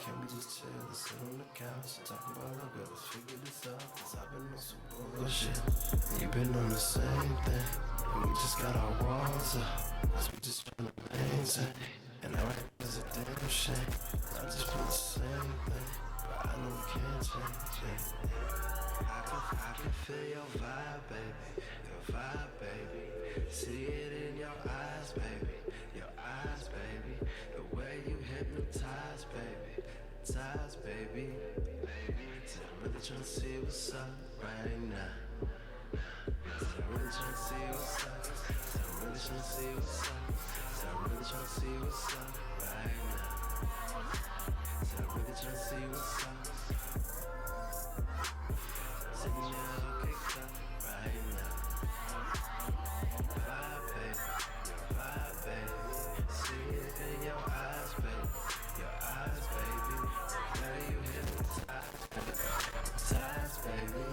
Can we just chill, let's sit on the couch and talk about love, girl, let's figure this out. Cause I've been on some bullshit, you've been on the same thing, and we just got our walls up, cause we just tryna maintain. And I reckon it's a damn shame, I just feel the same thing, but I know we can't change it. I can feel your vibe, baby, your vibe, baby. See it in your eyes, baby, your eyes, baby. The way you hypnotize, baby, hypnotize, baby. So I'm really tryna see what's up right now. So I'm really tryna see what's up. So I'm really tryna see what's up. So I'm really tryna see what's up right now. So I'm really tryna see what's up. Sitting here all kicked up right now. Vibe, baby, your vibe, baby. See it in your eyes, baby, your eyes, baby. The way you hypnotize, baby.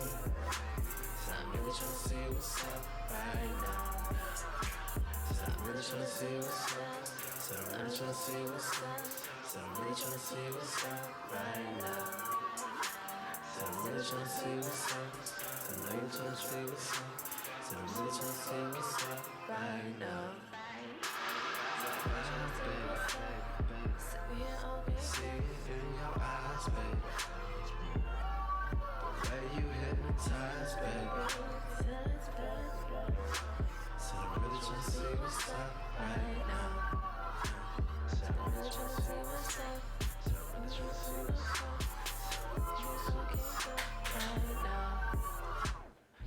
So I'm really tryna see what's up right now. So I'm really tryna see what's up. So I'm really tryna see what's up. So I'm really tryna see what's up right now. So I'm really tryna see what's up. So I know you tryna see what's up. So I'm really tryna see what's up right now. See it in your eyes, baby. The way you hypnotize, baby. So I'm really tryna see what's up right now. So I'm really tryna see what's up. So I'm really tryna see what's up. Right now.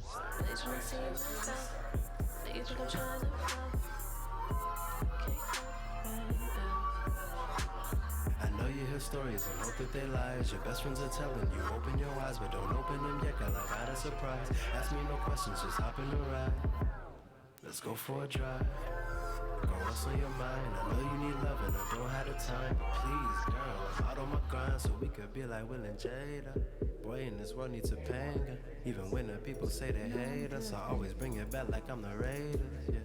So I'm really tryna see what's up. Niggas think I'm tryna fuck. I know you hear stories and hope that they lies. Your best friends are telling you, open your eyes, but don't open them yet, girl, I got a surprise. Ask me no questions, just hop in the ride. Let's go for a drive. Girl, what's on your mind? I know you need love and I don't have the time, but please, girl, I'm out on my grind so we could be like Will and Jada. Boy, in this world needs a banger. Even when the people say they hate us, I always bring it back like I'm the Raiders, yeah.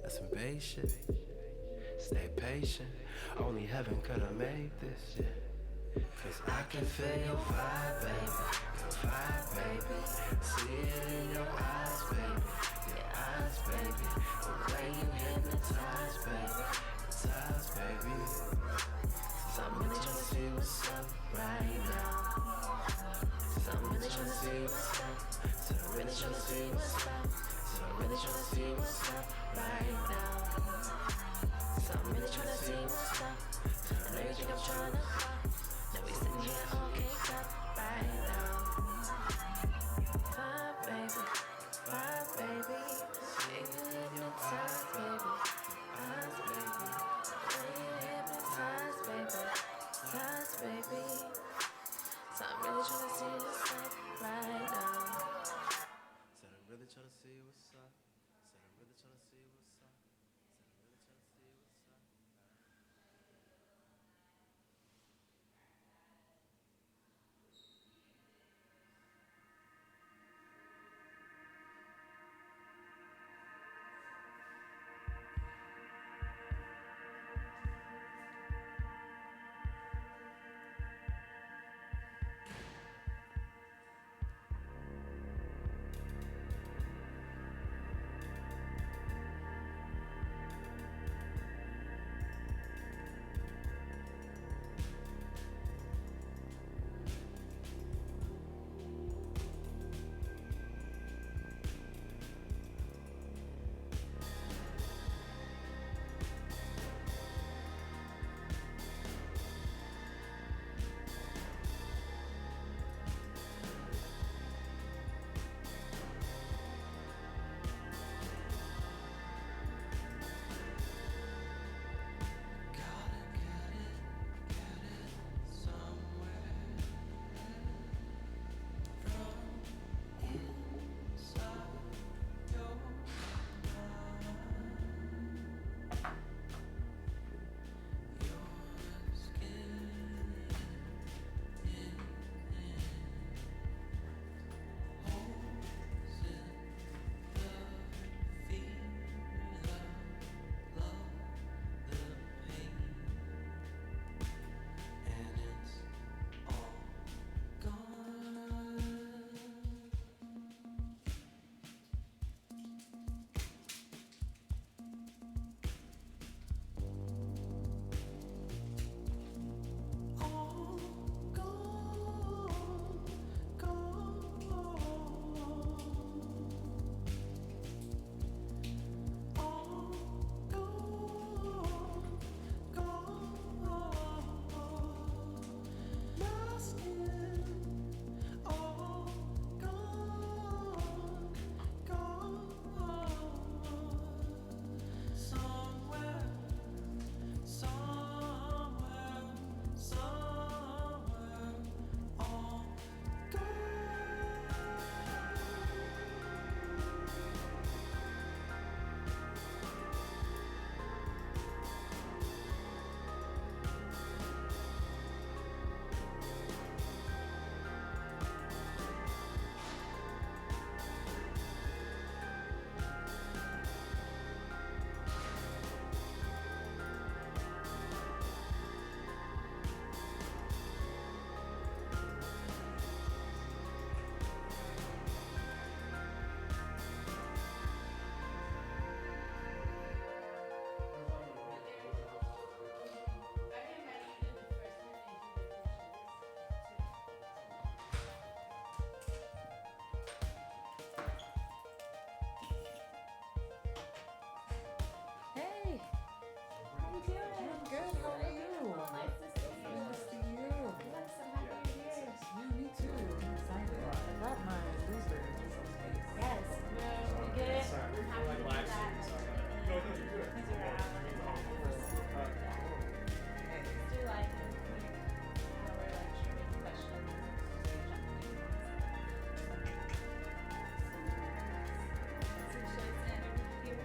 That's some bass shit. Stay patient, only heaven could've made this, yeah. Cause I can feel your vibe, baby, your vibe, baby. See it in your eyes, baby, your eyes, baby. The way you hypnotize, baby, hypnotize, baby. So I'm really tryna see what's up right now. So I'm really tryna see what's up. So I'm really tryna see what's up. So I'm really tryna see what's up right now. So I'm really tryna see what's up. I know you think I'm tryna fuck. Now we sitting here all caked up right now. Vibe, baby, vibe, baby. See you hypnotize, baby. Eyes, baby. When you hypnotize, baby. Eyes, baby. So I'm really tryna see what's up right now. Said I'm really tryna see what's up. Said I'm really tryna see what's up. Said I'm really tryna see what's up. I'm good. How are you? Nice to see you. Nice to see you. Yes, I'm happy you're here. Yeah, me too. I'm excited. I got my blueberry space. Yes, we'll get it. I'm happy to do that. He's around. Hey. Do like a quick hour lecture with questions. So should I stand over here?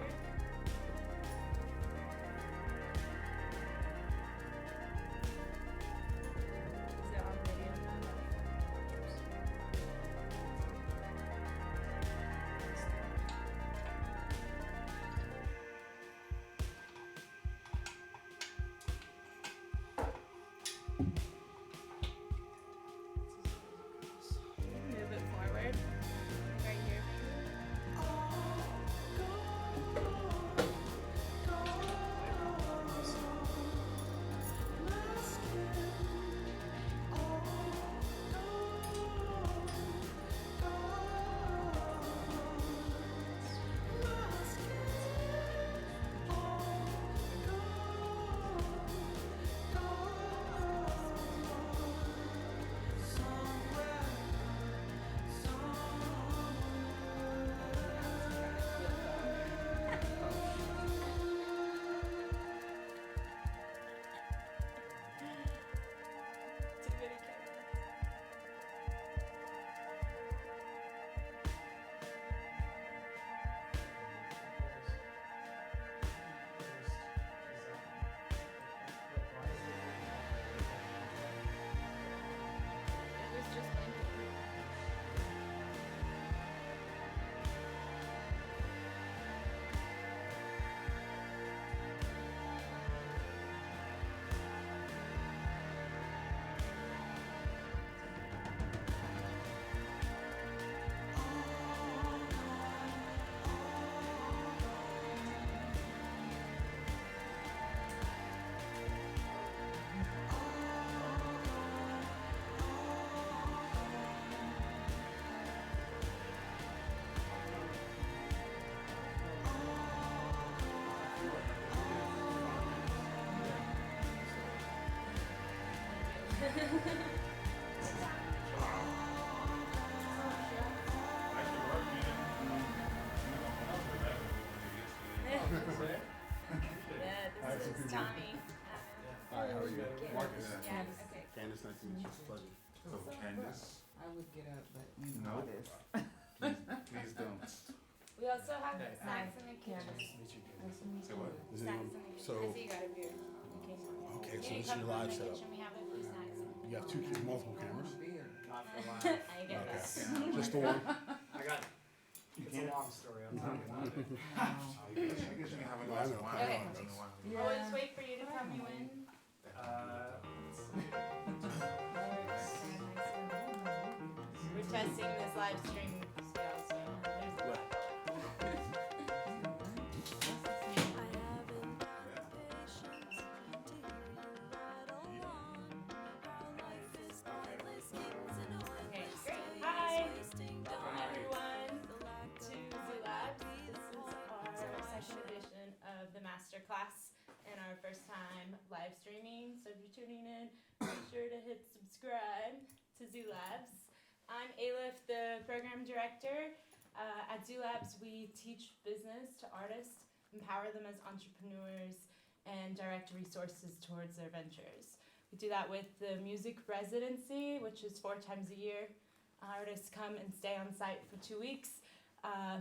Is it on video now? Move it forward. Right here, maybe. Too many cameras. It was just blinking. Yeah, this is Tommy. Hi, how are you? Marcus. Yeah, okay. Candace, nice to meet you. It's a pleasure. So Candace, I would get up, but you No. know how it is. please don't. We also have snacks in the kitchen. Nice to meet Say you. what? Is it Snacks any- in the kitchen. so, I see you got a beer. Okay. okay, so You this is come your from live the setup. kitchen, we have a few snacks. You have multiple cameras? Beer. I get Okay. that. Just the one? I got it. It's a long story. I'll tell you about it. I guess you can have a No, I glass know. of wine Okay. once in a while. I'll always wait for you to come you in. We're testing this live stream still, so there's a lot. Okay, great. Hi, welcome everyone to Zoo Labs. This is our second edition of the masterclass and our first time live streaming. So if you're tuning in, make sure to hit subscribe to Zoo Labs. I'm Alif, the program director. At Zoo Labs, we teach business to artists, empower them as entrepreneurs, and direct resources towards their ventures. We do that with the music residency, which is 4 times a year. Artists come and stay on site for 2 weeks,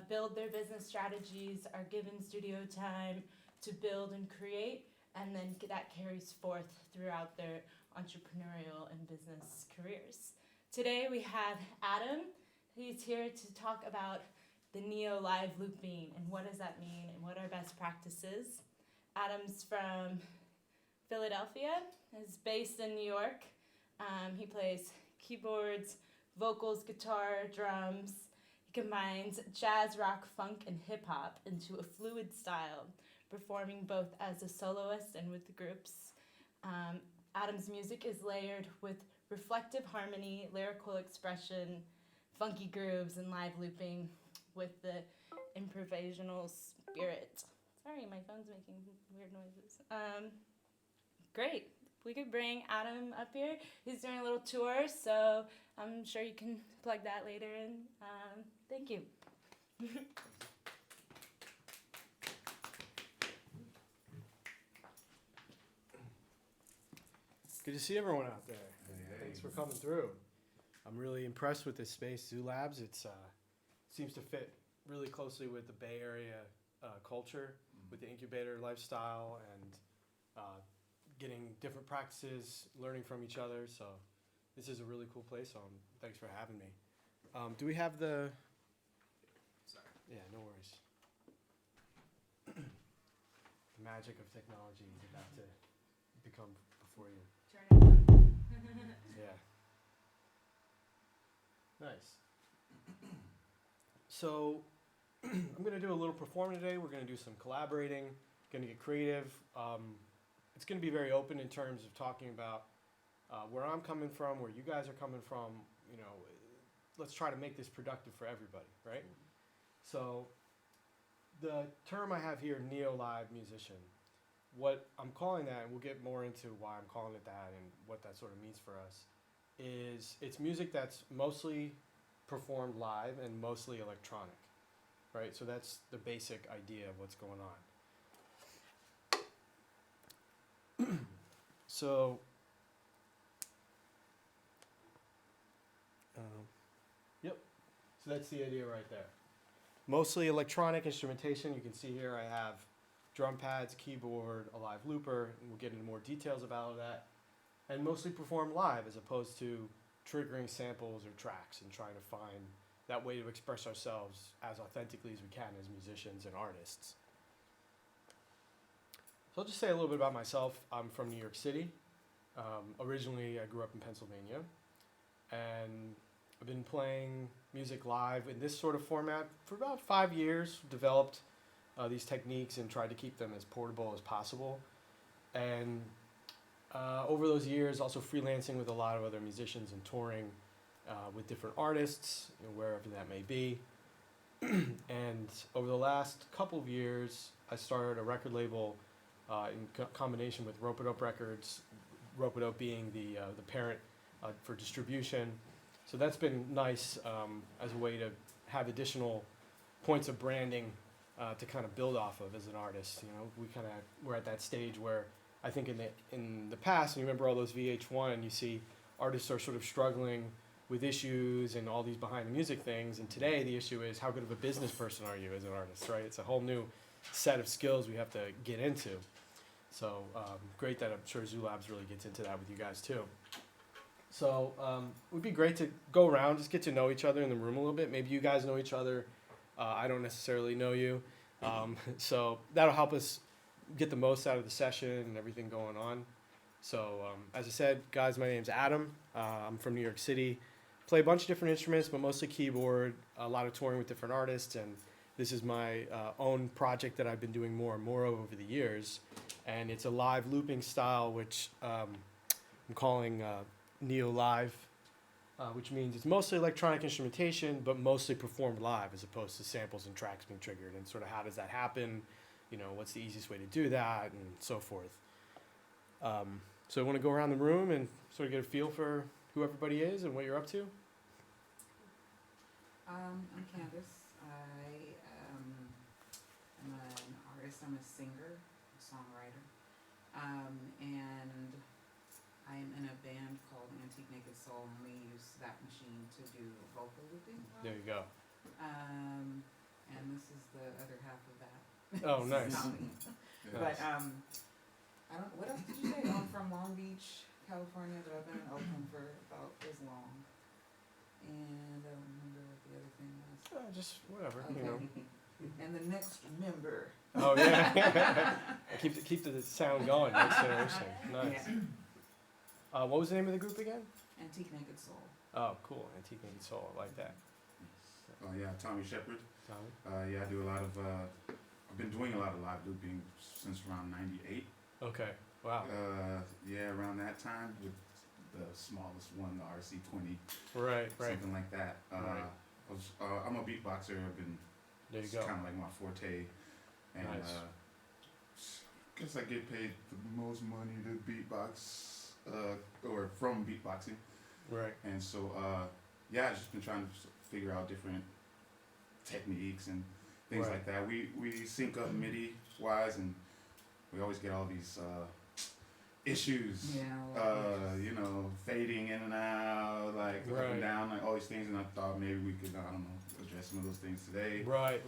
build their business strategies, are given studio time to build and create, and then that carries forth throughout their entrepreneurial and business careers. Today we have Adam. He's here to talk about the Neo live looping and what does that mean and what are best practices. Adam's from Philadelphia, is based in New York. He plays keyboards, vocals, guitar, drums. He combines jazz, rock, funk, and hip hop into a fluid style, performing both as a soloist and with groups. Adam's music is layered with reflective harmony, lyrical expression, funky grooves, and live looping with the improvisational spirit. Sorry, my phone's making weird noises. great. We could bring Adam up here. He's doing a little tour, so I'm sure you can plug that later in. Thank you. Good to see everyone out there. Thanks for coming through. I'm really impressed with this space, Zoo Labs. It's seems to fit really closely with the Bay Area culture, with the incubator lifestyle, and getting different practices, learning from each other. So this is a really cool place. So thanks for having me. Do we have the? Sorry. Yeah, no worries. The magic of technology is about to become before you. Turn it on. Yeah. Nice. So I'm going to do a little performing today. We're going to do some collaborating, going to get creative. It's going to be very open in terms of talking about where I'm coming from, where you guys are coming from. You know, let's try to make this productive for everybody, right? So the term I have here, neo-live musician, what I'm calling that, and we'll get more into why I'm calling it that and what that sort of means for us, is it's music that's mostly performed live and mostly electronic, right? So that's the basic idea of what's going on. So, yep. So that's the idea right there. Mostly electronic instrumentation. You can see here I have drum pads, keyboard, a live looper, and we'll get into more details about that. And mostly performed live as opposed to triggering samples or tracks and trying to find that way to express ourselves as authentically as we can as musicians and artists. So I'll just say a little bit about myself. I'm from New York City. Originally, I grew up in Pennsylvania, and I've been playing music live in this sort of format for about 5 years, developed these techniques and tried to keep them as portable as possible. And over those years, also freelancing with a lot of other musicians and touring with different artists, you know, wherever that may be. And over the last couple of years, I started a record label in combination with Rope-A-Dope Records, Rope-A-Dope being the parent for distribution. So that's been nice as a way to have additional points of branding to kind of build off of as an artist. You know, we're at that stage where I think in the past, and you remember all those VH1, you see artists are sort of struggling with issues and all these behind the music things. And today the issue is how good of a business person are you as an artist, right? It's a whole new set of skills we have to get into. So great that I'm sure Zoo Labs really gets into that with you guys too. So it would be great to go around, just get to know each other in the room a little bit. Maybe you guys know each other. I don't necessarily know you. So that'll help us get the most out of the session and everything going on. So as I said, guys, my name's Adam. I'm from New York City. Play a bunch of different instruments, but mostly keyboard, a lot of touring with different artists. And this is my own project that I've been doing more and more of over the years. And it's a live looping style, which I'm calling neo-live, which means it's mostly electronic instrumentation, but mostly performed live as opposed to samples and tracks being triggered. And sort of how does that happen? You know, what's the easiest way to do that, and so forth. So I want to go around the room and sort of get a feel for who everybody is and what you're up to. I'm Candace. I am an artist. I'm a singer, a songwriter, and I am in a band called Antique Naked Soul, and we use that machine to do vocal looping. There you go. And this is the other half of that. Oh, nice. But I don't. What else did you say? I'm from Long Beach, California, but I've been in Oakland for about as long. And I don't remember what the other thing was. Just whatever, Okay. you know. And the next member. Oh yeah. keep the sound going. Next generation. Nice. Yeah. What was the name of the group again? Antique Naked Soul. Oh, cool. Antique Naked Soul. I like that. Oh yeah, Tommy Shepard. Tommy. Yeah, I do a lot of. I've been doing a lot of live looping since around '98. Okay. Wow. Yeah, around that time with the smallest one, the RC20. Right. Something like that. Right. I'm a beatboxer. I've been. There you It's go. kind of like my forte, and Nice. guess I get paid the most money to beatbox, or from beatboxing. Right. And so, yeah, I've just been trying to figure out different techniques and things Right. like that. We sync up MIDI wise, and we always get all these issues. Yeah. You know, fading in and out, like up Right. and down, like all these things. And I thought maybe we could, I don't know, address some of those things today. Right.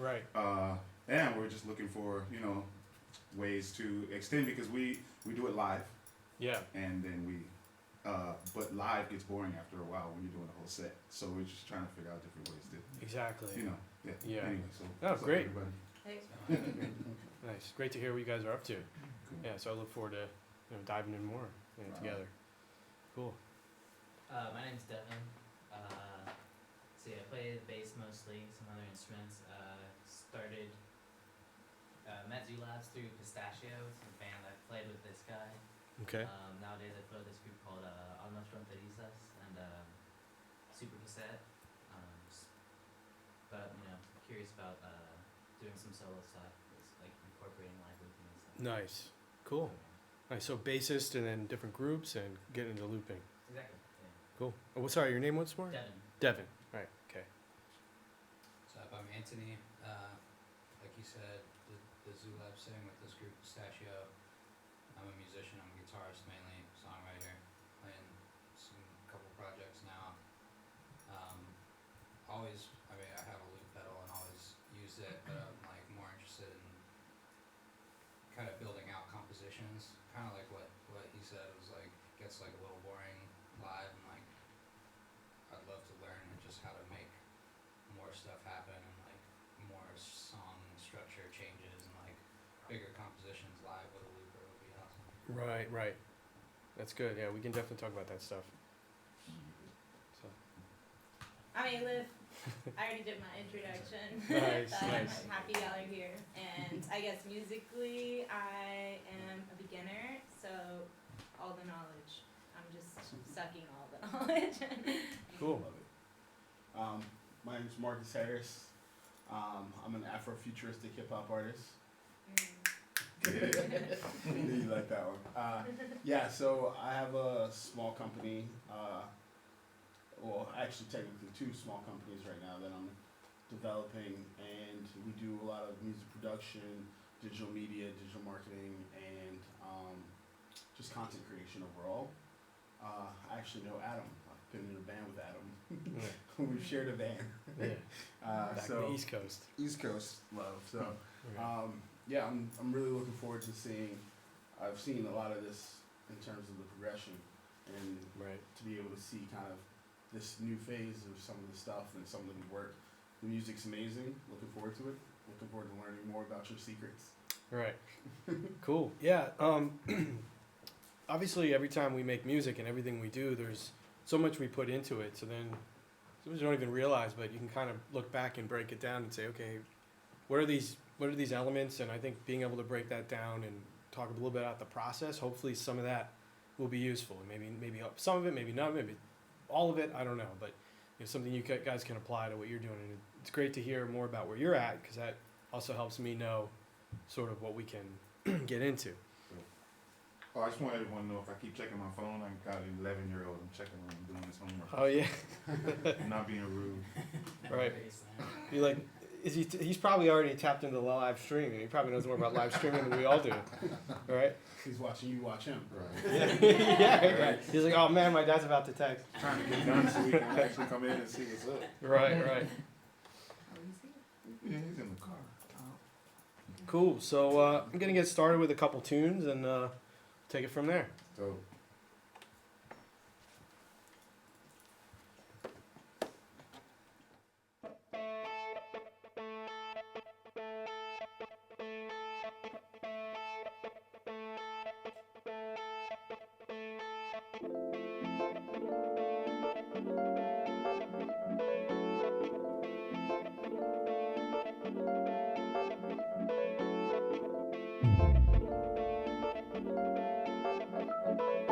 And we're just looking for, you know, ways to extend, because we do it live, Yeah. and then but live gets boring after a while when you're doing a whole set. So we're just trying to figure out different ways to, Exactly. you know, yeah. Yeah. Anyway, so Oh, what's up, great. everybody? Hey. Nice. Great to hear what you guys are up to. Cool. Yeah. So I look forward to diving in more Right. together. Cool. My name's Devin. So yeah, I play the bass mostly, some other instruments. Started met Zoo Labs through Pistachio, it's a band I played with this guy. Okay. Nowadays I play with this group called Alumni and Super Cassette. But you know, curious about doing some solo stuff, just, like incorporating live looping and stuff. Nice. Cool. Nice. So bassist and then different groups and getting into looping. Exactly. Yeah. Cool. Oh, sorry, your name once more? Devin. Devin. Right. Okay. What's up? I'm Anthony. Like you said, the Zoo Lab sing with this group Pistachio. I'm a musician. I'm a guitarist mainly, songwriter, playing some couple projects now. Always, I mean, I have a loop pedal and always used it, but I'm like more interested in kind of building out compositions. Kind of like what he said, was like gets like a little boring live, and like I'd love to learn just how to make more stuff happen, and like more song structure changes, and like bigger compositions live with a looper would be awesome. Right. That's good. Yeah, we can definitely talk about that stuff. So. I mean, Liv, I already did my introduction. Nice, But nice. I'm happy y'all are here. And I guess musically, I am a beginner, so all the knowledge, I'm just sucking all the knowledge. Cool. Love it. My name's Marcus Harris. I'm an Afrofuturistic hip hop artist. You like that one? Yeah. So I have a small company. Well, actually, technically, two small companies right now that I'm developing, and we do a lot of music production, digital media, digital marketing, and just content creation overall. I actually know Adam. I've been in a band with Adam. Yeah. We've shared a van. Yeah. Back So in the East Coast. East Coast love. So Okay. yeah, I'm really looking forward to seeing. I've seen a lot of this in terms of the progression, and Right. to be able to see kind of this new phase of some of the stuff and some of the work. The music's amazing. Looking forward to it. Looking forward to learning more about your secrets. Right. Cool. Yeah. Obviously, every time we make music and everything we do, there's so much we put into it. So then, sometimes you don't even realize, but you can kind of look back and break it down and say, okay, what are these elements? And I think being able to break that down and talk a little bit about the process, hopefully some of that will be useful. Maybe some of it, maybe not, maybe all of it. I don't know, but it's something you guys can apply to what you're doing. And it's great to hear more about where you're at, because that also helps me know sort of what we can get into. Oh, I just want everyone to know, if I keep checking my phone, I got an 11-year-old. I'm checking when I'm doing this homework. Oh yeah. I'm not being rude. Right. Baseline. Be like, he's probably already tapped into the live streaming. He probably knows more about live streaming than we all do. Right? He's watching you watch him. Right. Yeah. He's like, oh man, my dad's about to text. Trying to get done so we can actually come in and see what's up. Right. Oh, he's here. Yeah, he's in the car. Oh. Cool. So I'm gonna get started with a couple tunes and take it from there. So, Thank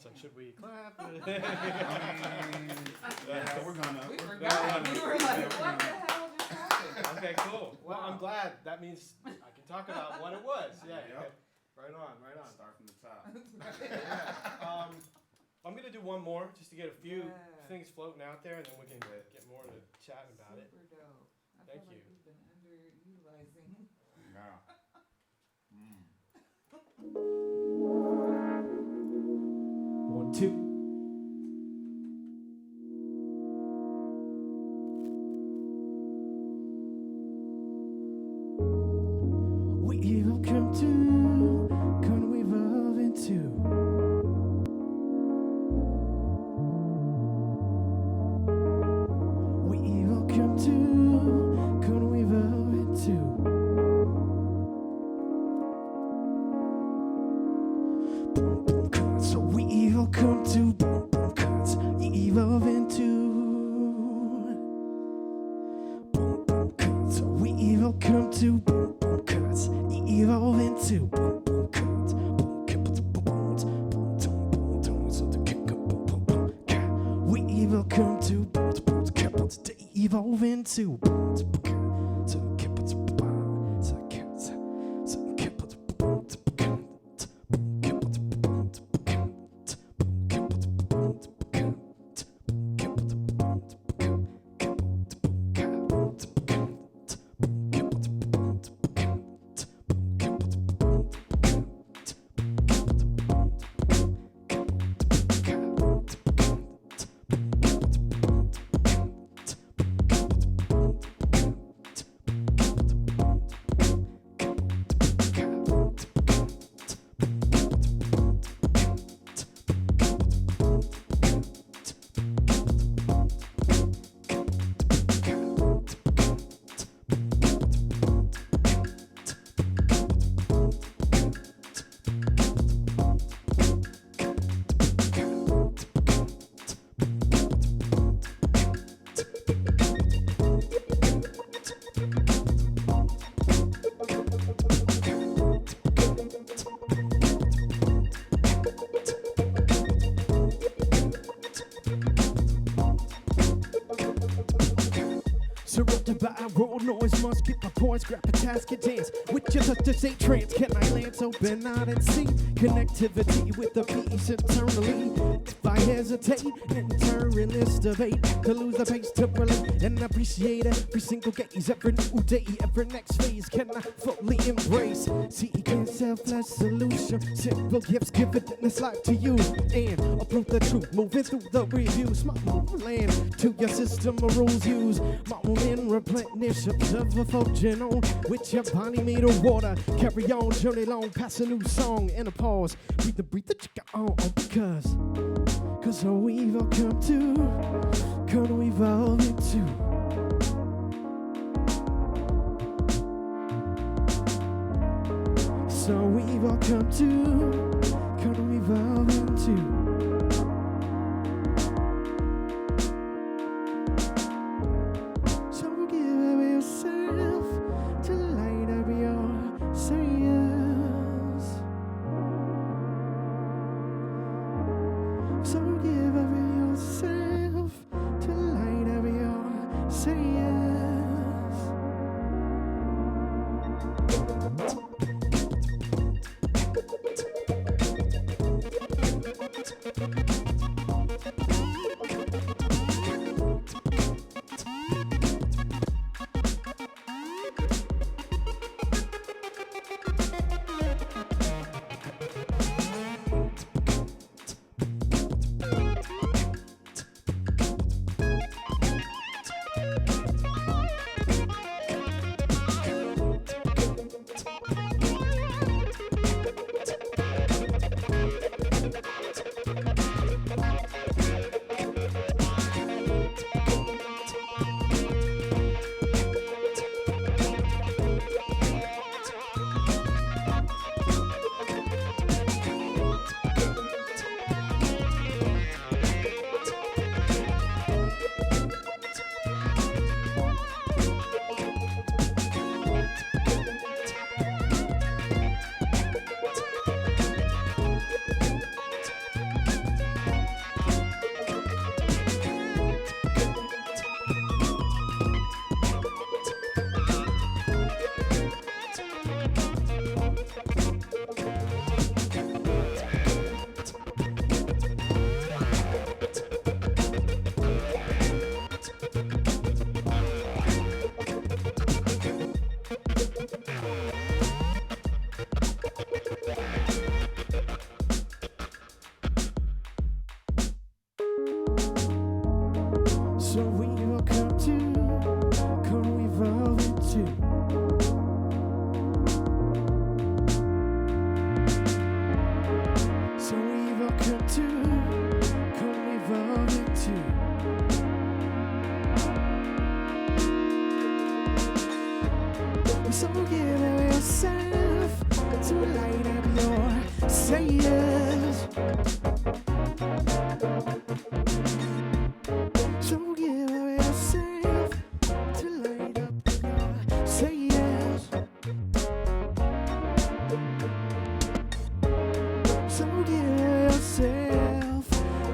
So should we clap? Yeah, we're gonna. We we're forgot. gonna- We were like, what the hell just happened? Okay, cool. Well, I'm glad. That means I can talk about what it was. Yeah. Yep. Right on, right on. Start from the top. Yeah. I'm gonna do one more just to get a few Yeah. things floating out there, and then we can get more to chatting about it. Super dope. I Thank feel you. like we've been underutilizing. Yeah. Mm. 1, 2. We evolve come to, can we evolve into? We evolve come to, can we evolve into? Boom boom cuts, so we evolve come to, boom boom cuts, evolve into. Boom boom cuts, so we evolve come to, boom boom cuts, evolve into. Boom boom cuts, boom cuts, boom boom, boom boom boom, so the kick up, boom boom boom. We evolve come to, boom boom, caps to evolve into. Boom boom cuts, so caps, boom, so caps, so caps, boom boom. Surrounded by a road noise, must get my poise, grab a task and dance. With your touch to say trance, can I glance open out and see connectivity with the peace internally? Divide hesitate and turn in this debate to lose the pace to relate and appreciate every single gaze, every new day, every next phase can I fully embrace. Seeking selfless solution, simple gifts given in this life to you and approve the truth, moving through the reviews. My land to your system of rules use. My own in replenish, observe a fortune on with your body made of water. Carry on, journey long, pass a new song and a pause. Breathe the chicken on cause all we've all come to, come evolve into. So we've all come to evolve into. So give of yourself to light up your sails. So give of yourself to light up your sails. So we will come evolve into. So we will come evolve into. So give yourself to light up your sails. So give yourself to light up your sails. So give yourself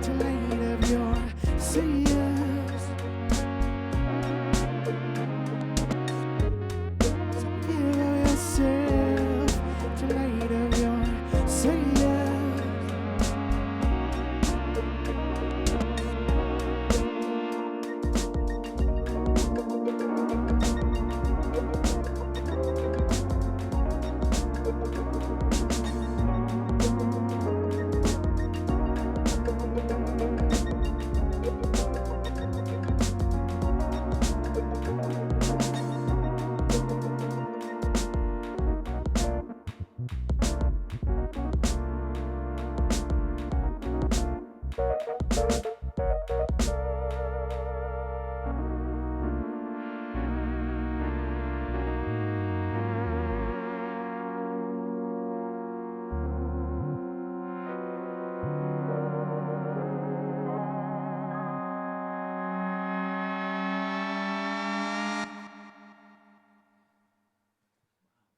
to light up your sails. So give yourself to light up your sails.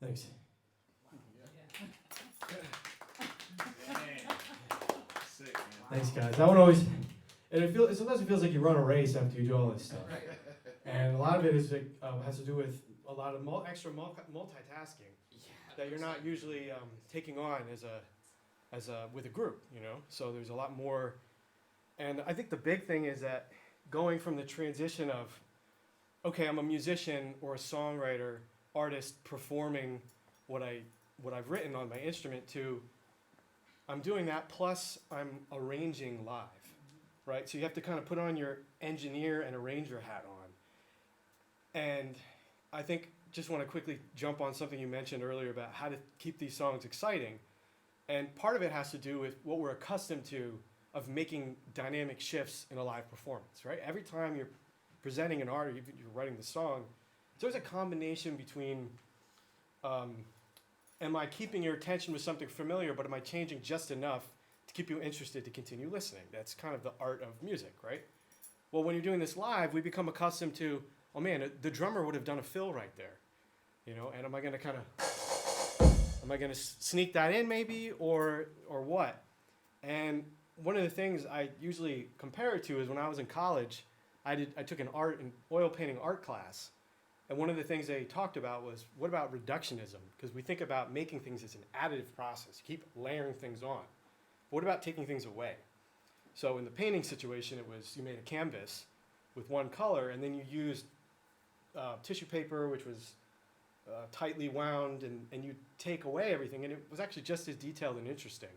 Thanks. Sick, man. Thanks, guys. That one always, and sometimes it feels like you run a race after you do all this stuff. And a lot of it is has to do with a lot of extra multitasking that you're not usually taking on as a with a group, you know. So there's a lot more And I think the big thing is that going from the transition of, okay, I'm a musician or a songwriter, artist performing what I've written on my instrument to, I'm doing that plus I'm arranging live, right? So you have to kind of put on your engineer and arranger hat on. And I think just want to quickly jump on something you mentioned earlier about how to keep these songs exciting. And part of it has to do with what we're accustomed to of making dynamic shifts in a live performance, right? Every time you're presenting an art or you're writing the song, there's a combination between, am I keeping your attention with something familiar, but am I changing just enough to keep you interested to continue listening? That's kind of the art of music, right? Well, when you're doing this live, we become accustomed to, oh man, the drummer would have done a fill right there, you know, and am I gonna sneak that in maybe, or what? And one of the things I usually compare it to is when I was in college, I took an art and oil painting art class, and one of the things they talked about was, what about reductionism? Because we think about making things as an additive process. You keep layering things on. But what about taking things away? So in the painting situation, it was you made a canvas with one color, and then you used tissue paper, which was tightly wound, and you take away everything, and it was actually just as detailed and interesting,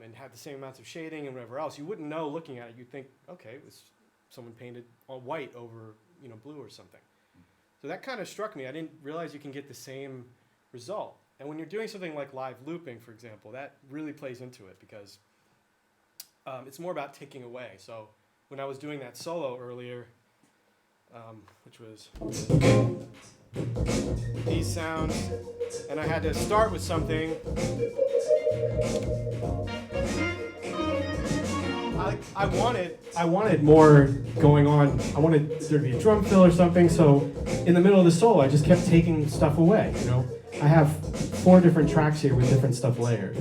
and had the same amounts of shading and whatever else. You wouldn't know looking at it. You'd think, okay, it was someone painted all white over, you know, blue or something. So that kind of struck me. I didn't realize you can get the same result. And when you're doing something like live looping, for example, that really plays into it because it's more about taking away. So when I was doing that solo earlier, which was these sounds, and I had to start with something. I wanted more going on. I wanted there to be a drum fill or something. So in the middle of the solo, I just kept taking stuff away. You know, I have 4 different tracks here with different stuff layered.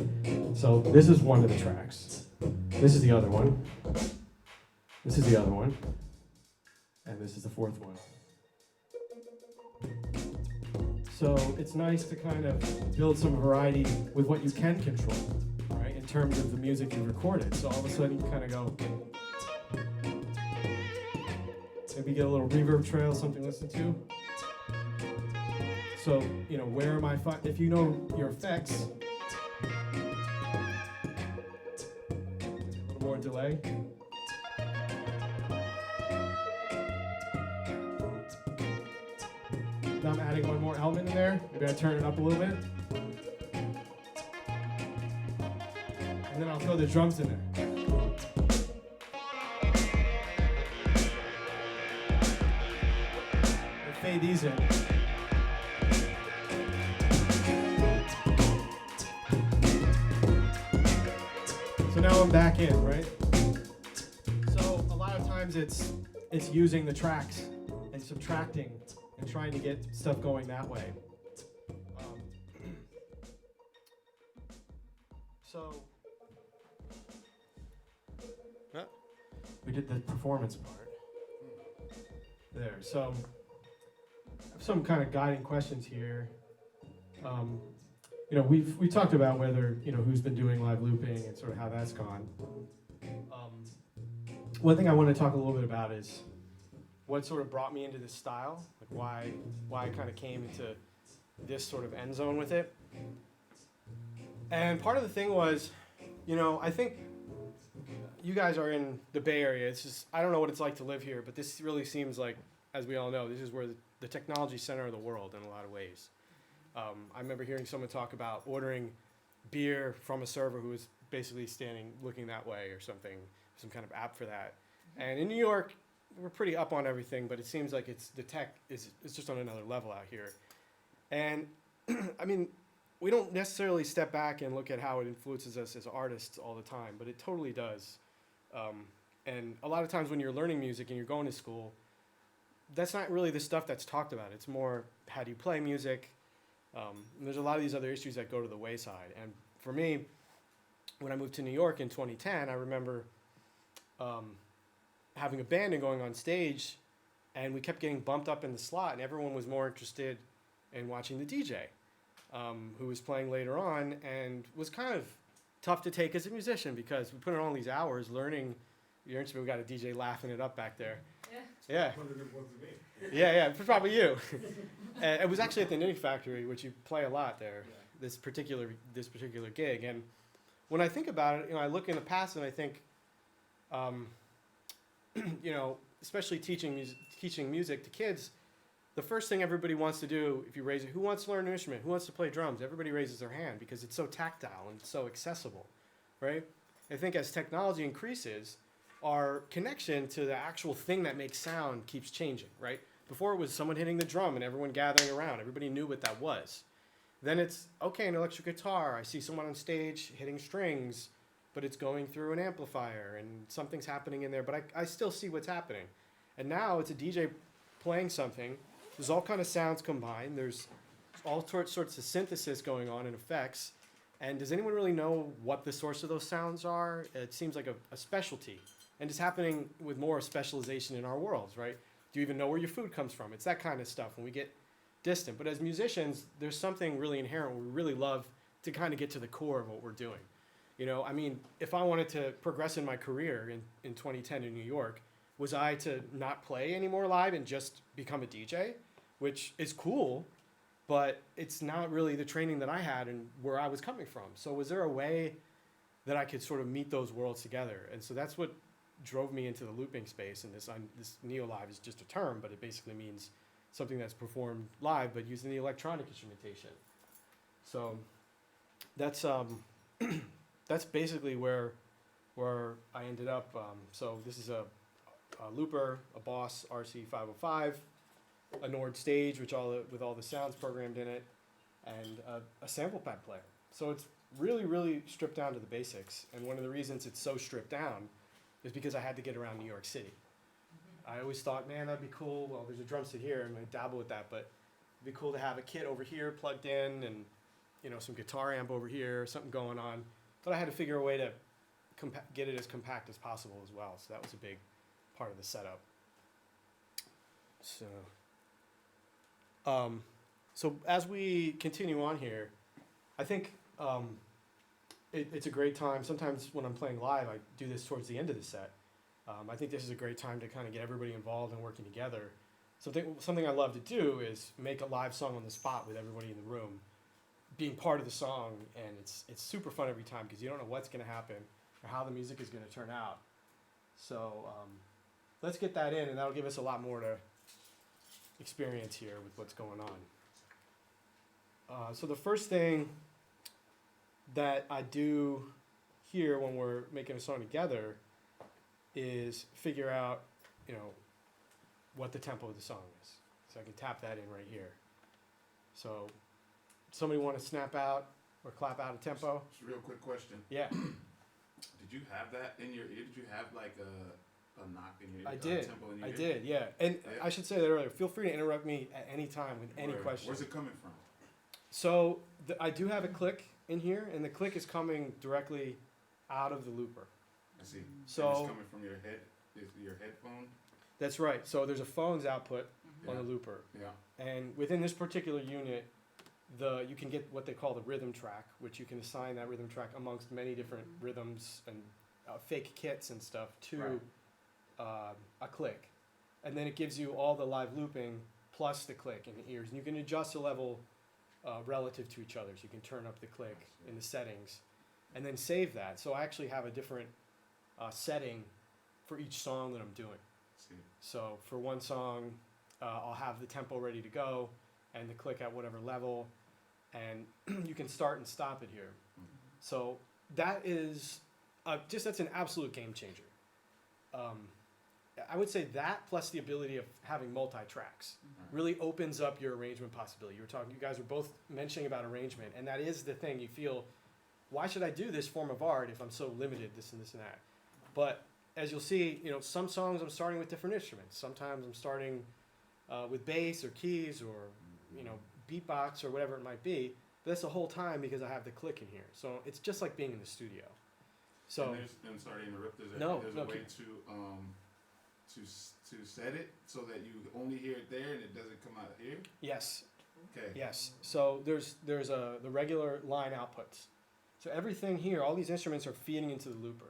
So this is one of the tracks. This is the other one. This is the other one. And this is the 4th one. So it's nice to kind of build some variety with what you can control, right, in terms of the music you recorded. So all of a sudden you kind of go, maybe get a little reverb trail, something to listen to. So, you know, where am I, if you know your effects, a little more delay. Now I'm adding one more element in there. Maybe I turn it up a little bit. And then I'll throw the drums in there. And fade these in. So now I'm back in, right? So a lot of times it's using the tracks and subtracting and trying to get stuff going that way. So we did the performance part there. So I have some kind of guiding questions here. You know, we talked about whether, you know, who's been doing live looping and sort of how that's gone. One thing I want to talk a little bit about is what sort of brought me into this style, like why I kind of came into this sort of end zone with it. And part of the thing was, you know, I think you guys are in the Bay Area. It's just, I don't know what it's like to live here, but this really seems like, as we all know, this is where the technology center of the world in a lot of ways. I remember hearing someone talk about ordering beer from a server who was basically standing looking that way or something, some kind of app for that. And in New York, we're pretty up on everything, but it seems like the tech is just on another level out here. And I mean, we don't necessarily step back and look at how it influences us as artists all the time, but it totally does. And a lot of times when you're learning music and you're going to school, that's not really the stuff that's talked about. It's more, how do you play music? And there's a lot of these other issues that go to the wayside. And for me, when I moved to New York in 2010, I remember having a band and going on stage, and we kept getting bumped up in the slot, and everyone was more interested in watching the DJ, who was playing later on, and was kind of tough to take as a musician because we put in all these hours learning your instrument. We got a DJ laughing it up back there. Yeah. Yeah. One of the ones to me. Yeah, probably you. And it was actually at the Knitting Factory, which you play a lot there. Yeah. This particular gig, and when I think about it, I look in the past and I think, especially teaching music to kids, the first thing everybody wants to do, if you raise it, who wants to learn an instrument? Who wants to play drums? Everybody raises their hand because it's so tactile and so accessible, right? I think as technology increases, our connection to the actual thing that makes sound keeps changing, right? Before it was someone hitting the drum and everyone gathering around. Everybody knew what that was. Then it's, okay, an electric guitar. I see someone on stage hitting strings, but it's going through an amplifier and something's happening in there, but I still see what's happening. And now it's a DJ playing something. There's all kind of sounds combined. There's all sorts of synthesis going on and effects. And does anyone really know what the source of those sounds are? It seems like a specialty. And it's happening with more specialization in our worlds, right? Do you even know where your food comes from? It's that kind of stuff when we get distant. But as musicians, there's something really inherent where we really love to kind of get to the core of what we're doing. If I wanted to progress in my career in 2010 in New York, was I to not play anymore live and just become a DJ, which is cool, but it's not really the training that I had and where I was coming from. So was there a way that I could sort of meet those worlds together? And so that's what drove me into the looping space. And this neo-live is just a term, but it basically means something that's performed live but using the electronic instrumentation. So that's that's basically where I ended up. So this is a looper, a Boss RC505, a Nord stage with all the sounds programmed in it, and a sample pad player. So it's really, really stripped down to the basics. And one of the reasons it's so stripped down is because I had to get around New York City. I always thought, man, that'd be cool. Well, there's a drum set here. I'm going to dabble with that, but it'd be cool to have a kit over here plugged in and, some guitar amp over here, something going on. But I had to figure a way to get it as compact as possible as well. So that was a big part of the setup. So as we continue on here, I think it's a great time. Sometimes when I'm playing live, I do this towards the end of the set. I think this is a great time to kind of get everybody involved and working together. Something I love to do is make a live song on the spot with everybody in the room being part of the song, and it's super fun every time because you don't know what's going to happen or how the music is going to turn out. So let's get that in, and that'll give us a lot more to experience here with what's going on. So the first thing that I do here when we're making a song together is figure out, what the tempo of the song is. So I can tap that in right here. So somebody want to snap out or clap out a tempo? Just a real quick question. Yeah. Did you have that in your ear? Did you have like a knock in your I did. tempo in your I ear? did, yeah. And Yeah. I should say that earlier. Feel free to interrupt me at any time with any question. Where's it coming from? So I do have a click in here, and the click is coming directly out of the looper. I see. So- And it's coming from your headphone? That's right. So there's a phone's output on Yeah. the looper. Yeah. And within this particular unit, you can get what they call the rhythm track, which you can assign that rhythm track amongst many different rhythms and fake kits and stuff to a click. And then it gives you all the live looping plus the click in the ears. And you can adjust the level relative to each other. So you can turn up the click in the settings and then save that. So I actually have a different setting for each song that I'm doing. See. So for one song, I'll have the tempo ready to go and the click at whatever level, and you can start and stop it here. So that is that's an absolute game changer. I would say that plus the ability of having multi-tracks really opens up your arrangement possibility. You guys were both mentioning about arrangement, and that is the thing. You feel, why should I do this form of art if I'm so limited, this and this and that? But as you'll see, some songs I'm starting with different instruments. Sometimes I'm starting with bass or keys or, beatbox or whatever it might be. But that's the whole time because I have the click in here. So it's just like being in the studio. So I'm sorry to interrupt. There's No, a way to set it so that you only hear it there and it doesn't come out here? yes, Okay. yes. So there's the regular line outputs. So everything here, all these instruments are feeding into the looper.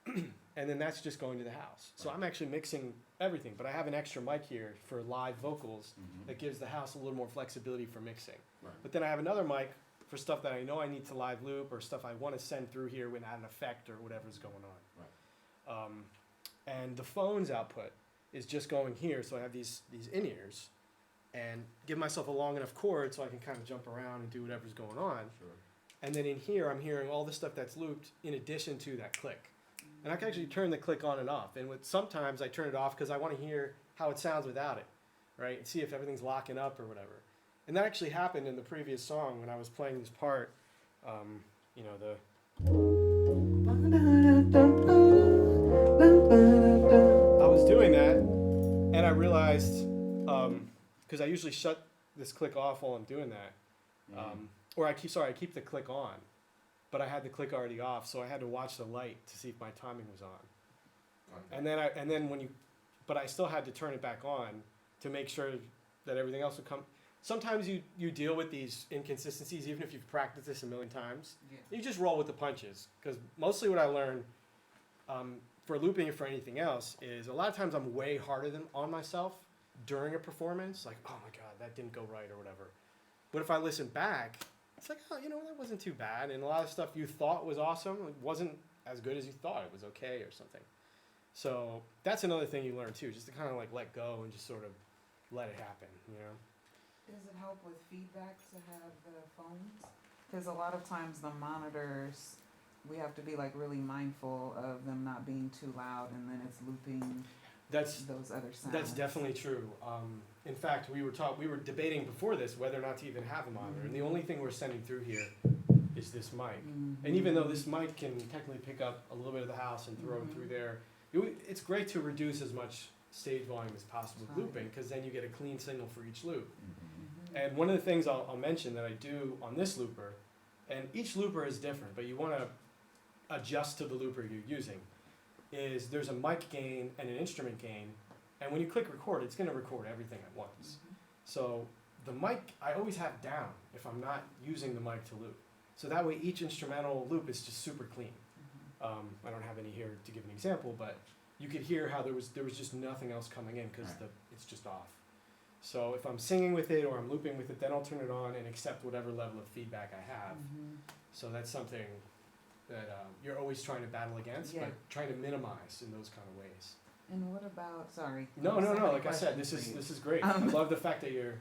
Great. and then that's just going to the house. So I'm actually mixing everything, but I have an extra mic here for live vocals that gives the house a little more flexibility for mixing. Right. But then I have another mic for stuff that I know I need to live loop or stuff I want to send through here without an effect or whatever's going on. Right. And the phone's output is just going here, so I have these in-ears, and give myself a long enough cord so I can kind of jump around and do whatever's going on. Sure. And then in here, I'm hearing all the stuff that's looped in addition to that click. And I can actually turn the click on and off. And sometimes I turn it off because I want to hear how it sounds without it, right? And see if everything's locking up or whatever. And that actually happened in the previous song when I was playing this part. You know, the... I was doing that, and I realized, because I usually shut this click off while I'm doing that. Or I keep the click on, but I had the click already off, so I had to watch the light to see if my timing was on. Okay. And then but I still had to turn it back on to make sure that everything else would come. Sometimes you deal with these inconsistencies, even if you've practiced this a million times. Yeah. You just roll with the punches, because mostly what I learned for looping and for anything else is a lot of times I'm way harder on myself during a performance, like, oh my God, that didn't go right or whatever. But if I listen back, it's like, oh, that wasn't too bad. And a lot of stuff you thought was awesome, it wasn't as good as you thought. It was okay or something. So that's another thing you learn too, just to kind of like let go and just sort of let it happen, Does it help with feedback to have the phones? Because a lot of times the monitors, we have to be like really mindful of them not being too loud, and then it's looping those other sounds. That's definitely true. In fact, we were debating before this whether or not to even have a monitor, and the only thing we're sending through here is this mic. And even though this mic can technically pick up a little bit of the house and throw it through there, it's great to reduce as much stage volume as possible with looping, because then you get a clean signal for each loop. And one of the things I'll mention that I do on this looper, and each looper is different, but you want to adjust to the looper you're using, is there's a mic gain and an instrument gain, and when you click record, it's going to record everything at once. So the mic I always have down if I'm not using the mic to loop. So that way each instrumental loop is just super clean. I don't have any here to give an example, but you could hear how there was just nothing else coming in because it's just off. So if I'm singing with it or I'm looping with it, then I'll turn it on and accept whatever level of feedback I have. So that's something that you're always trying to battle against, but trying to minimize in those kind of ways. And what about, sorry. No. Like I said, this is great. I love the fact that you're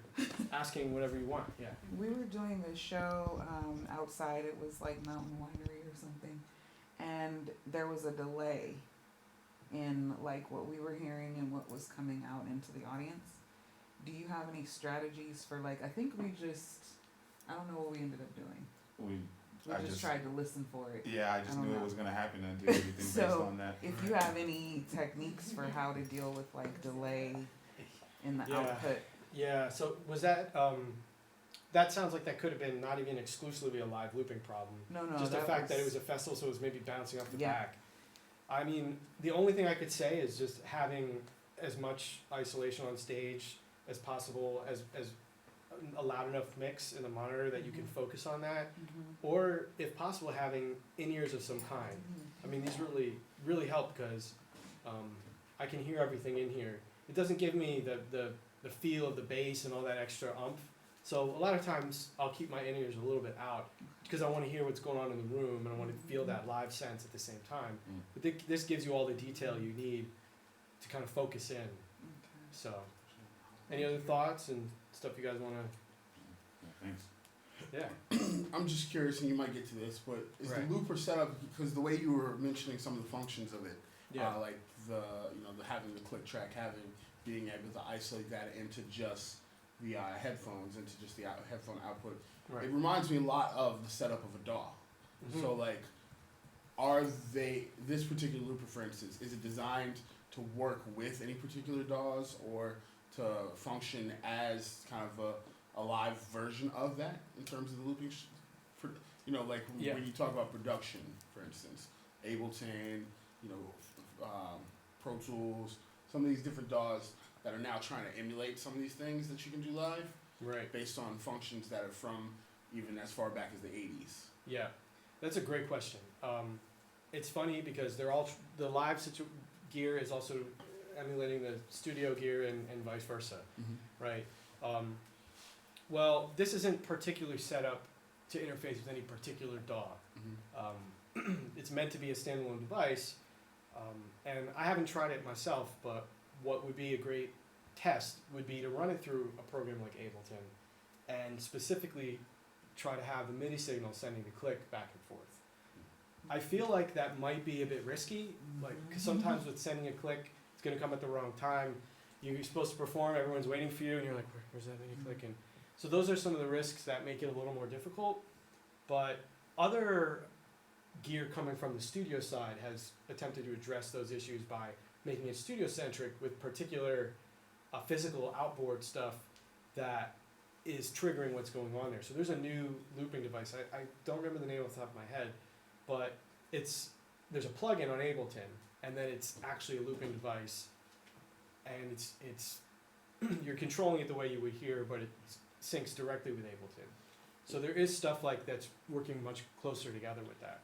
asking whatever you want. Yeah. We were doing a show outside. It was like Mountain Winery or something, and there was a delay in like what we were hearing and what was coming out into the audience. Do you have any strategies for like? I think I don't know what we ended up doing. We just tried to listen for it. Yeah, I just knew it was going to happen and did everything based on that. If you have any techniques for how to deal with like delay in the output. Yeah, so was that, that sounds like that could have been not even exclusively a live looping problem. No. Just the fact that it was a festival, so it was maybe bouncing off the back. I mean, the only thing I could say is just having as much isolation on stage as possible, as a loud enough mix in the monitor that you can focus on that, or if possible having in-ears of some kind. I mean, these really help because I can hear everything in here. It doesn't give me the feel of the bass and all that extra oomph, so a lot of times I'll keep my in-ears a little bit out because I want to hear what's going on in the room and I want to feel that live sense at the same time. But this gives you all the detail you need to kind of focus in. So any other thoughts and stuff you guys want to? Thanks. Yeah. I'm just curious, and you might get to this, but is the looper set up because the way you were mentioning some of the functions of it, like the having the click track, being able to isolate that into just the headphones, into just the headphone output. Right. It reminds me a lot of the setup of a DAW. So like, are this particular looper, for instance, is it designed to work with any particular DAWs or to function as kind of a live version of that in terms of the looping? When you talk about production, for instance, Ableton, Pro Tools, some of these different DAWs that are now trying to emulate some of these things that you can do live, based on functions that are from even as far back as the 80s. Yeah, that's a great question. it's funny because they're all the live gear is also emulating the studio gear and vice versa, right? Well, this isn't particularly set up to interface with any particular DAW. It's meant to be a standalone device, and I haven't tried it myself, but what would be a great test would be to run it through a program like Ableton and specifically try to have the MIDI signal sending the click back and forth. I feel like that might be a bit risky, like, 'cause sometimes with sending a click, it's gonna come at the wrong time. You're supposed to perform, everyone's waiting for you, and you're like, where's that MIDI click? And so those are some of the risks that make it a little more difficult, but other gear coming from the studio side has attempted to address those issues by making it studio-centric with particular physical outboard stuff that is triggering what's going on there. So there's a new looping device. I don't remember the name off the top of my head, but there's a plugin on Ableton, and then it's actually a looping device, and it's you're controlling it the way you would hear, but it syncs directly with Ableton. So there is stuff like that's working much closer together with that.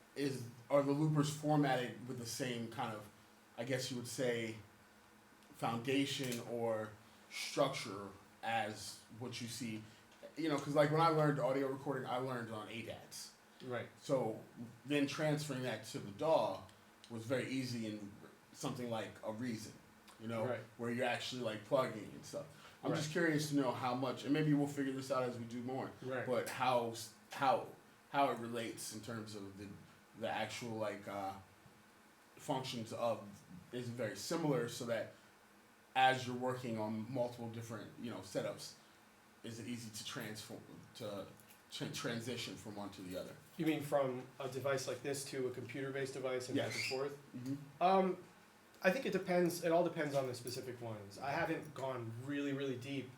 Are the loopers formatted with the same kind of, I guess you would say, foundation or structure as what you see? You know, because like when I learned audio recording, I learned on ADATs. Right. So then transferring that to the DAW was very easy in something like a Reason, you know, Right. where you're actually like plugging and stuff. I'm Right. just curious to know how much, and maybe we'll figure this out as we do more. Right. But how it relates in terms of the actual like functions of is very similar, so that as you're working on multiple different setups, is it easy to transition from one to the other? You mean from a device like this to a computer-based device and back and forth? Mm-hmm. I think it depends. It all depends on the specific ones. I haven't gone really, really deep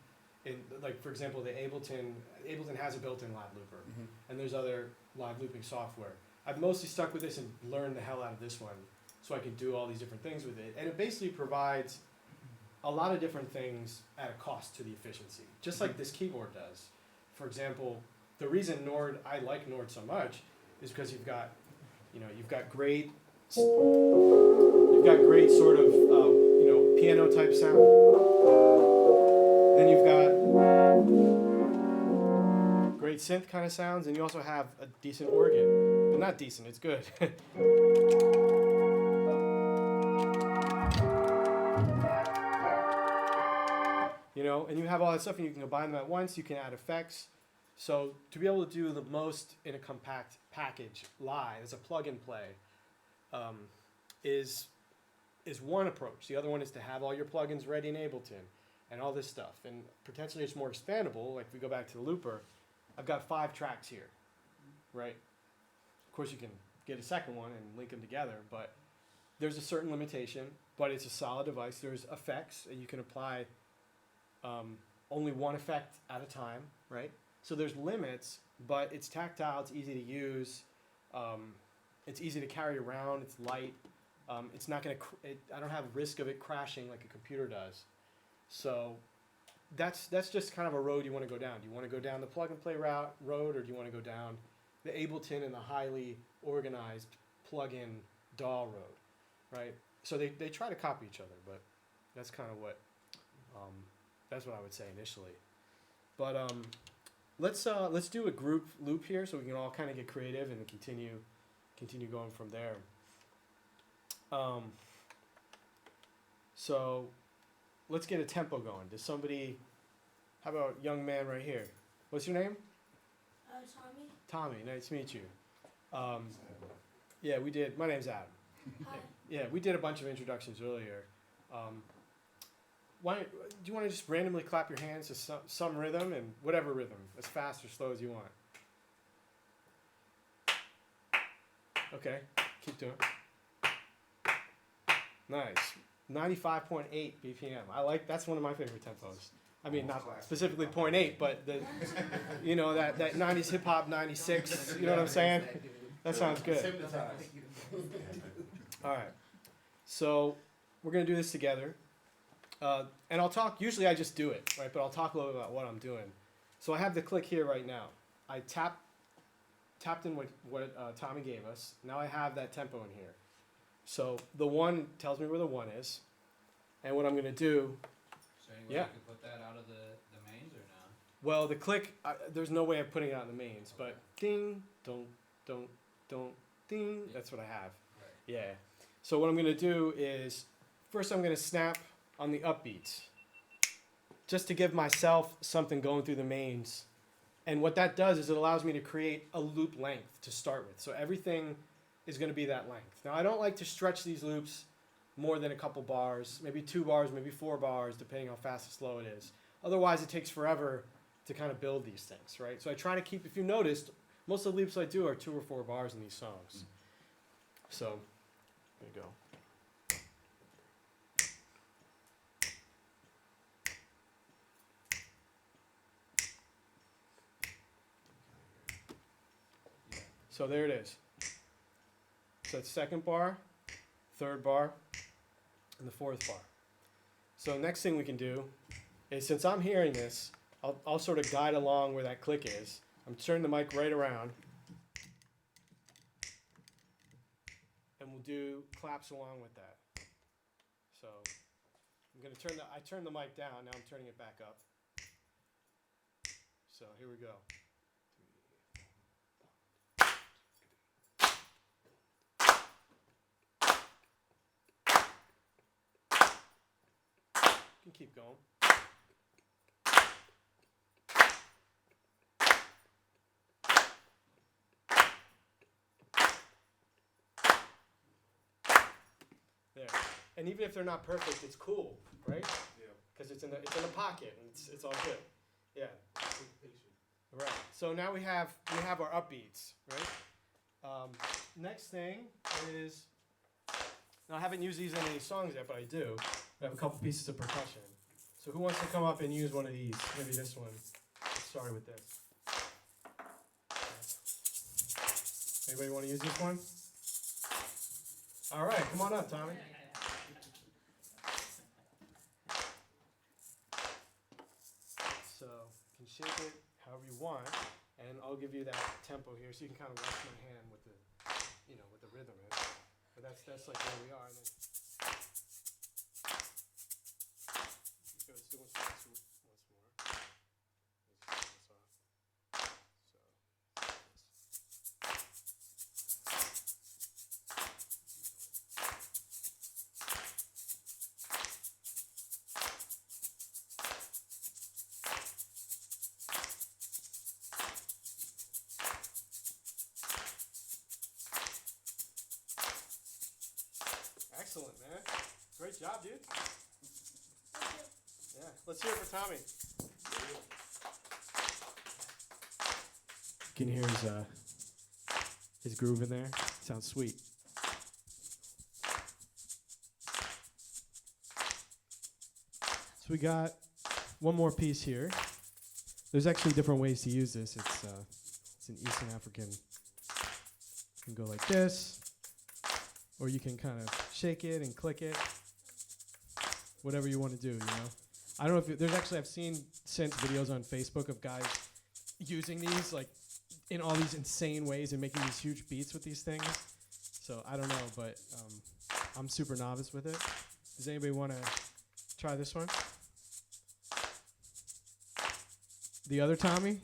in, like, for example, the Ableton. Ableton has a built-in live looper, and there's other live looping software. I've mostly stuck with this and learned the hell out of this one, so I can do all these different things with it. And it basically provides a lot of different things at a cost to the efficiency, just like this keyboard does. For example, the reason I like Nord so much is because you've got great sort of piano type sound. Then you've got great synth kind of sounds, and you also have a decent organ, but not decent. It's good. And you have all that stuff, and you can combine them at once. You can add effects. So to be able to do the most in a compact package live as a plug and play is one approach. The other one is to have all your plugins ready in Ableton and all this stuff. And potentially it's more expandable. Like if we go back to the looper, I've got 5 tracks here, right? Of course you can get a second one and link them together, but there's a certain limitation, but it's a solid device. There's effects, and you can apply only one effect at a time, right? So there's limits, but it's tactile, it's easy to use, it's easy to carry around, it's light, it's not going to, I don't have risk of it crashing like a computer does. So that's just kind of a road you want to go down. Do you want to go down the plug and play road, or do you want to go down the Ableton and the highly organized plug-in DAW road, right? So they try to copy each other, but that's kind of what I would say initially. But let's do a group loop here so we can all kind of get creative and continue going from there. So let's get a tempo going. Does somebody? How about young man right here? What's your name? Tommy. Tommy, nice to meet you. Yeah, we did. My name's Adam. Hi. Yeah, we did a bunch of introductions earlier. Do you want to just randomly clap your hands to some rhythm, and whatever rhythm, as fast or slow as you want? Okay, keep doing it. Nice. 95.8 BPM. That's one of my favorite tempos. I mean, not specifically 0.8, but that 90s hip hop 96. You know what I'm saying? That sounds good. All right. So we're gonna do this together, and I'll talk. Usually I just do it, right? But I'll talk a little bit about what I'm doing. So I have the click here right now. I tap tapped in what Tommy gave us. Now I have that tempo in here. So the 1 tells me where the 1 is. And what I'm going to do, So anyway, Yeah. you could put that out of the mains or no? well, the click, there's no way of putting it out in the mains, but ding, don't, ding, that's what I have. Right. Yeah. So what I'm going to do is, first I'm going to snap on the upbeats, just to give myself something going through the mains. And what that does is it allows me to create a loop length to start with. So everything is going to be that length. Now I don't like to stretch these loops more than a couple bars, maybe 2 bars, maybe 4 bars, depending how fast or slow it is. Otherwise it takes forever to kind of build these things, right? So I try to keep, if you noticed, most of the loops I do are 2 or 4 bars in these songs. So, there you go. So there it is. So it's 2nd bar, 3rd bar, and the 4th bar. So next thing we can do is, since I'm hearing this, I'll sort of guide along where that click is. I'm turning the mic right around. And we'll do claps along with that. So I'm going to I turned the mic down, now I'm turning it back up. So here we go. You can keep going. There. And even if they're not perfect, it's cool, right? Yeah. Because it's in a pocket, and it's all good. Yeah. Right. So now we have our upbeats, right? Next thing is, now I haven't used these in any songs yet, but I do. I have a couple pieces of percussion. So who wants to come up and use one of these? Maybe this one. Let's start with this. Anybody want to use this one? All right, come on up, Tommy. So you can shake it however you want, and I'll give you that tempo here, so you can kind of watch my hand with the, with the rhythm in. But that's like where we are. And then let's do once more. Excellent, man. Great job, dude. Yeah, let's hear it for Tommy. You can hear his groove in there. Sounds sweet. So we got one more piece here. There's actually different ways to use this. It's an Eastern African. You can go like this, or you can kind of shake it and click it. Whatever you want to do, you know. I don't know if there's actually, I've seen since videos on Facebook of guys using these like in all these insane ways and making these huge beats with these things. So I don't know, but I'm super novice with it. Does anybody want to try this one? The other Tommy?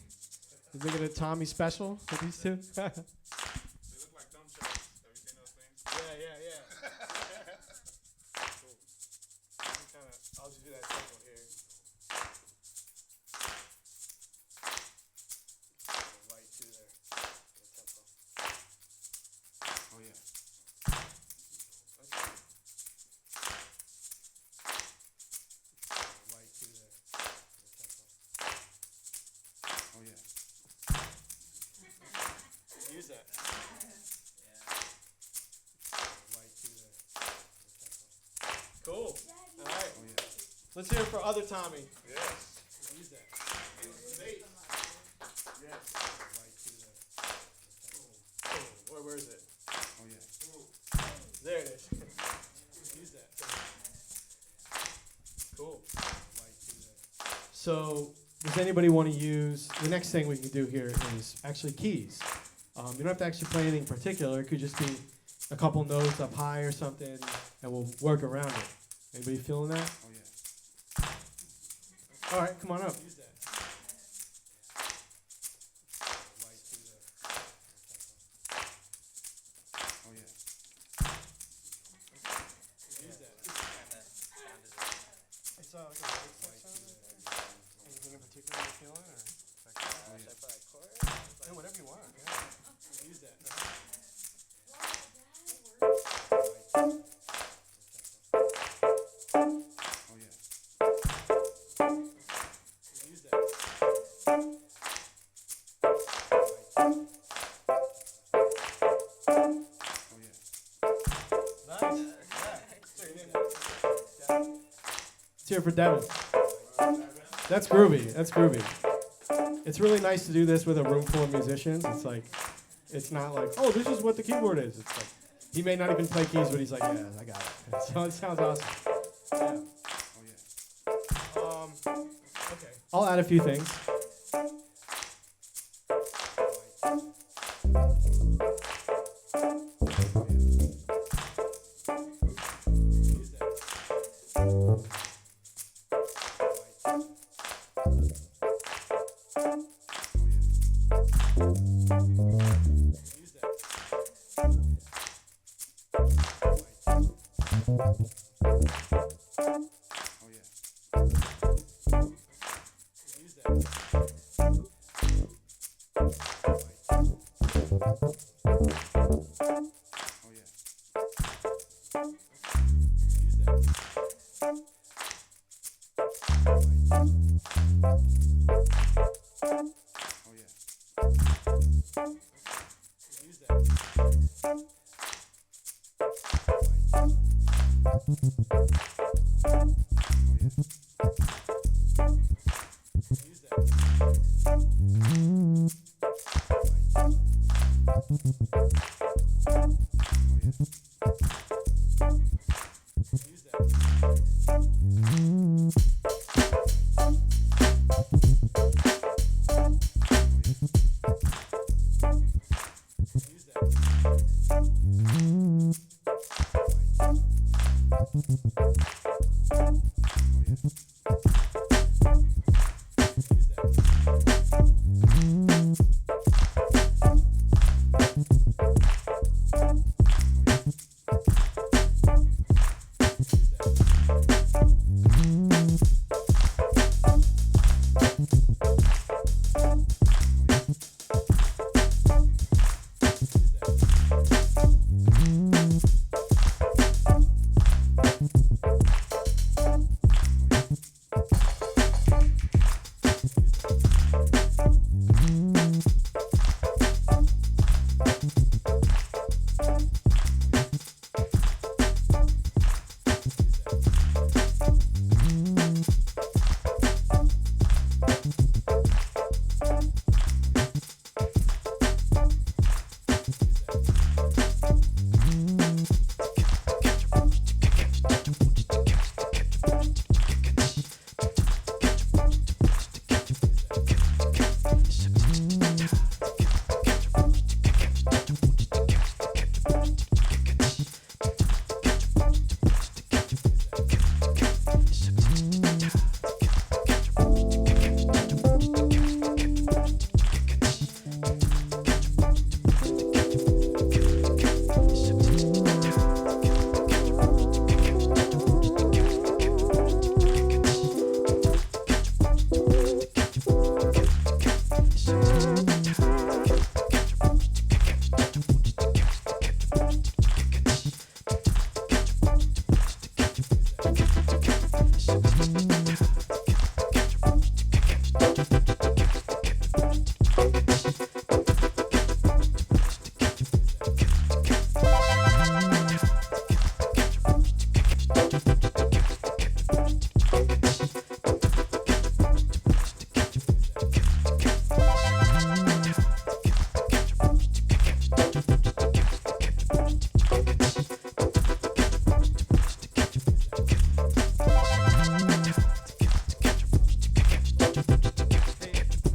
Is it a Tommy special with these two? They look like dumb chucks. Have you seen those things? Yeah. Cool. I'll just do that tempo here. Light too there. The tempo. Oh yeah. Light too there. The tempo. Oh yeah. Use that. Light too there. The tempo. Cool. All right. Oh yeah. Let's hear it for other Tommy. Yes. Use that. Yes. Light too there. The tempo. Cool. Where is it? Oh yeah. There it is. Use that. Cool. Light too there. So, does anybody want to use, the next thing we can do here is actually keys. You don't have to actually play anything particular. It could just be a couple notes up high or something, and we'll work around it. Anybody feeling that? Oh yeah. All right, come on up. Oh yeah. It's like a white sound. Anything in particular you're feeling, or yeah, whatever you want. Yeah. Use that. Oh yeah. Use that. Oh yeah. Nice. Let's hear it for Devin. That's groovy. That's groovy. It's really nice to do this with a room full of musicians. It's like, it's not like, oh, this is what the keyboard is. It's like, he may not even play keys, but he's like, yeah, I got it. So it sounds awesome. Yeah. Oh yeah. Okay. I'll add a few things.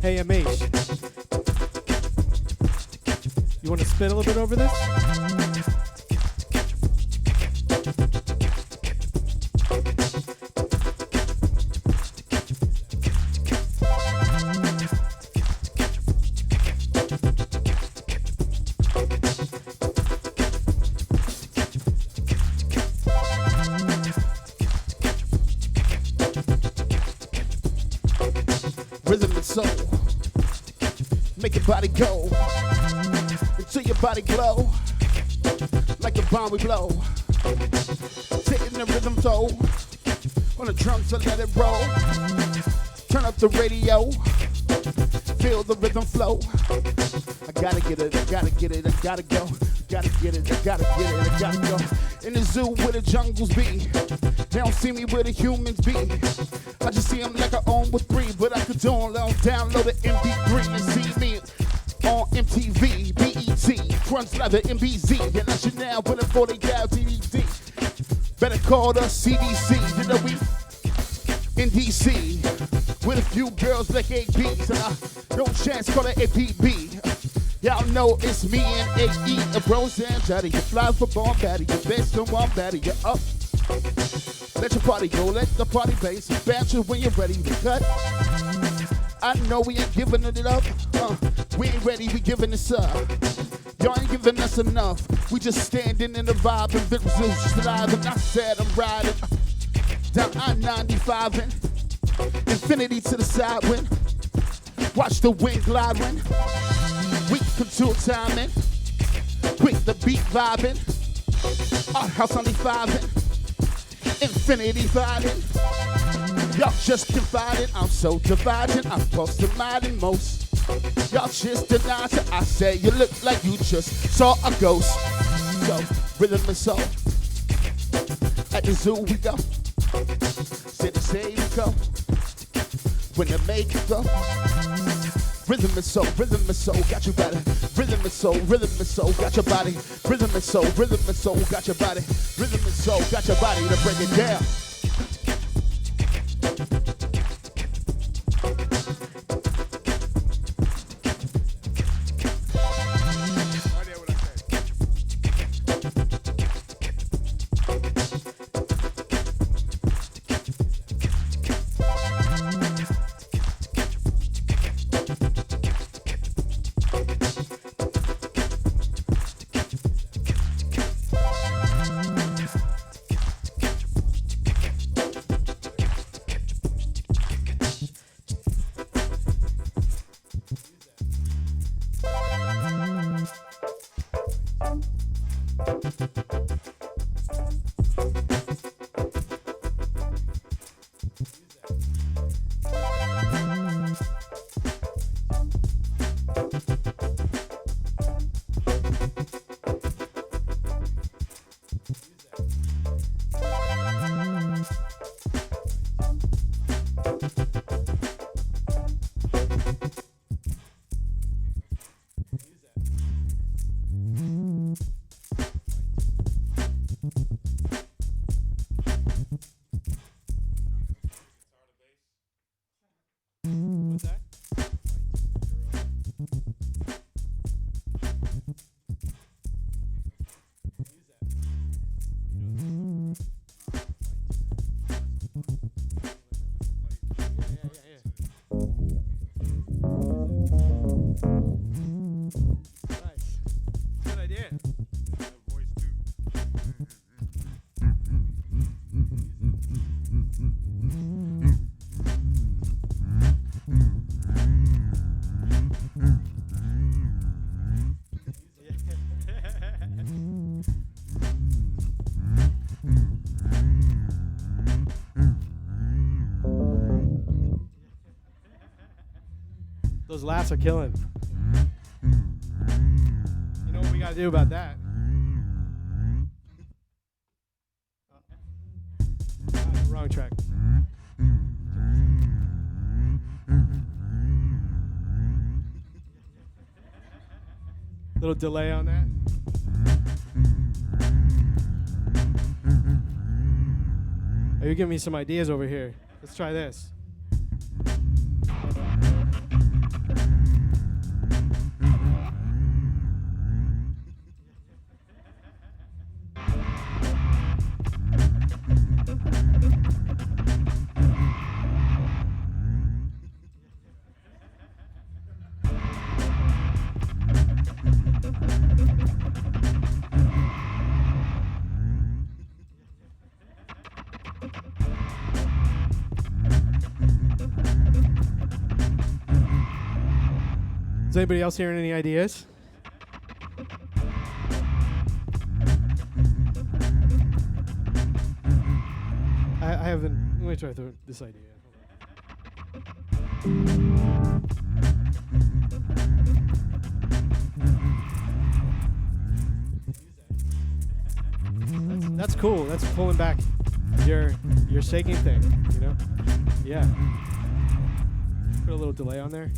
AMH. You want to spit a little bit over this? Rhythm and soul, make your body go until your body glow like a bomb we blow. Taking the rhythm toe on the drums to let it roll. Turn up the radio, feel the rhythm flow. I gotta get it, I gotta get it, I gotta go. Gotta get it, I gotta get it, I gotta go. In the zoo where the jungles be, they don't see me where the humans be. I just see them like I own with three, but I could download the MP3 and see me on MTV, BET, Crunch Live at MBZ, and I should now put a 40 down DVD. Better call the CDC, you know we in DC with a few girls like ABs, and I no chance call it APB. Y'all know it's me and AE, a bros and Jotty. You fly for bomb batter, you best in one batter, you're up. Let your party go, let the party base. Bounce you when you're ready to cut. I know we ain't giving it up. We ain't ready, we giving this up. Y'all ain't giving us enough. We just standing in the vibe and visuals live. And I said I'm riding down I-95 and infinity to the side wind. Watch the wind glide when we contour timing. With the beat vibing. Our house on the 5 and infinity vibing. Y'all just confiding, I'm so divided. I'm supposed to mind in most. Y'all just denied it. I say you look like you just saw a ghost. So, rhythm and soul. At the zoo we go. City say we go. When the make it go. Rhythm and soul, got your body. Rhythm and soul, got your body. Rhythm and soul, got your body. Rhythm and soul, got your body to break it down. Those laughs are killing. You know what we gotta do about that? Wrong track. Little delay on that. Oh, you're giving me some ideas over here. Let's try this. Is anybody else hearing any ideas? I haven't. Let me try this idea. That's cool. That's pulling back your shaking thing, you know? Yeah. Put a little delay on there.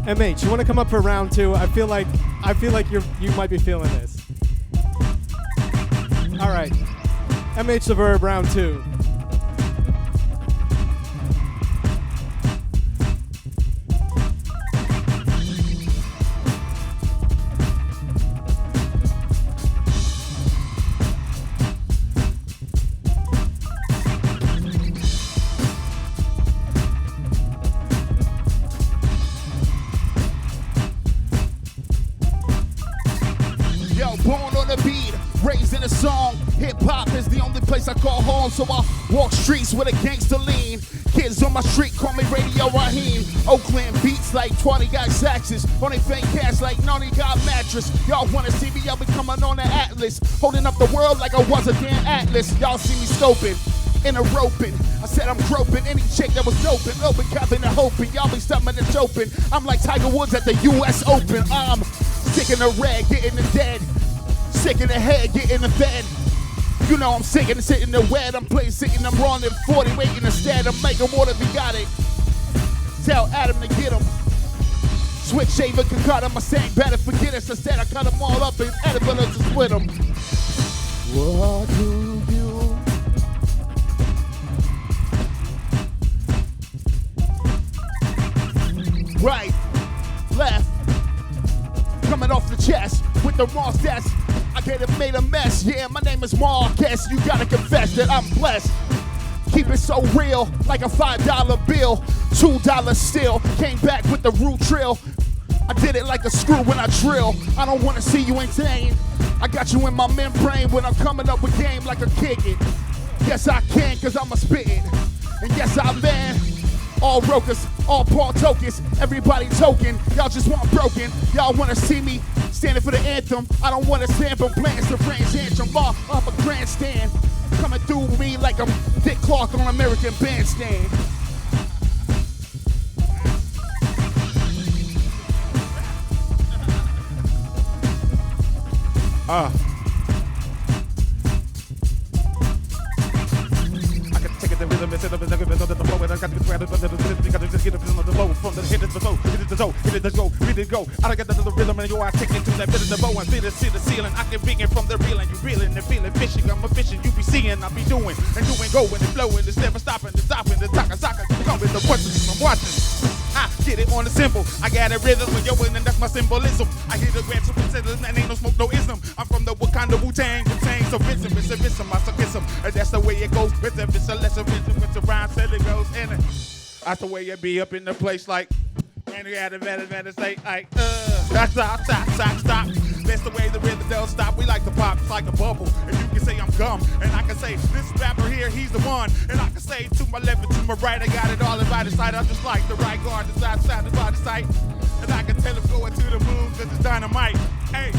MH, you want to come up for round two? I feel like you might be feeling this. All right, MH the Verb, round two. So I walk streets with a gangster lean. Kids on my street call me Radio Raheem. Oakland beats like 20 got saxes. On they fake cash like Noni got mattress. Y'all wanna see me, I'll be coming on the Atlas. Holding up the world like I was a damn Atlas. Y'all see me scoping, in a roping. I said I'm groping any chick that was open. Open, copping and hoping. Y'all be stumping and choking. I'm like Tiger Woods at the US Open. I'm sick in the red, getting the dead. Sick in the head, getting the bed. You know I'm sick and sitting there wet. I'm playing sitting, I'm wrong at 40, waiting instead. I'm making water if he got it. Tell Adam to get him. Switch shaver can cut him. I sang better forget it. So said I cut them all up and edible to split them. What do you? Right, left, coming off the chest with the raw stats. I get it made a mess, yeah, my name is Marquez. You gotta confess that I'm blessed. Keep it so real, like a $5 bill, $2 still. Came back with the root trill. I did it like a screw when I drill. I don't wanna see you insane. I got you in my membrane when I'm coming up with game like a kick it. Yes, I can, cause I'm a spittin'. And yes, I man. All brokers, all Paul tokens, everybody token. Y'all just want broken. Y'all wanna see me standing for the anthem. I don't wanna stand for plans to French anthem. Bar up a grandstand. Coming through me like I'm Dick Clark on American Bandstand. I can take it the rhythm instead of the flow, and I got to get just get on the low from the hit it the toe, hit it the toe, hit it the go, hit it go. I got the rhythm and I take it to that bit of the bow and see the ceiling. I can bring it from the reeling, you reeling and feeling fishing. I'm a fishing, you be seeing, I be doing and going and flowing. It's never stopping, it's stopping, the taka come with the punches I'm watching. I get it on the symbol. I got a rhythm with yo, and that's my symbolism. I hear the grand super and ain't no smoke, no ism. I'm from the Wakanda Wu-Tang, so it's I suck him. And that's the way it goes. It's a lesson, it's a rhyme, said it goes. And that's the way it be up in the place like, man, you had a better say, like, stop. That's the way the rhythm don't stop. We like to pop, it's like a bubble. And you can say I'm gum, and I can say this rapper here, he's the one. And I can say to my left and to my right, I got it all in by the side. I'm just like the right guard, the side, the body sight. And I can tell him going to the moon, cause it's dynamite. Hey.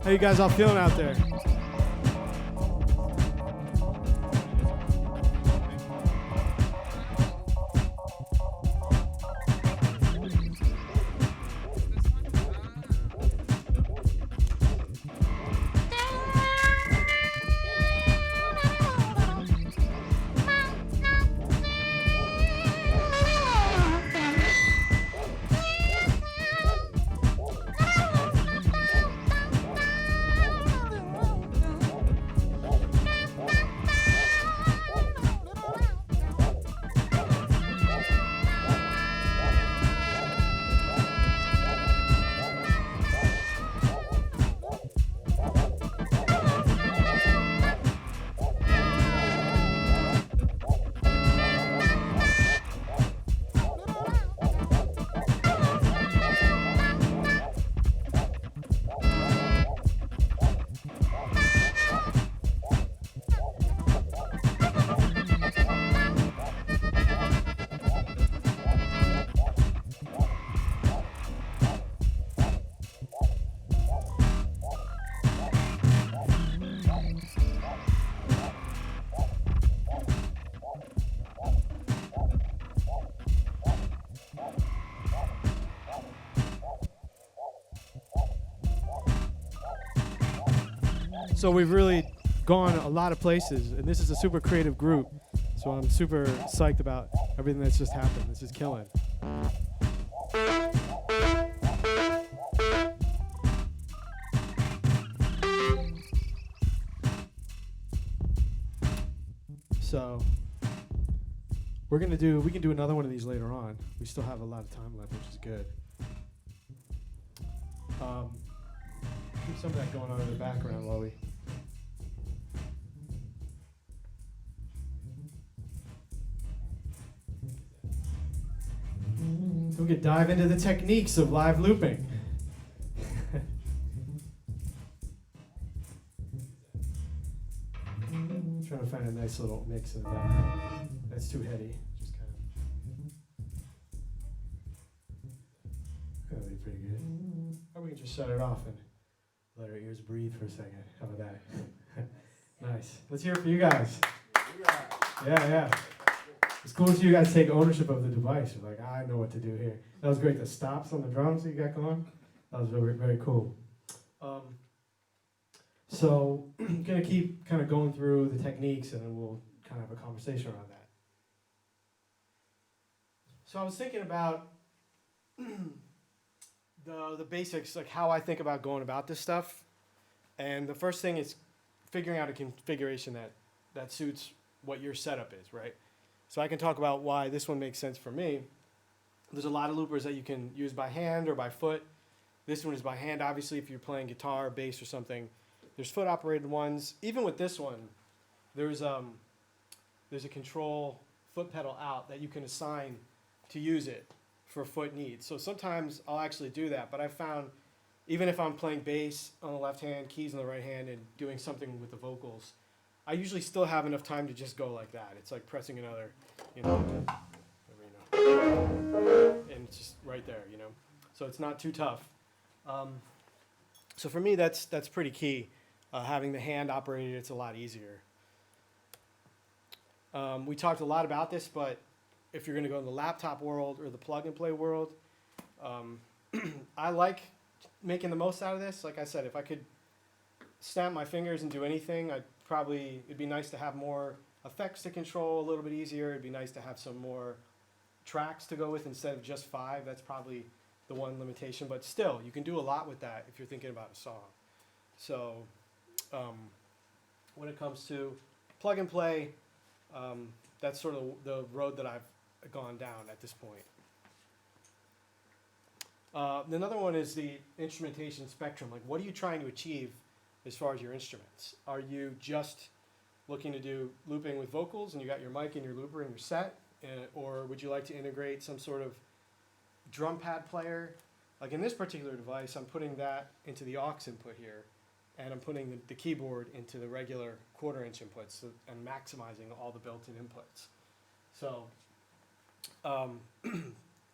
How you guys all feeling out there? So we've really gone a lot of places, and this is a super creative group. So I'm super psyched about everything that's just happened. This is killing. So we can do another one of these later on. We still have a lot of time left, which is good. Keep some of that going on in the background while we. We could dive into the techniques of live looping. Trying to find a nice little mix of that. That's too heady. Just kind of. That'll be pretty good. Or we can just shut it off and let our ears breathe for a second. How about that? Nice. Let's hear it for you guys. Yeah. It's cool to see you guys take ownership of the device. You're like, I know what to do here. That was great. The stops on the drums that you got going, that was very, very cool. So I'm gonna keep kind of going through the techniques, and then we'll kind of have a conversation around that. So I was thinking about the basics, like how I think about going about this stuff. And the first thing is figuring out a configuration that suits what your setup is, right? So I can talk about why this one makes sense for me. There's a lot of loopers that you can use by hand or by foot. This one is by hand, obviously, if you're playing guitar, bass, or something. There's foot-operated ones. Even with this one, there's a control foot pedal out that you can assign to use it for foot needs. So sometimes I'll actually do that, but I found even if I'm playing bass on the left hand, keys on the right hand, and doing something with the vocals, I usually still have enough time to just go like that. It's like pressing another, and it's just right there, So it's not too tough. So for me, that's pretty key. Having the hand operated, it's a lot easier. We talked a lot about this, but if you're going to go in the laptop world or the plug-and-play world, I like making the most out of this. Like I said, if I could snap my fingers and do anything, it'd be nice to have more effects to control a little bit easier. It'd be nice to have some more tracks to go with instead of just 5. That's probably the one limitation, but still, you can do a lot with that if you're thinking about a song. So when it comes to plug and play, that's sort of the road that I've gone down at this point. Another one is the instrumentation spectrum. Like, what are you trying to achieve as far as your instruments? Are you just looking to do looping with vocals and you got your mic and your looper and your set? Or would you like to integrate some sort of drum pad player? Like in this particular device, I'm putting that into the aux input here, and I'm putting the keyboard into the regular 1/4 inch inputs, and maximizing all the built-in inputs. So,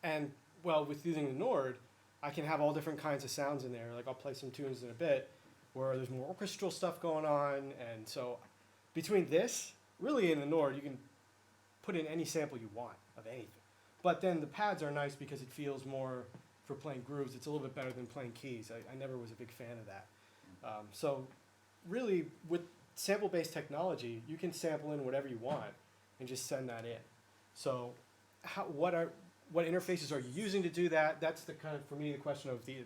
and well, with using the Nord, I can have all different kinds of sounds in there. Like I'll play some tunes in a bit where there's more orchestral stuff going on, and so between this, really in the Nord, you can put in any sample you want of anything. But then the pads are nice because it feels more for playing grooves. It's a little bit better than playing keys. I never was a big fan of that. So really, with sample-based technology, you can sample in whatever you want and just send that in. So what interfaces are you using to do that? That's the kind of, for me, the question of the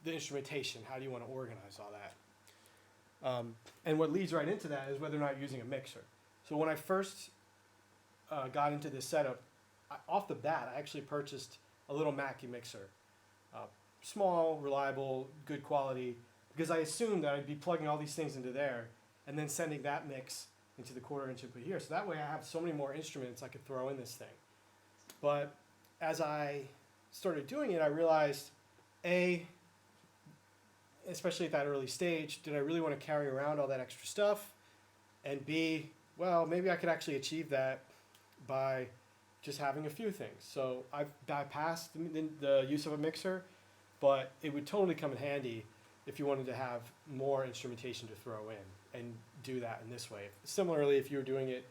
instrumentation. How do you want to organize all that? And what leads right into that is whether or not you're using a mixer. So when I first got into this setup, off the bat, I actually purchased a little Mackie mixer. Small, reliable, good quality, because I assumed that I'd be plugging all these things into there and then sending that mix into the 1/4 inch input here. So that way I have so many more instruments I could throw in this thing. But as I started doing it, I realized, especially at that early stage, did I really want to carry around all that extra stuff? And B, well, maybe I could actually achieve that by just having a few things. So I've bypassed the use of a mixer, but it would totally come in handy if you wanted to have more instrumentation to throw in and do that in this way. Similarly, if you were doing it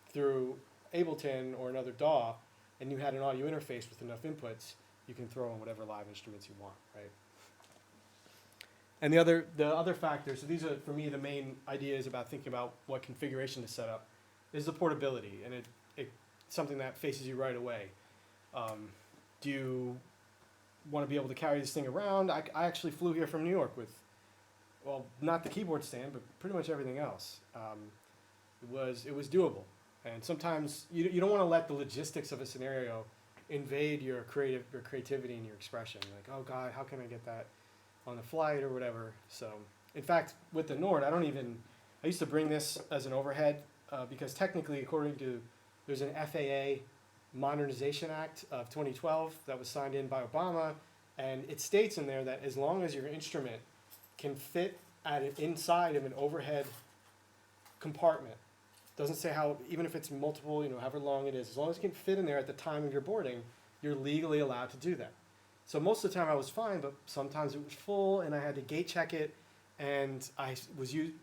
through Ableton or another DAW and you had an audio interface with enough inputs, you can throw in whatever live instruments you want, right? And the other factors, so these are, for me, the main ideas about thinking about what configuration to set up, is the portability, and it's something that faces you right away. Do you want to be able to carry this thing around? I actually flew here from New York with, well, not the keyboard stand, but pretty much everything else. It was doable, and sometimes you don't want to let the logistics of a scenario invade your creativity and your expression. Like, oh God, how can I get that on the flight or whatever? So, in fact, with the Nord, I used to bring this as an overhead because technically, according to, there's an FAA Modernization Act of 2012 that was signed in by Obama, and it states in there that as long as your instrument can fit inside of an overhead compartment, doesn't say how, even if it's multiple, however long it is, as long as it can fit in there at the time of your boarding, you're legally allowed to do that. So most of the time I was fine, but sometimes it was full and I had to gate check it, and I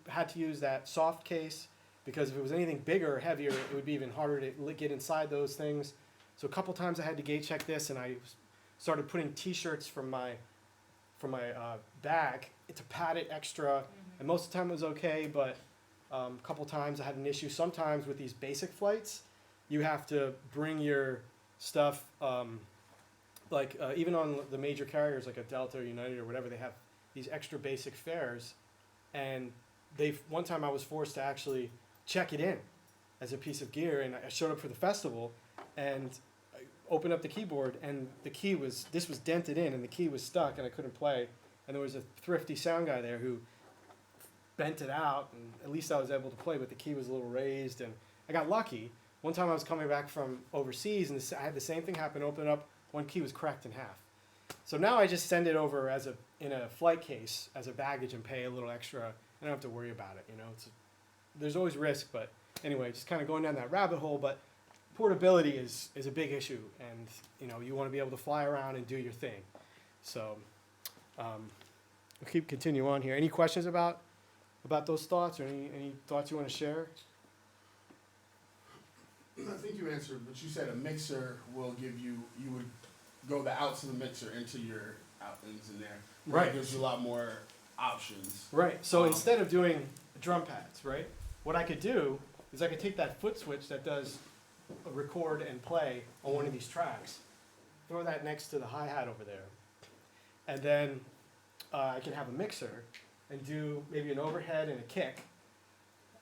had to use that soft case because if it was anything bigger or heavier, it would be even harder to get inside those things. So a couple times I had to gate check this, and I started putting T-shirts from my bag to pad it extra. And most of the time it was okay, but a couple times I had an issue. Sometimes with these basic flights, you have to bring your stuff, even on the major carriers like a Delta or United or whatever, they have these extra basic fares. And one time I was forced to actually check it in as a piece of gear, and I showed up for the festival, and I opened up the keyboard, and this was dented in, and the key was stuck, and I couldn't play. And there was a thrifty sound guy there who bent it out, and at least I was able to play, but the key was a little raised, and I got lucky. One time I was coming back from overseas, and I had the same thing happen. Open up, one key was cracked in half. So now I just send it over in a flight case as a baggage and pay a little extra. I don't have to worry about it, you know. There's always risk, but anyway, just kind of going down that rabbit hole. But portability is a big issue, and you know, you want to be able to fly around and do your thing. So we'll continue on here. Any questions about those thoughts, or any thoughts you want to share? I think you answered, but you said a mixer will give you would go the outs of the mixer into your outings in there. Right. There's a lot more options. Right. So instead of doing drum pads, right, what I could do is I could take that foot switch that does a record and play on one of these tracks, throw that next to the hi-hat over there, and then I can have a mixer and do maybe an overhead and a kick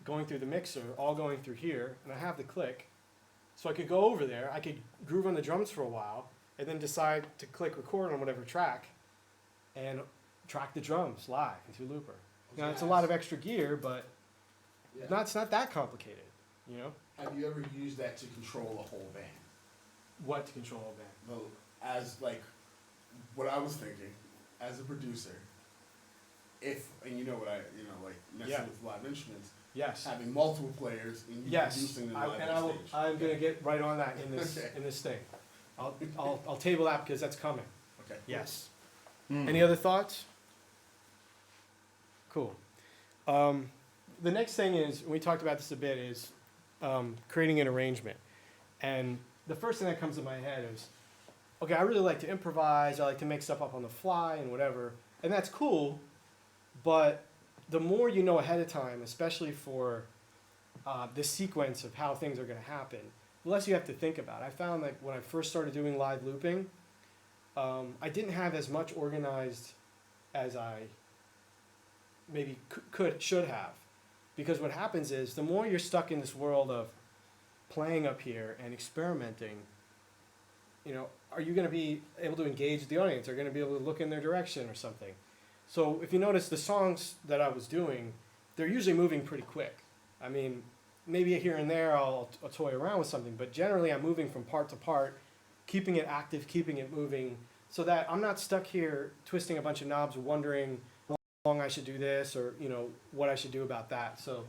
going through the mixer, all going through here, and I have the click. So I could go over there, I could groove on the drums for a while, and then decide to click record on whatever track and track the drums live into Looper. Now it's a lot of extra gear, but it's not that complicated, you know? Have you ever used that to control a whole band? What to control a band? Well, as like, what I was thinking, as a producer, and you know what messing with live instruments, yes, having multiple players and producing them live on stage. I'm going to get right on that in this in this thing. I'll table that because that's coming. Okay. Yes. Any other thoughts? Cool. The next thing is, and we talked about this a bit, is creating an arrangement. And the first thing that comes to my head is, okay, I really like to improvise. I like to make stuff up on the fly and whatever, and that's cool. But the more you know ahead of time, especially for this sequence of how things are going to happen, the less you have to think about. I found that when I first started doing live looping, I didn't have as much organized as I maybe should have. Because what happens is, the more you're stuck in this world of playing up here and experimenting, you know, are you going to be able to engage the audience? Are you going to be able to look in their direction or something? So if you notice, the songs that I was doing, they're usually moving pretty quick. I mean, maybe here and there I'll toy around with something, but generally I'm moving from part to part, keeping it active, keeping it moving, so that I'm not stuck here twisting a bunch of knobs, wondering how long I should do this, or you know, what I should do about that. So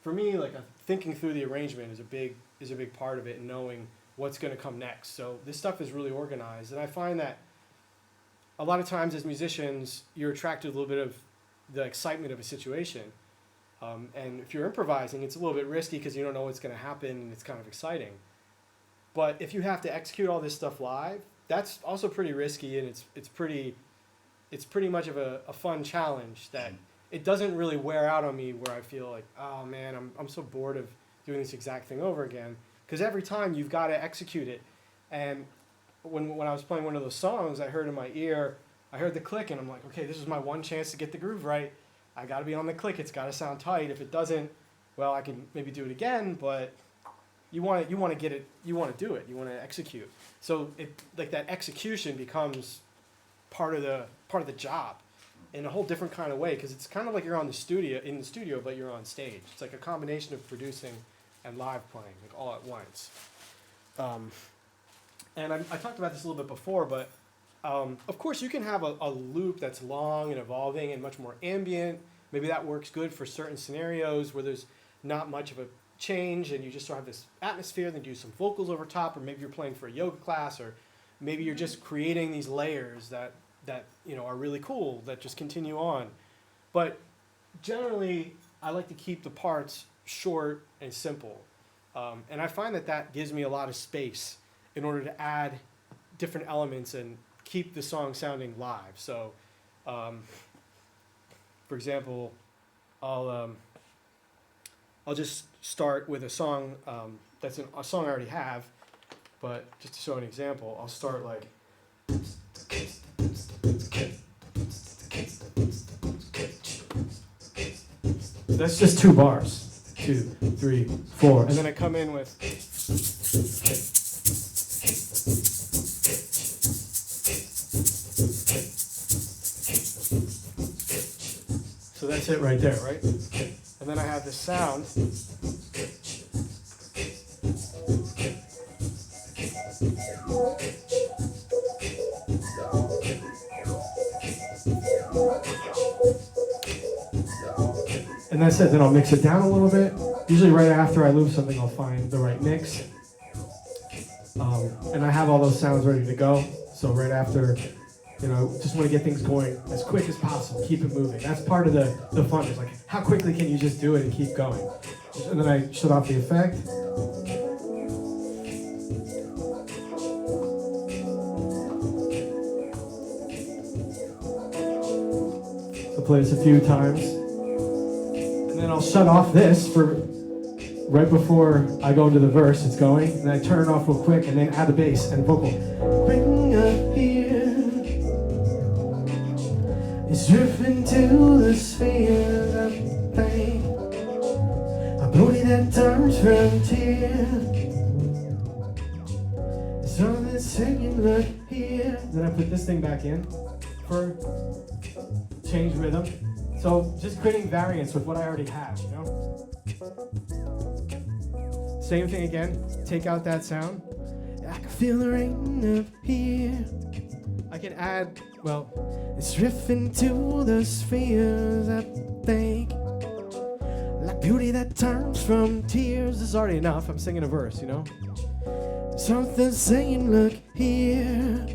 for me, like, thinking through the arrangement is a big part of it, and knowing what's going to come next. So this stuff is really organized, and I find that a lot of times as musicians, you're attracted to a little bit of the excitement of a situation. And if you're improvising, it's a little bit risky because you don't know what's going to happen, and it's kind of exciting. But if you have to execute all this stuff live, that's also pretty risky, and it's pretty much of a fun challenge that it doesn't really wear out on me, where I feel like, oh man, I'm so bored of doing this exact thing over again. Because every time you've got to execute it. And when I was playing one of those songs, I heard in my ear, I heard the click, and I'm like, okay, this is my one chance to get the groove right. I got to be on the click. It's got to sound tight. If it doesn't, well, I can maybe do it again, but you want to get it, you want to do it, you want to execute. So like that execution becomes part of the job in a whole different kind of way, because it's kind of like you're in the studio, but you're on stage. It's like a combination of producing and live playing, like all at once. And I talked about this a little bit before, but of course you can have a loop that's long and evolving and much more ambient. Maybe that works good for certain scenarios where there's not much of a change and you just sort of have this atmosphere, then do some vocals over top, or maybe you're playing for a yoga class, or maybe you're just creating these layers that you know are really cool that just continue on. But generally, I like to keep the parts short and simple. And I find that gives me a lot of space in order to add different elements and keep the song sounding live. So, for example, I'll just start with a song that's a song I already have, but just to show an example, I'll start like. That's just 2 bars. 2, 3, 4. And then I come in with. So that's it right there, right? And then I have this sound. And that's it. Then I'll mix it down a little bit. Usually right after I loop something, I'll find the right mix. And I have all those sounds ready to go. So right after, just want to get things going as quick as possible. Keep it moving. That's part of the fun. Is like, how quickly can you just do it and keep going? And then I shut off the effect. So play this a few times. And then I'll shut off this for right before I go into the verse. It's going, and then I turn it off real quick, and then add the bass and vocal. Bring up here, it's drifting to the sphere of pain. A booty that turns frontier. Something singing, look here. Then I put this thing back in for change rhythm. So just creating variants with what I already have, Same thing again, take out that sound. I can feel the rain up here. I can add, it's drifting to the spheres, I think. Like beauty that turns from tears. This is already enough, I'm singing a verse, Something saying, look here,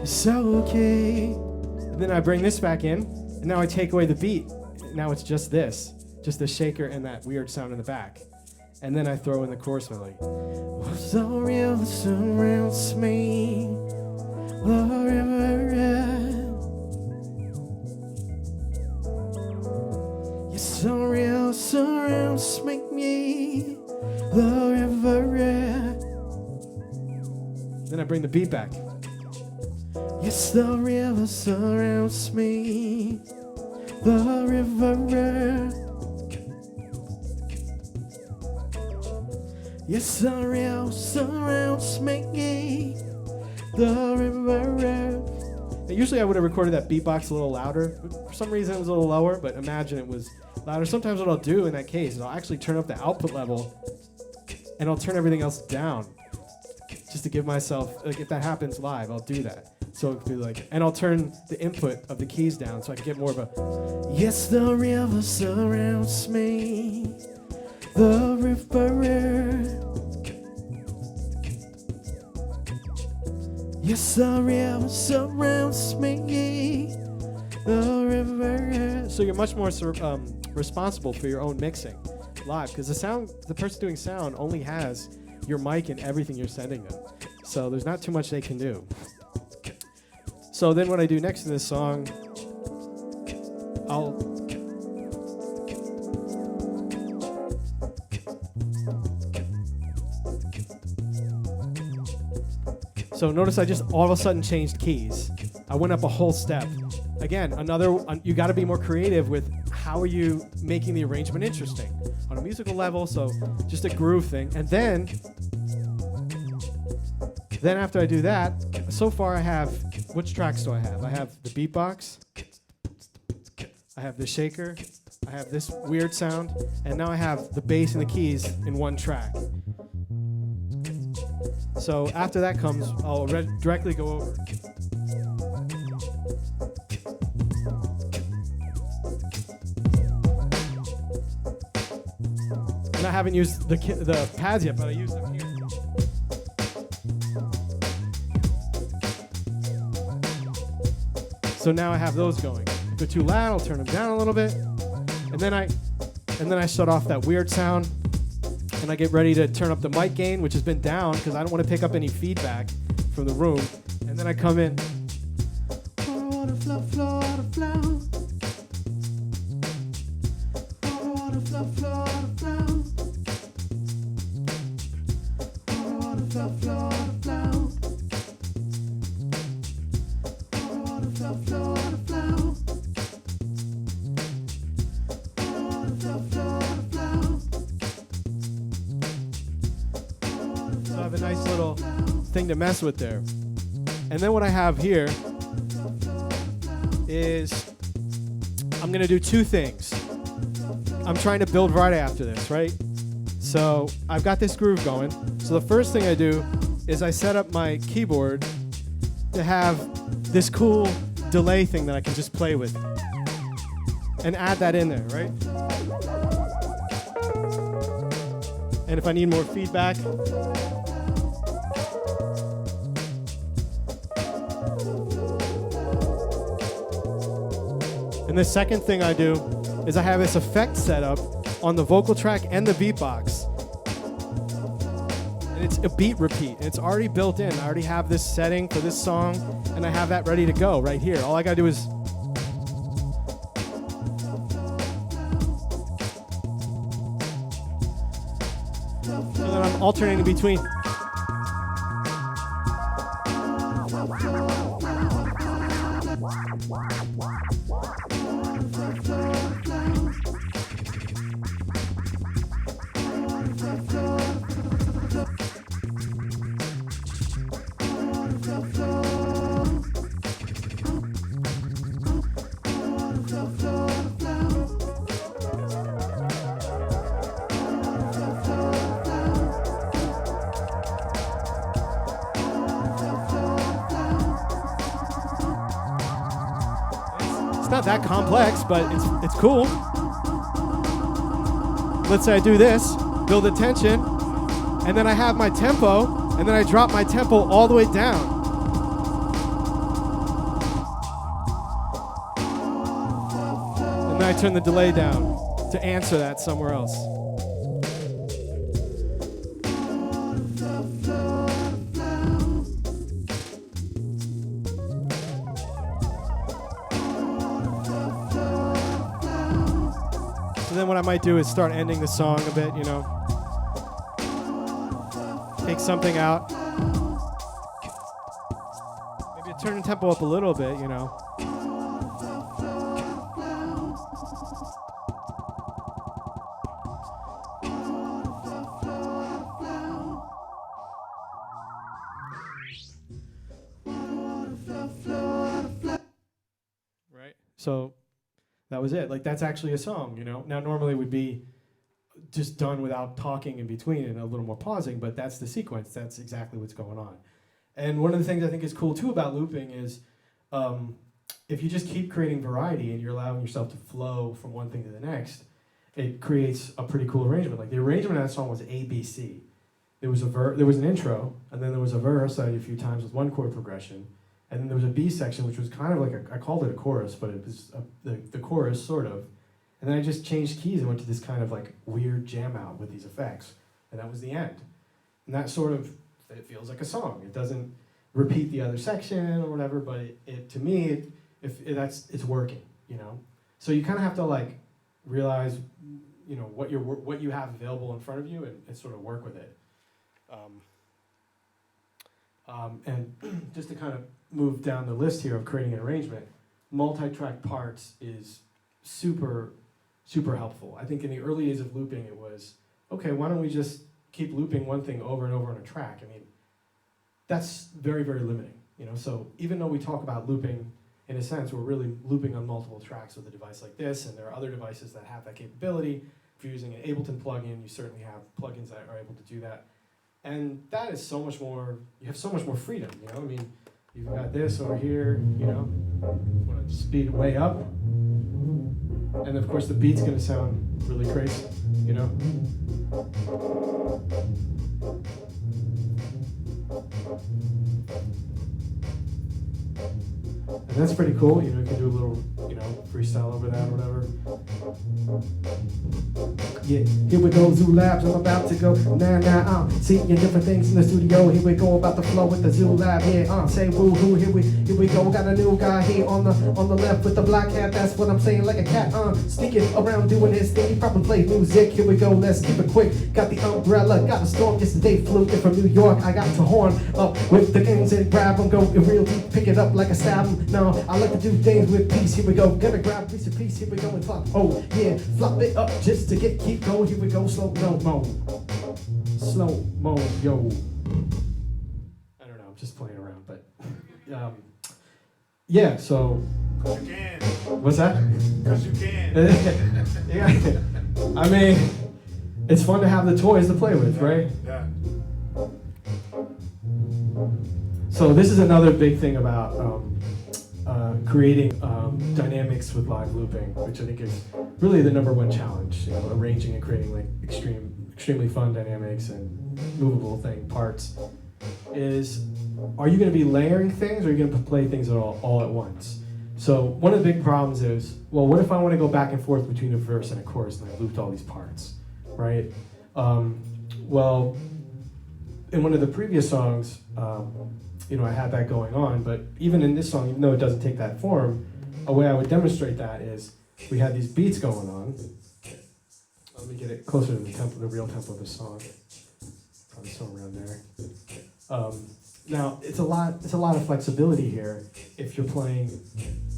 it's okay. And then I bring this back in, and now I take away the beat. Now it's just this, just the shaker and that weird sound in the back. And then I throw in the chorus melody. What's the real surrounds me? Yes, the real surrounds me. Then I bring the beat back. Yes, the river surrounds me. The river. Yes, the river surrounds me. The river. Now, usually I would have recorded that beatbox a little louder. For some reason it was a little lower, but imagine it was louder. Sometimes what I'll do in that case is I'll actually turn up the output level and I'll turn everything else down. Just to give myself, if that happens live, I'll do that. So it could be and I'll turn the input of the keys down so I can get more of a, yes, the river surrounds me, the river. Yes, the river surrounds me, the river. So you're much more responsible for your own mixing live, because the person doing sound only has your mic and everything you're sending them. So there's not too much they can do. So then what I do next to this song, So notice I just all of a sudden changed keys. I went up a whole step. Again, you gotta be more creative with how are you making the arrangement interesting on a musical level, so just a groove thing. And then after I do that, so far I have, which tracks do I have? I have the beatbox, I have the shaker, I have this weird sound, and now I have the bass and the keys in one track. So after that comes, I'll directly go over. And I haven't used the pads yet, but I use them here. So now I have those going. If they're too loud, I'll turn them down a little bit. And then and then I shut off that weird sound, and I get ready to turn up the mic gain, which has been down because I don't want to pick up any feedback from the room. And then I come in. So I have a nice little thing to mess with there. And then what I have here is I'm gonna do two things. I'm trying to build right after this, right? So I've got this groove going. So the first thing I do is I set up my keyboard to have this cool delay thing that I can just play with and add that in there, right? And if I need more feedback, and the second thing I do is I have this effect set up on the vocal track and the beatbox. And it's a beat repeat, and it's already built in. I already have this setting for this song, and I have that ready to go right here. All I gotta do is so that I'm alternating between. It's not that complex, but it's cool. Let's say I do this, build the tension, and then I have my tempo, and then I drop my tempo all the way down. And then I turn the delay down to answer that somewhere else. Then what I might do is start ending the song a bit, you know. Take something out. Maybe turn the tempo up a little bit, you know. Right? So that was it. Like, that's actually a song, you know. Now, normally it would be just done without talking in between and a little more pausing, but that's the sequence. That's exactly what's going on. And one of the things I think is cool, too, about looping is if you just keep creating variety and you're allowing yourself to flow from one thing to the next, it creates a pretty cool arrangement. Like, the arrangement of that song was ABC. There was there was an intro, and then there was a verse I did a few times with one chord progression. And then there was a B section, which was kind of like I called it a chorus, but it was the chorus, sort of. And then I just changed keys and went to this kind of like weird jam out with these effects. And that was the end. And that sort of, it feels like a song. It doesn't repeat the other section or whatever, but it to me, it's working, you know? So you kind of have to like realize, you know, what you have available in front of you and sort of work with it. And just to kind of move down the list here of creating an arrangement, multi-track parts is super, super helpful. I think in the early days of looping, it was, okay, why don't we just keep looping one thing over and over on a track? I mean, that's very, very limiting, you know? So even though we talk about looping, in a sense, we're really looping on multiple tracks with a device like this, and there are other devices that have that capability. If you're using an Ableton plugin, you certainly have plugins that are able to do that. And that is so much more, you have so much more freedom, you know? I mean, you've got this over here, you know, want to speed it way up. And of course the beat's gonna sound really crazy, you know? And that's pretty cool, you know, you can do a little, you freestyle over that or whatever. Yeah, here we go, Zoo Labs, I'm about to go. I'm seeing different things in the studio. Here we go, about to flow with the Zoo Lab. Yeah, say woo-hoo, here we go. Got a new guy here on the left with the black hat. That's what I'm saying, like a cat, sneaking around doing his thing. He probably plays music. Here we go, let's keep it quick. Got the umbrella, got a storm yesterday, flew in from New York. I got to horn up with the gangs and grab them, go real deep, pick it up like a stab 'em. No, I like to do things with peace. Here we go, gonna grab a piece of peace. Here we go and flop. Oh yeah, flop it up just to keep going. Here we go, slow mo, yo. I don't know, I'm just playing around, but yeah. So. 'Cause you can. What's that? 'Cause you can. Yeah. I mean, it's fun to have the toys to play with, right? Yeah. So this is another big thing about creating dynamics with live looping, which I think is really the #1 challenge. Arranging and creating like extremely fun dynamics and movable parts. Are you going to be layering things, or are you going to play things all at once? So one of the big problems is, well, what if I want to go back and forth between a verse and a chorus, and I looped all these parts, right? Well, in one of the previous songs, I had that going on, but even in this song, even though it doesn't take that form, a way I would demonstrate that is we had these beats going on. Let me get it closer to the real tempo of the song. Probably somewhere around there. Now it's a lot of flexibility here if you're playing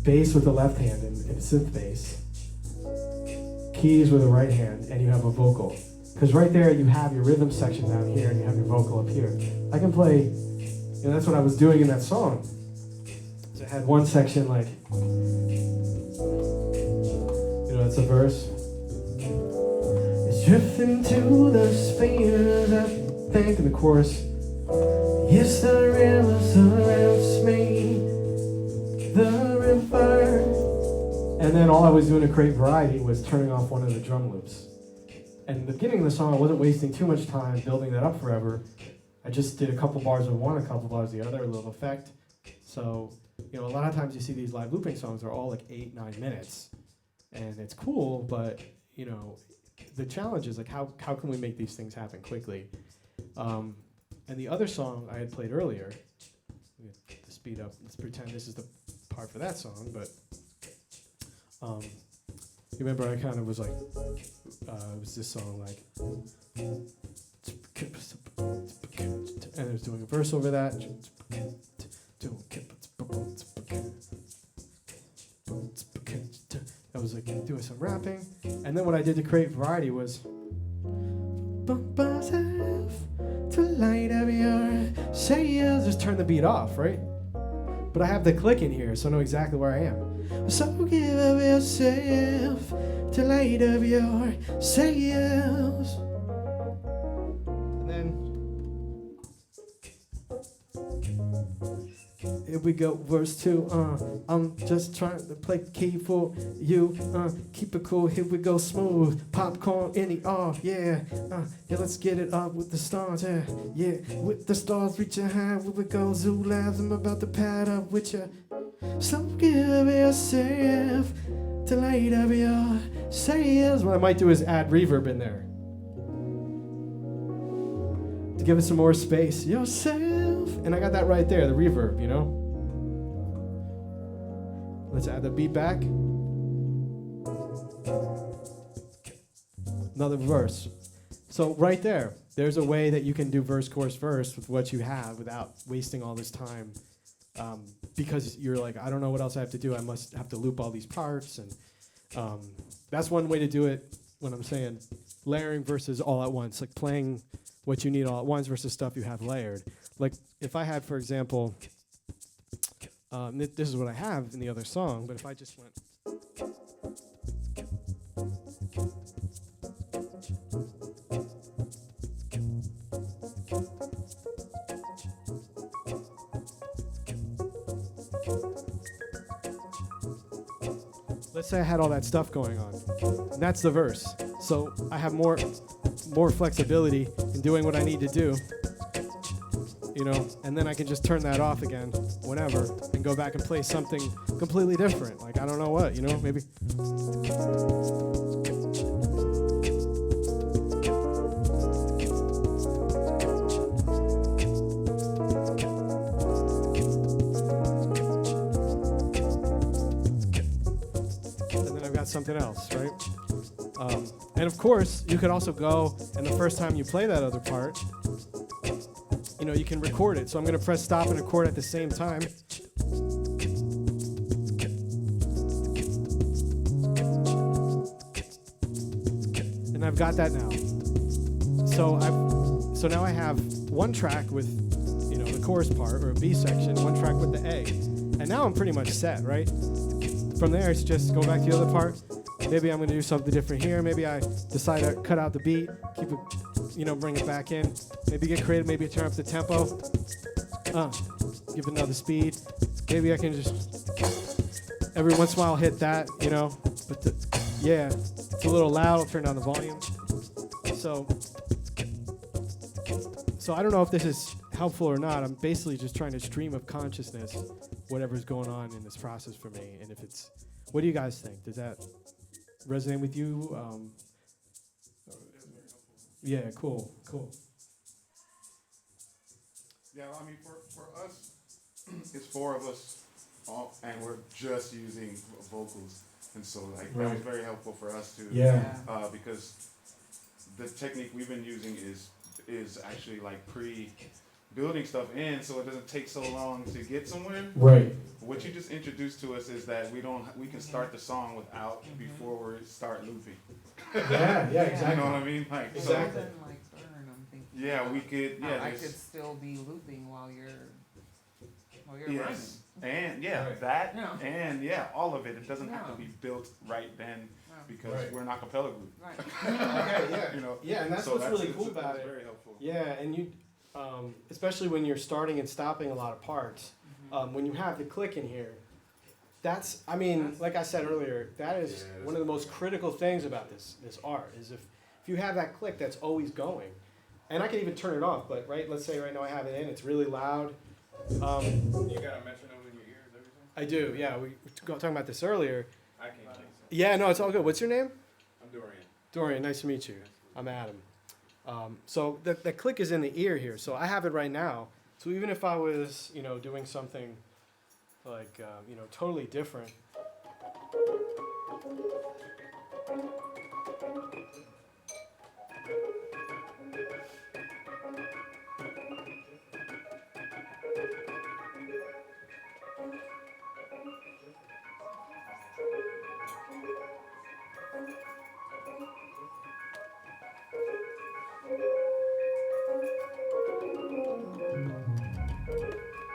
bass with the left hand and synth bass, keys with the right hand, and you have a vocal. Because right there you have your rhythm section down here and you have your vocal up here. I can play, that's what I was doing in that song. So I had one section like, it's a verse. It's drifting to the spheres, I think, in the chorus. Yes, the river surrounds me, the river. And then all I was doing to create variety was turning off one of the drum loops. And in the beginning of the song, I wasn't wasting too much time building that up forever. I just did a couple bars of one, a couple bars of the other, a little effect. So, a lot of times you see these live looping songs are all like 8-9 minutes. And it's cool, but, the challenge is like, how can we make these things happen quickly? And the other song I had played earlier, to speed up, let's pretend this is the part for that song, but you remember I kind of was like, it was this song like, and I was doing a verse over that. I was like doing some rapping, and then what I did to create variety was to light up your sails. Just turn the beat off, right? But I have the click in here, so I know exactly where I am. So give up yourself to light up your sails. And then here we go, verse 2. I'm just trying to play key for you. Keep it cool, here we go, smooth. Popcorn in the yeah. Yeah, let's get it up with the stars, yeah. With the stars reaching high, here we go, Zoo Labs. I'm about to pad up with you. So give yourself to light up your sails. What I might do is add reverb in there to give it some more space. Yourself, and I got that right there, the reverb, Let's add the beat back. Another verse. So right there's a way that you can do verse, chorus, verse with what you have without wasting all this time. Because you're like, I don't know what else I have to do. I must have to loop all these parts. And that's one way to do it when I'm saying layering versus all at once. Like playing what you need all at once versus stuff you have layered. Like if I had, for example, this is what I have in the other song, but if I just went... Let's say I had all that stuff going on. And that's the verse. So I have more flexibility in doing what I need to do, and then I can just turn that off again whenever and go back and play something completely different. Like I don't know what, maybe. And then I've got something else, right? And of course, you could also go, and the first time you play that other part, you can record it. So I'm going to press stop and record at the same time. And I've got that now. So now I have one track with, the chorus part or a B section, one track with the A. And now I'm pretty much set, right? From there, it's just go back to the other part. Maybe I'm going to do something different here. Maybe I decide to cut out the beat, keep it, bring it back in. Maybe get creative, maybe turn up the tempo. Give it another speed. Maybe I can just, every once in a while hit that, But it's a little loud, I'll turn down the volume. So I don't know if this is helpful or not. I'm basically just trying to stream of consciousness whatever's going on in this process for me. And if it's, what do you guys think? Does that resonate with you? Yeah, cool. Yeah, I mean, for us, it's 4 of us, and we're just using vocals, and so that was very helpful for us too. Yeah. Because the technique we've been using is actually like building stuff in, so it doesn't take so long to get somewhere. Right. What you just introduced to us is that we can start the song without before we start looping. Yeah, exactly. You know what I mean? Like, exactly. I'm thinking. Yeah, we could. Yeah, I could still be looping while you're running. And Right. and all of it. It doesn't have to be built right then because we're an a cappella group. Right. Okay, yeah. And that's what's really cool about it. Very helpful. Yeah, and you, especially when you're starting and stopping a lot of parts, when you have the click in here, like I said earlier, that is one of the most critical things about this art is if you have that click that's always going, and I can even turn it off, but let's say right now I have it in, it's really loud. You got a metronome in your ears, everything? I do, yeah. We were talking about this earlier. I can't think so. Yeah, no, it's all good. What's your name? I'm Dorian. Dorian, nice to meet you. I'm Adam. So the click is in the ear here, so I have it right now. So even if I was, doing something like, totally different.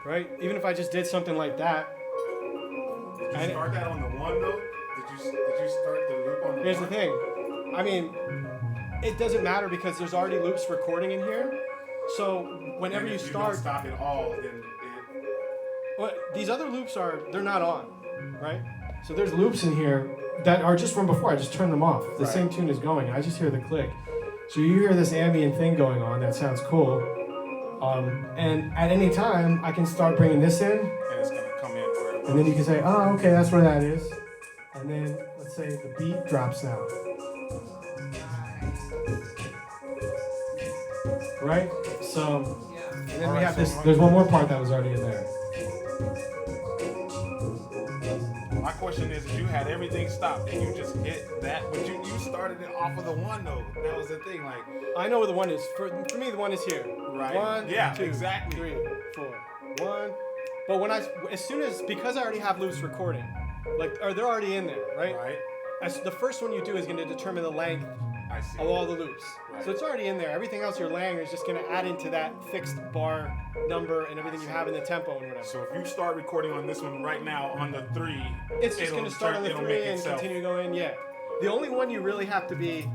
Right? Even if I just did something like that. Did you start that on the one note? Did you start the loop on the Here's one? the thing. I mean, it doesn't matter because there's already loops recording in here. So whenever you start, don't stop it all, then it. Well, these other loops they're not on, right? So there's loops in here that are just from before. I just turned them off. The same tune is going. I just hear the click. So you hear this ambient thing going on. That sounds cool. And at any time, I can start bringing this in. And it's gonna come in where it And then you can say, oh, okay, that's where that is. And then let's say the beat drops now. Right? So, and then we have this, there's one more part that was already in there. My question is, if you had everything stopped and you just hit that, but you started it off of the one note. That was the thing, like. I know where the one is. For me, the one is here. Right. 1, Yeah, 2, exactly. 3, 4. 1. But because I already have loops recording, they're already in there, right? Right. The first one you do is going to determine the length of all the loops. Right. So it's already in there. Everything else you're laying is just going to add into that fixed bar number and everything you have in the tempo and whatever. So if you start recording on this one right now on the 3, it's just going to start on the 3 and itself. continue going. Yeah. The only one you really have to be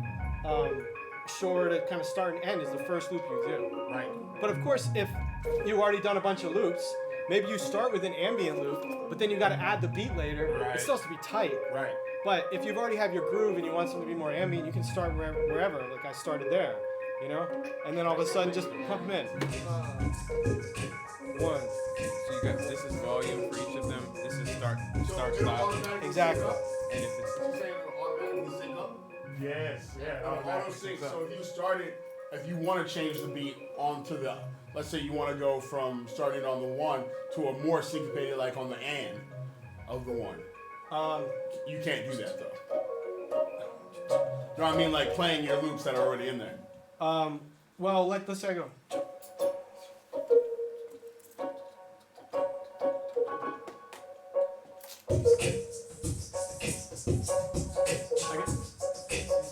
sure to kind of start and end is the first loop you do. Right. But of course, if you've already done a bunch of loops, maybe you start with an ambient loop, but then you got to add the beat later. Right. It still has to be tight. Right. But if you've already have your groove and you want something to be more ambient, you can start wherever, like I started there. you know, and then all of a sudden just pump them in. 1. So you got this is volume for each of them. This is start stop. Exactly. And if it's You're saying it'll automatically sync up? Yes, yeah. Auto sync. So if you started, if you want to change the beat onto the, let's say you want to go from starting on the 1 to a more syncopated, like on the and of the 1. You can't do that though. You know what I mean? Like playing your loops that are already in there. Well, let's say I go.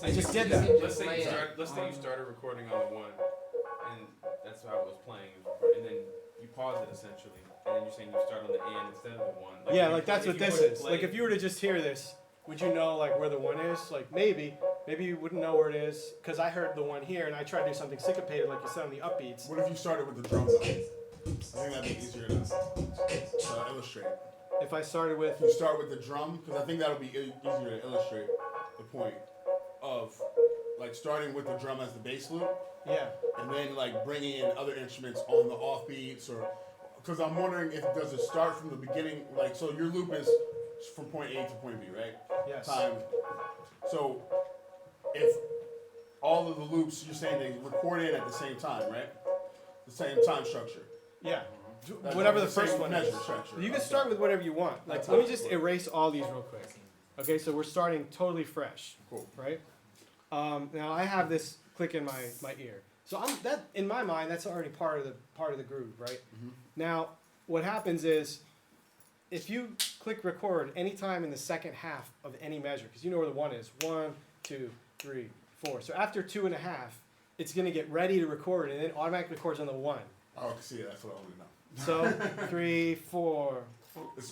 I just did that. let's say you started recording on the 1, and that's how it was playing, and then you pause it essentially, and then you're saying you start on the and instead of the 1. Yeah, like that's what this is. Like if you were to just hear this, would you know like where the 1 is? Like maybe you wouldn't know where it is because I heard the 1 here and I tried to do something syncopated like you said on the upbeats. What if you started with the drums though? I think that'd be easier to illustrate. If I started with, If you start with the drum, because I think that'll be easier to illustrate the point of like starting with the drum as the bass loop, yeah, and then like bringing in other instruments on the offbeats, or because I'm wondering if does it start from the beginning, like so your loop is from point A to point B, right? yes, Time. So if all of the loops you're saying they record in at the same time, right? The same time structure. yeah. That's Whatever the the same first one measure is. structure. You can start with whatever you want. Like That's let me how it just works. erase all these real quick. Okay, so we're starting totally fresh, Cool. right? Now I have this click in my ear, so that in my mind that's already part of the groove, right? Mhm. Now what happens is if you click record anytime in the second half of any measure, because you know where the 1 is, 1, 2, 3, 4. So after 2.5, it's gonna get ready to record and then automatically records on the 1. Oh, see, that's what I want to know. So 3, 4.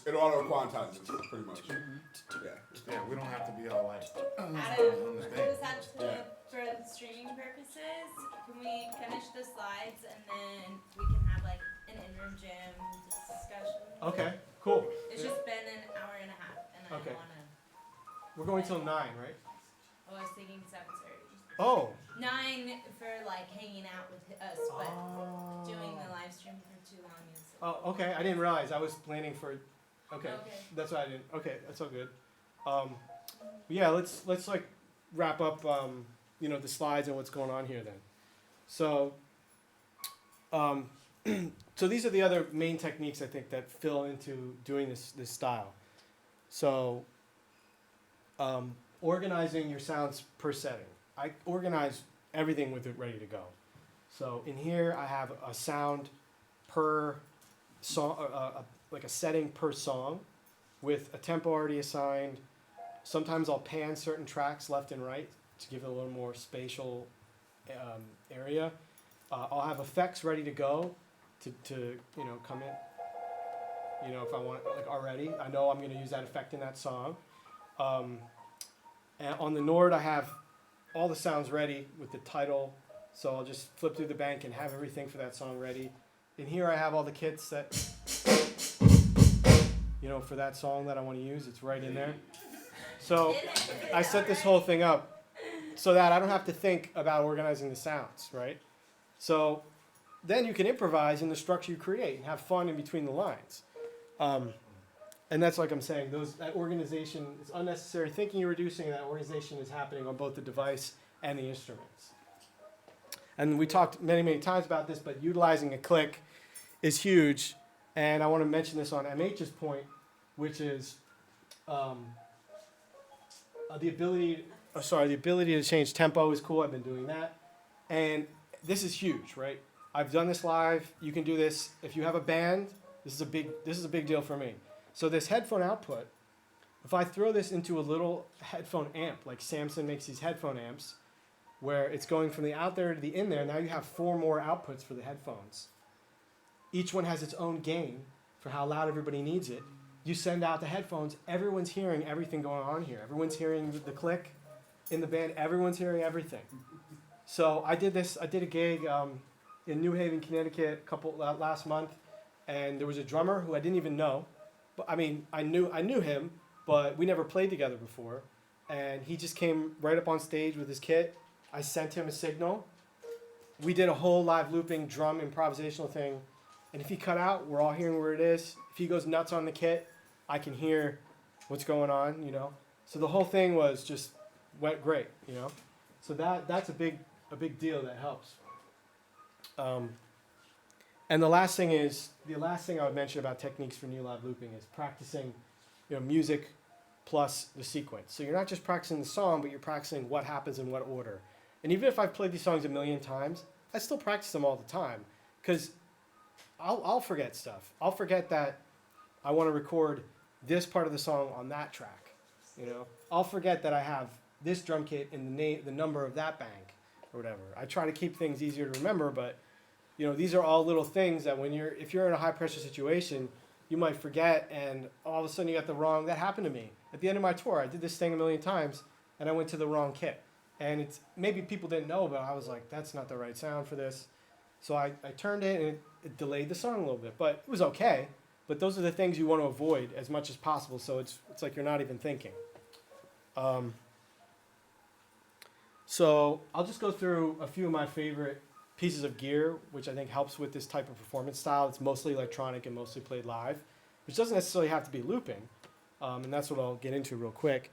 It auto quantizes pretty much. Yeah. Yeah, we don't have to be all like. Adam, just had to, for streaming purposes, can we finish the slides and then we can have like an in-room gym discussion? Okay, cool. It's just been an hour and a half and I Okay. don't wanna, We're going till 9, right? I was thinking 7:30. Oh. 9 for like hanging out with us, but doing the live stream for too long is. Oh, okay. I didn't realize. I was planning for. Okay. Okay. That's why I didn't. Okay, that's all good. Yeah, let's like wrap up. The slides and what's going on here then. So. So these are the other main techniques I think that fill into doing this style. So. Organizing your sounds per setting. I organize everything with it ready to go. So in here I have a sound per song, like a setting per song, with a tempo already assigned. Sometimes I'll pan certain tracks left and right to give it a little more spatial area. I'll have effects ready to go to come in. If I want like already, I know I'm going to use that effect in that song. And on the Nord, I have all the sounds ready with the title, so I'll just flip through the bank and have everything for that song ready. In here, I have all the kits that, for that song that I want to use. It's right in there. So I set this whole thing up so that I don't have to think about organizing the sounds, right? So then you can improvise in the structure you create and have fun in between the lines. And that's like I'm saying, that organization is unnecessary thinking you're reducing, and that organization is happening on both the device and the instruments. And we talked many, many times about this, but utilizing a click is huge. And I want to mention this on MH's point, which is the ability to change tempo is cool. I've been doing that. And this is huge, right? I've done this live. You can do this. If you have a band, this is a big deal for me. So this headphone output, if I throw this into a little headphone amp, like Samson makes these headphone amps, where it's going from the out there to the in there, now you have 4 more outputs for the headphones. Each one has its own gain for how loud everybody needs it. You send out the headphones, everyone's hearing everything going on here. Everyone's hearing the click in the band, everyone's hearing everything. So I did a gig in New Haven, Connecticut last month, and there was a drummer who I didn't even know. But I mean, I knew him, but we never played together before. And he just came right up on stage with his kit. I sent him a signal, we did a whole live looping drum improvisational thing, and if he cut out, we're all hearing where it is. If he goes nuts on the kit, I can hear what's going on, you know. So the whole thing went great, you know. So that's a big deal that helps. And the last thing I would mention about techniques for new live looping is practicing, you know, music plus the sequence. So you're not just practicing the song, but you're practicing what happens in what order. And even if I've played these songs a million times, I still practice them all the time because I'll forget stuff. I'll forget that I want to record this part of the song on that track. You know, I'll forget that I have this drum kit in the number of that bank or whatever. I try to keep things easier to remember, but you know, these are all little things that if you're in a high pressure situation, you might forget, and all of a sudden you got the wrong. That happened to me at the end of my tour. I did this thing a million times, and I went to the wrong kit. And it's maybe people didn't know, but I was like, that's not the right sound for this. So I turned it, and it delayed the song a little bit, but it was okay. But those are the things you want to avoid as much as possible. So it's like you're not even thinking. So I'll just go through a few of my favorite pieces of gear, which I think helps with this type of performance style. It's mostly electronic and mostly played live, which doesn't necessarily have to be looping. And that's what I'll get into real quick.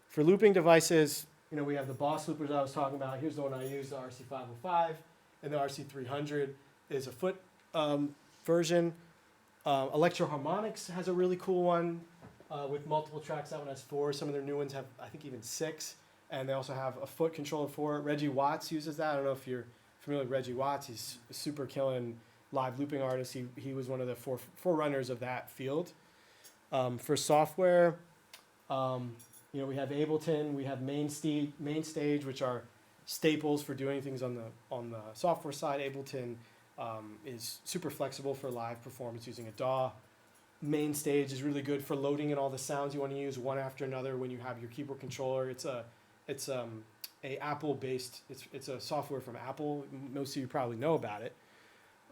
For looping devices, you know, we have the Boss loopers I was talking about. Here's the one I use, the RC505, and the RC300 is a foot version. Electro Harmonics has a really cool one with multiple tracks. That one has 4. Some of their new ones have, I think, even 6. And they also have a foot controller for it. Reggie Watts uses that. I don't know if you're familiar with Reggie Watts. He's a super killing live looping artist. He was one of the forerunners of that field. For software, you know, we have Ableton, we have Mainstage, which are staples for doing things on the software side. Ableton is super flexible for live performance using a DAW. Mainstage is really good for loading in all the sounds you want to use one after another when you have your keyboard controller. It's a Apple based. It's a software from Apple. Most of you probably know about it.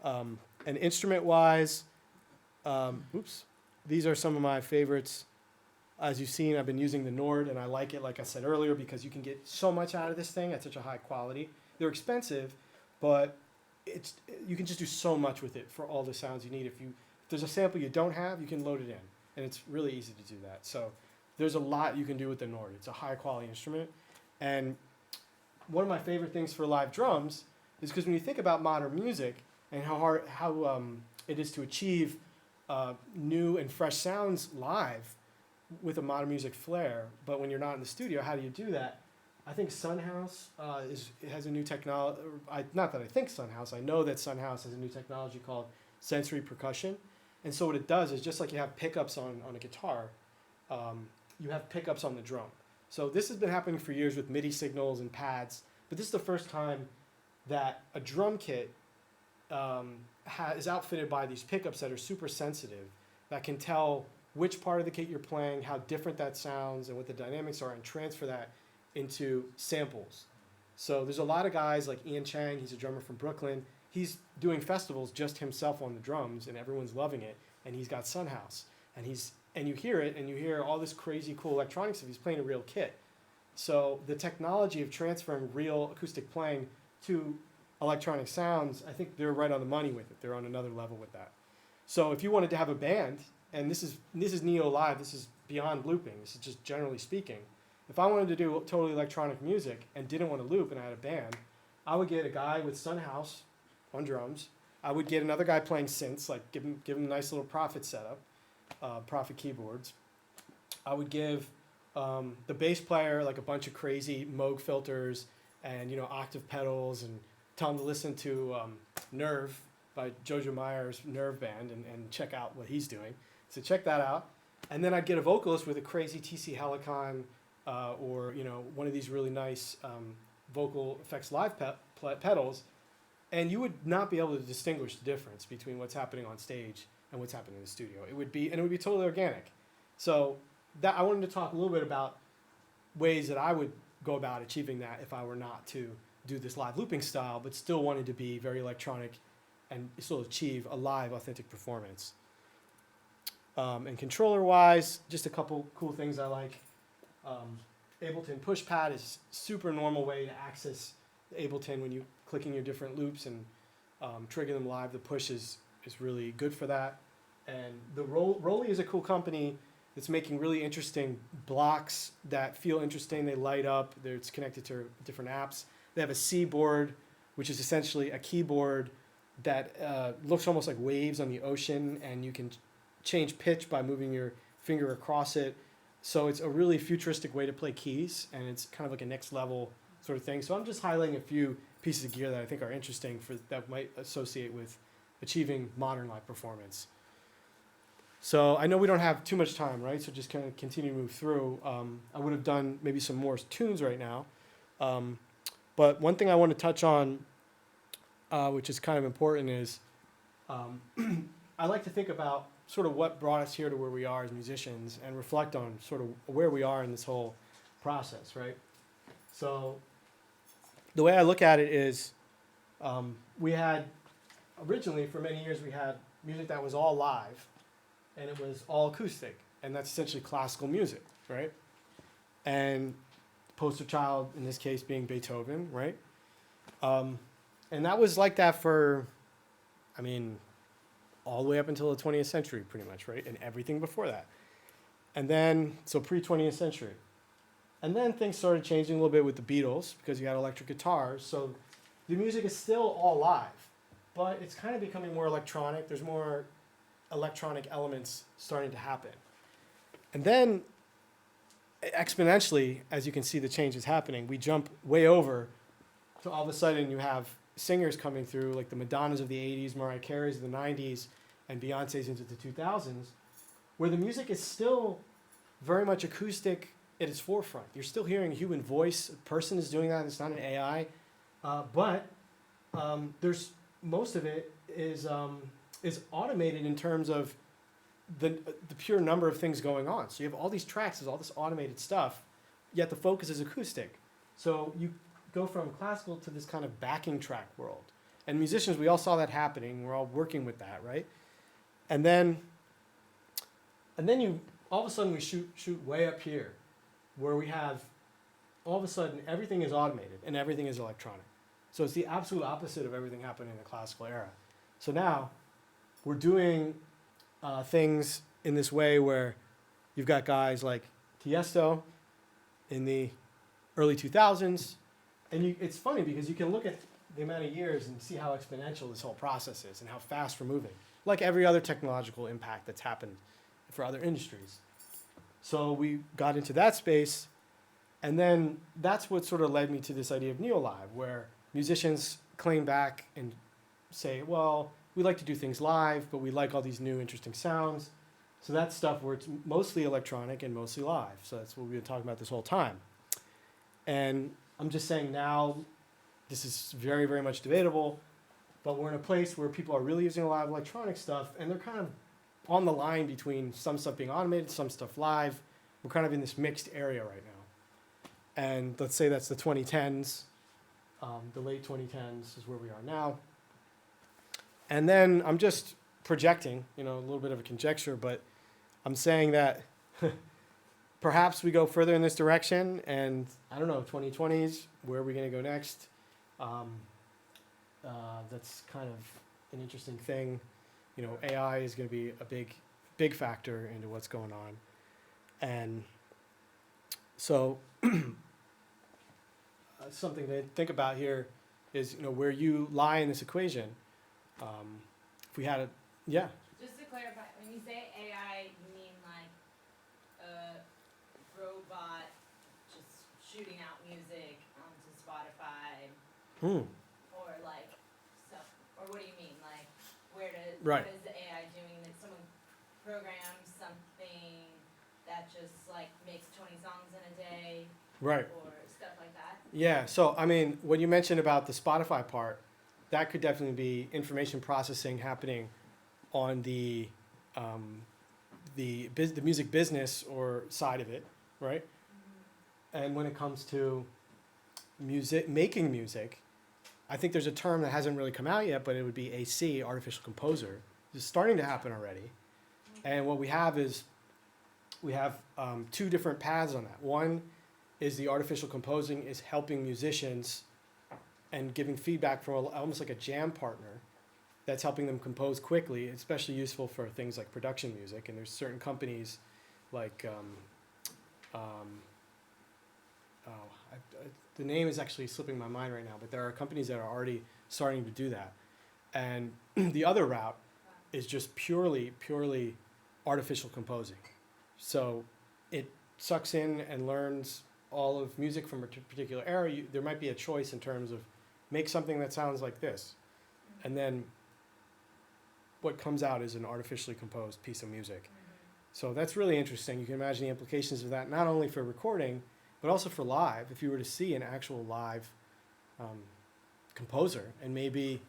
And instrument wise, these are some of my favorites. As you've seen, I've been using the Nord, and I like it, like I said earlier, because you can get so much out of this thing at such a high quality. They're expensive, but you can just do so much with it for all the sounds you need. If there's a sample you don't have, you can load it in, and it's really easy to do that. So there's a lot you can do with the Nord. It's a high quality instrument. And one of my favorite things for live drums is because when you think about modern music and how it is to achieve new and fresh sounds live with a modern music flair, but when you're not in the studio, how do you do that? I think Sunhouse has a new technology. Not that I think Sunhouse. I know that Sunhouse has a new technology called sensory percussion. And so what it does is just like you have pickups on a guitar, you have pickups on the drum. So this has been happening for years with MIDI signals and pads, but this is the first time that a drum kit is outfitted by these pickups that are super sensitive, that can tell which part of the kit you're playing, how different that sounds, and what the dynamics are, and transfer that into samples. So there's a lot of guys like Ian Chang, he's a drummer from Brooklyn. He's doing festivals just himself on the drums, and everyone's loving it, and he's got Sunhouse. And you hear it, and you hear all this crazy cool electronics if he's playing a real kit. So the technology of transferring real acoustic playing to electronic sounds, I think they're right on the money with it. They're on another level with that. So if you wanted to have a band, and this is Neo Live, this is beyond looping, this is just generally speaking. If I wanted to do totally electronic music and didn't want to loop and I had a band, I would get a guy with Sunhouse on drums. I would get another guy playing synths, like give him a nice little Prophet setup. Prophet keyboards. I would give the bass player like a bunch of crazy Moog filters and octave pedals, and tell him to listen to Nerve by Jojo Meyer's Nerve Band and check out what he's doing. So check that out. And then I'd get a vocalist with a crazy TC Helicon or one of these really nice vocal effects live pedals, and you would not be able to distinguish the difference between what's happening on stage and what's happening in the studio. It would be totally organic. So that I wanted to talk a little bit about ways that I would go about achieving that if I were not to do this live looping style, but still wanted to be very electronic and still achieve a live authentic performance. And controller-wise, just a couple cool things I like. Ableton Pushpad is super normal way to access Ableton, when you clicking your different loops and triggering them live, the push is really good for that. And the Rolly is a cool company that's making really interesting blocks that feel interesting. They light up. It's connected to different apps. They have a C board, which is essentially a keyboard that looks almost like waves on the ocean, and you can change pitch by moving your finger across it. So it's a really futuristic way to play keys, and it's kind of like a next level sort of thing. So I'm just highlighting a few pieces of gear that I think are interesting that might associate with achieving modern live performance. So I know we don't have too much time, right? So just kind of continue to move through. I would have done maybe some more tunes right now. But one thing I want to touch on, which is kind of important, is I like to think about sort of what brought us here to where we are as musicians and reflect on sort of where we are in this whole process, right? So the way I look at it is we had, originally for many years, we had music that was all live and it was all acoustic, and that's essentially classical music, right? And poster child in this case being Beethoven, right? And that was like that for, I mean, all the way up until the 20th century, pretty much, right? And everything before that. And then, so pre-20th century. And then things started changing a little bit with the Beatles because you had electric guitars. So the music is still all live, but it's kind of becoming more electronic. There's more electronic elements starting to happen. And then exponentially, as you can see the changes happening, we jump way over to all of a sudden you have singers coming through like the Madonnas of the 80s, Mariah Carey's of the 90s, and Beyonce's into the 2000s, where the music is still very much acoustic at its forefront. You're still hearing a human voice. A person is doing that. It's not an AI. But there's most of it is automated in terms of the pure number of things going on. So you have all these tracks, there's all this automated stuff, yet the focus is acoustic. So you go from classical to this kind of backing track world. And musicians, we all saw that happening. We're all working with that, right? And then you all of a sudden we shoot way up here, where we have all of a sudden everything is automated and everything is electronic. So it's the absolute opposite of everything happening in the classical era. So now we're doing things in this way where you've got guys like Tiesto in the early 2000s, and it's funny because you can look at the amount of years and see how exponential this whole process is and how fast we're moving, like every other technological impact that's happened for other industries. So we got into that space, and then that's what sort of led me to this idea of neo-live, where musicians claim back and say, well, we like to do things live, but we like all these new interesting sounds. So that's stuff where it's mostly electronic and mostly live. So that's what we've been talking about this whole time. And I'm just saying now, this is very, very much debatable, but we're in a place where people are really using a lot of electronic stuff, and they're kind of on the line between some stuff being automated, some stuff live. We're kind of in this mixed area right now. And let's say that's the 2010s, the late 2010s is where we are now. And then I'm just projecting, a little bit of a conjecture, but I'm saying that perhaps we go further in this direction, and I don't know, 2020s, where are we going to go next? That's kind of an interesting thing. AI is going to be a big factor into what's going on. And so something to think about here is, where you lie in this equation. If we had yeah. Just to clarify, when you say AI, you mean like a robot just shooting out music onto Spotify, or like stuff, or what do you mean? Like, what is the AI doing? That someone programs something that just like makes 20 songs in a day, right? Or stuff like that. Yeah. So I mean, when you mentioned about the Spotify part, that could definitely be information processing happening on the music business or side of it, right? Mm-hmm. And when it comes to making music, I think there's a term that hasn't really come out yet, but it would be AC, artificial composer. It's starting to happen already. Mm-hmm. And what we have is two different paths on that. One is the artificial composing is helping musicians and giving feedback from almost like a jam partner that's helping them compose quickly, especially useful for things like production music. And there's certain companies like, the name is actually slipping my mind right now, but there are companies that are already starting to do that. And the other route is just purely artificial composing. So it sucks in and learns all of music from a particular era. There might be a choice in terms of make something that sounds like this, and then what comes out is an artificially composed piece of music. So that's really interesting. You can imagine the implications of that, not only for recording, but also for live. If you were to see an actual live composer, and maybe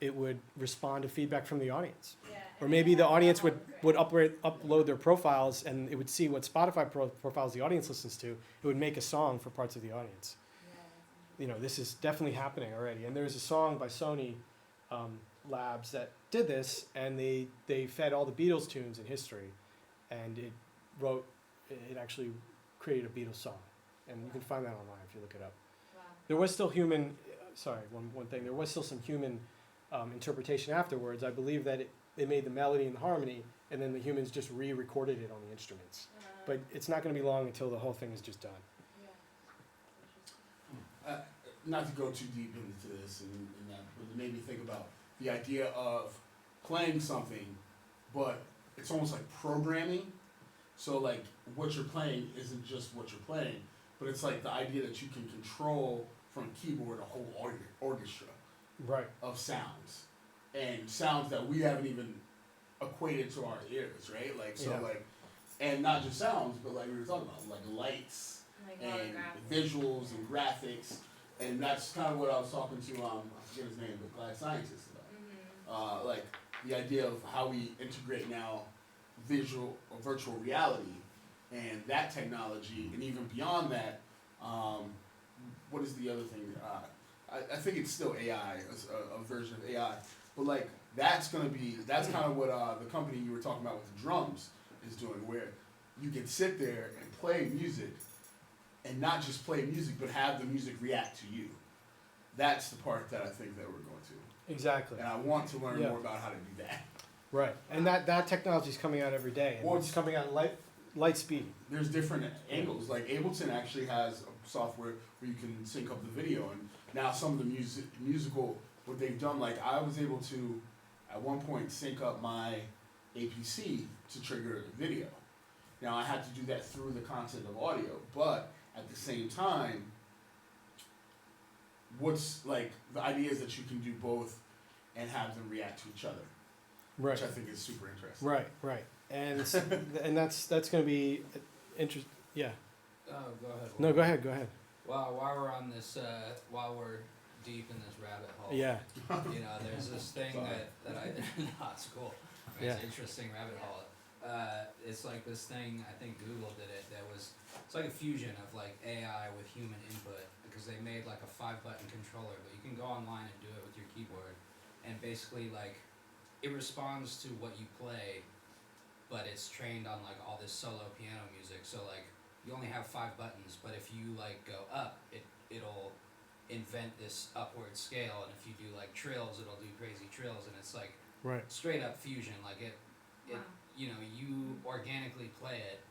it would respond to feedback from the audience. Yeah, Or maybe the audience would upload their profiles, and it would see what Spotify profiles the audience listens to. It would make a song for parts of the audience. You know, this is definitely happening already. And there's a song by Sony Labs that did this, and they fed all the Beatles tunes in history, and it actually created a Beatles song. And you can find that online if you look it up. Wow. There was still human, one thing, there was still some human interpretation afterwards. I believe that they made the melody and the harmony, and then the humans just re-recorded it on the instruments. But it's not going to be long until the whole thing is just done. Not to go too deep into this and that, but it made me think about the idea of playing something, but it's almost like programming. So like what you're playing isn't just what you're playing, but it's like the idea that you can control from a keyboard a whole orchestra of sounds, and sounds that we haven't even equated to our ears, right? Like so, like, and not just sounds, but like we were talking about, like lights and visuals and graphics, and that's kind of what I was talking to I forget his name, but Glad Scientist about, like the idea of how we integrate now virtual reality and that technology, and even beyond that, what is the other thing? I think it's still AI, a version of AI, but like that's kind of what the company you were talking about with the drums is doing, where you can sit there and play music, and not just play music, but have the music react to you. That's the part that I think that we're going to. Exactly. And I want to learn more about how to do that. Right, and that technology is coming out every day. And it's coming out light speed. There's different angles. Like Ableton actually has a software where you can sync up the video, and now some of the musical, what they've done, like I was able to, at one point, sync up my APC to trigger a video. Now I had to do that through the content of audio, but at the same time, what's like the idea is that you can do both and have them react to each other. Right. Which I think is super interesting. Right. And and that's going to be interesting. Yeah. Go ahead. No, go ahead. Well, while we're on this, while we're deep in this rabbit hole, yeah, you know, there's this thing that I no, it's cool. It's an interesting rabbit hole. It's like this thing. I think Google did it. It's like a fusion of like AI with human input, because they made like a 5-button controller, but you can go online and do it with your keyboard, and basically like it responds to what you play, but it's trained on like all this solo piano music. So like you only have 5 buttons, but if you like go up, it'll invent this upward scale, and if you do like trills, it'll do crazy trills, and it's like straight up fusion. Like it you know, you organically play it,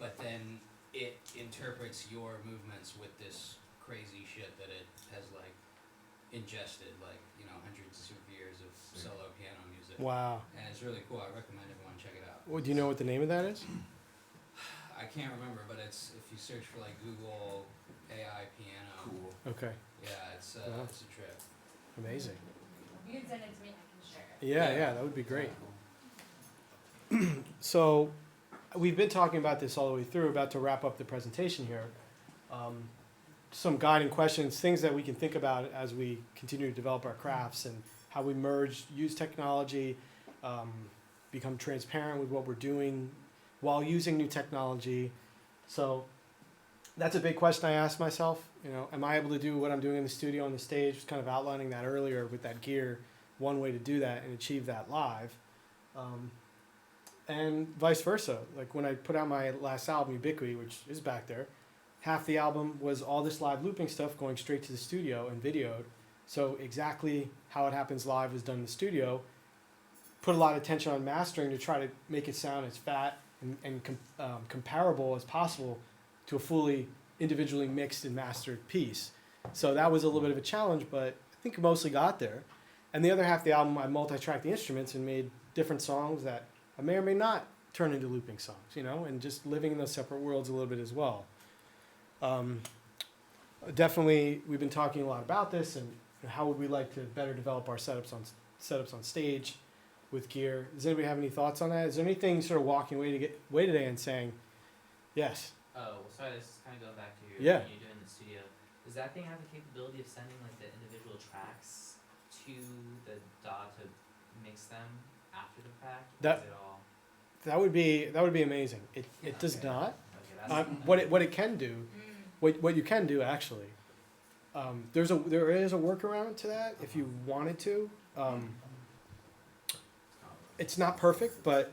but then it interprets your movements with this crazy shit that it has like ingested, like, you know, hundreds of years of solo piano music. Wow. And it's really cool. I recommend everyone check it out. Well, do you know what the name of that is? I can't remember, but it's, if you search for like Google AI piano. Cool. Okay. Yeah, it's a trip. Amazing. You can send it to me, I can share it. Yeah, that would be great. So we've been talking about this all the way through, about to wrap up the presentation here. Some guiding questions, things that we can think about as we continue to develop our crafts, and how we use technology, become transparent with what we're doing while using new technology. So that's a big question I asked myself. You know, am I able to do what I'm doing in the studio on the stage? Just kind of outlining that earlier with that gear, one way to do that and achieve that live. And vice versa. Like when I put out my last album, Ubiquity, which is back there, half the album was all this live looping stuff going straight to the studio and videoed. So exactly how it happens live was done in the studio. Put a lot of attention on mastering to try to make it sound as fat and comparable as possible to a fully individually mixed and mastered piece. So that was a little bit of a challenge, but I think we mostly got there. And the other half of the album, I multi-tracked the instruments and made different songs that I may or may not turn into looping songs, you know, and just living in those separate worlds a little bit as well. Definitely, we've been talking a lot about this and how would we like to better develop our setups on stage with gear. Does anybody have any thoughts on that? Is there anything sort of walking away today and saying, yes? Oh, well, sorry, this is kind of going back to Yeah. when you're doing the studio. Does that thing have the capability of sending like the individual tracks to the DAW to mix them after the fact? Or That- is it all? That would be amazing. It does Okay. not. Okay, that's What it can do, what you can do actually, there is a workaround to that if you wanted to. It's not perfect, but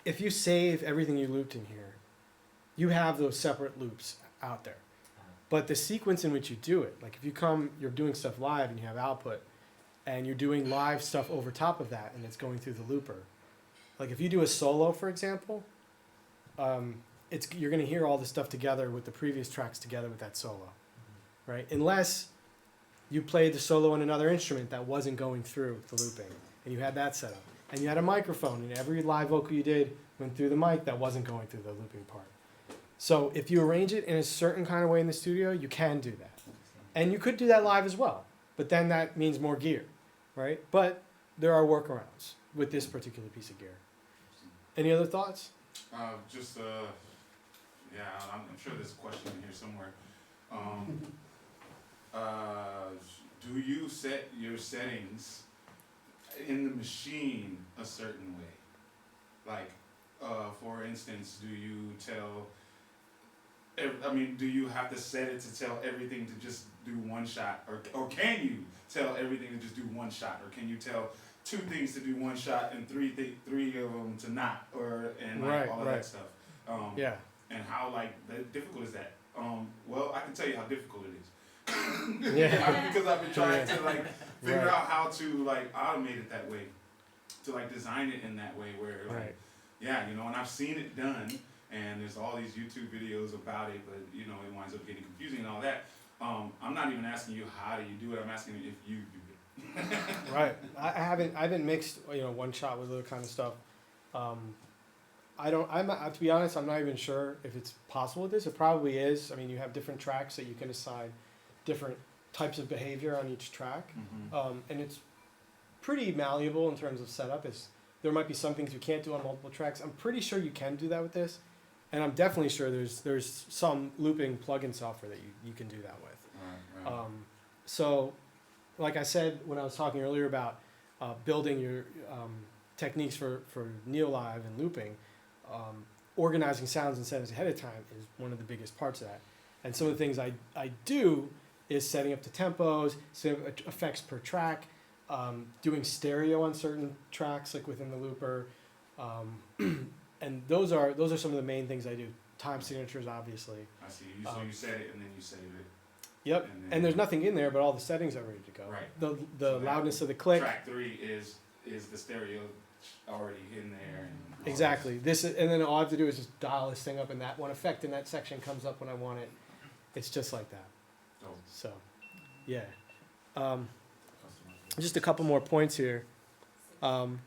if you save everything you looped in here, you have those separate loops out there. But the sequence in which you do it, like if you're doing stuff live and you have output, and you're doing live stuff over top of that, and it's going through the looper. Like if you do a solo, for example, you're going to hear all the stuff together with the previous tracks together with that solo, right? Unless you played the solo on another instrument that wasn't going through the looping, and you had that set up, and you had a microphone, and every live vocal you did went through the mic that wasn't going through the looping part. So if you arrange it in a certain kind of way in the studio, you can do that, and you could do that live as well. But then that means more gear, right? But there are workarounds with this particular piece of gear. Any other thoughts? I'm sure there's a question in here somewhere. Do you set your settings in the machine a certain way? Like, for instance, do you have to set it to tell everything to just do one shot? Or can you tell everything to just do one shot? Or can you tell two things to do one shot and three of them to not? All of that stuff. Yeah. And how difficult is that? Well, I can tell you how difficult it is. Yeah. Because I've been trying to figure Right. out how to automate it that way, to design it in that way where Right. and I've seen it done, and there's all these YouTube videos about it, but it winds up getting confusing and all that. I'm not even asking you how do you do it. I'm asking you if you do it. Right. I haven't mixed one shot with other kind of stuff. To be honest, I'm not even sure if it's possible with this. It probably is. I mean, you have different tracks that you can assign different types of behavior on each track. And it's pretty malleable in terms of setup. There might be some things you can't do on multiple tracks. I'm pretty sure you can do that with this. And I'm definitely sure there's some looping plugin software that you can do that with. Right. So, like I said when I was talking earlier about building your techniques for neo-live and looping, organizing sounds and settings ahead of time is one of the biggest parts of that. And some of the things I do is setting up the tempos, setting up effects per track, doing stereo on certain tracks like within the looper, and those are some of the main things I do. Time signatures, obviously. I see. So you set it and then you save it. Yep. And there's nothing in there, but all the settings are ready to go. Right. The loudness of the click. Track 3 is the stereo already in there. And Exactly. And then all I have to do is just dial this thing up, and that one effect in that section comes up when I want it. It's just like that. Oh. So, yeah. Just a couple more points here. Does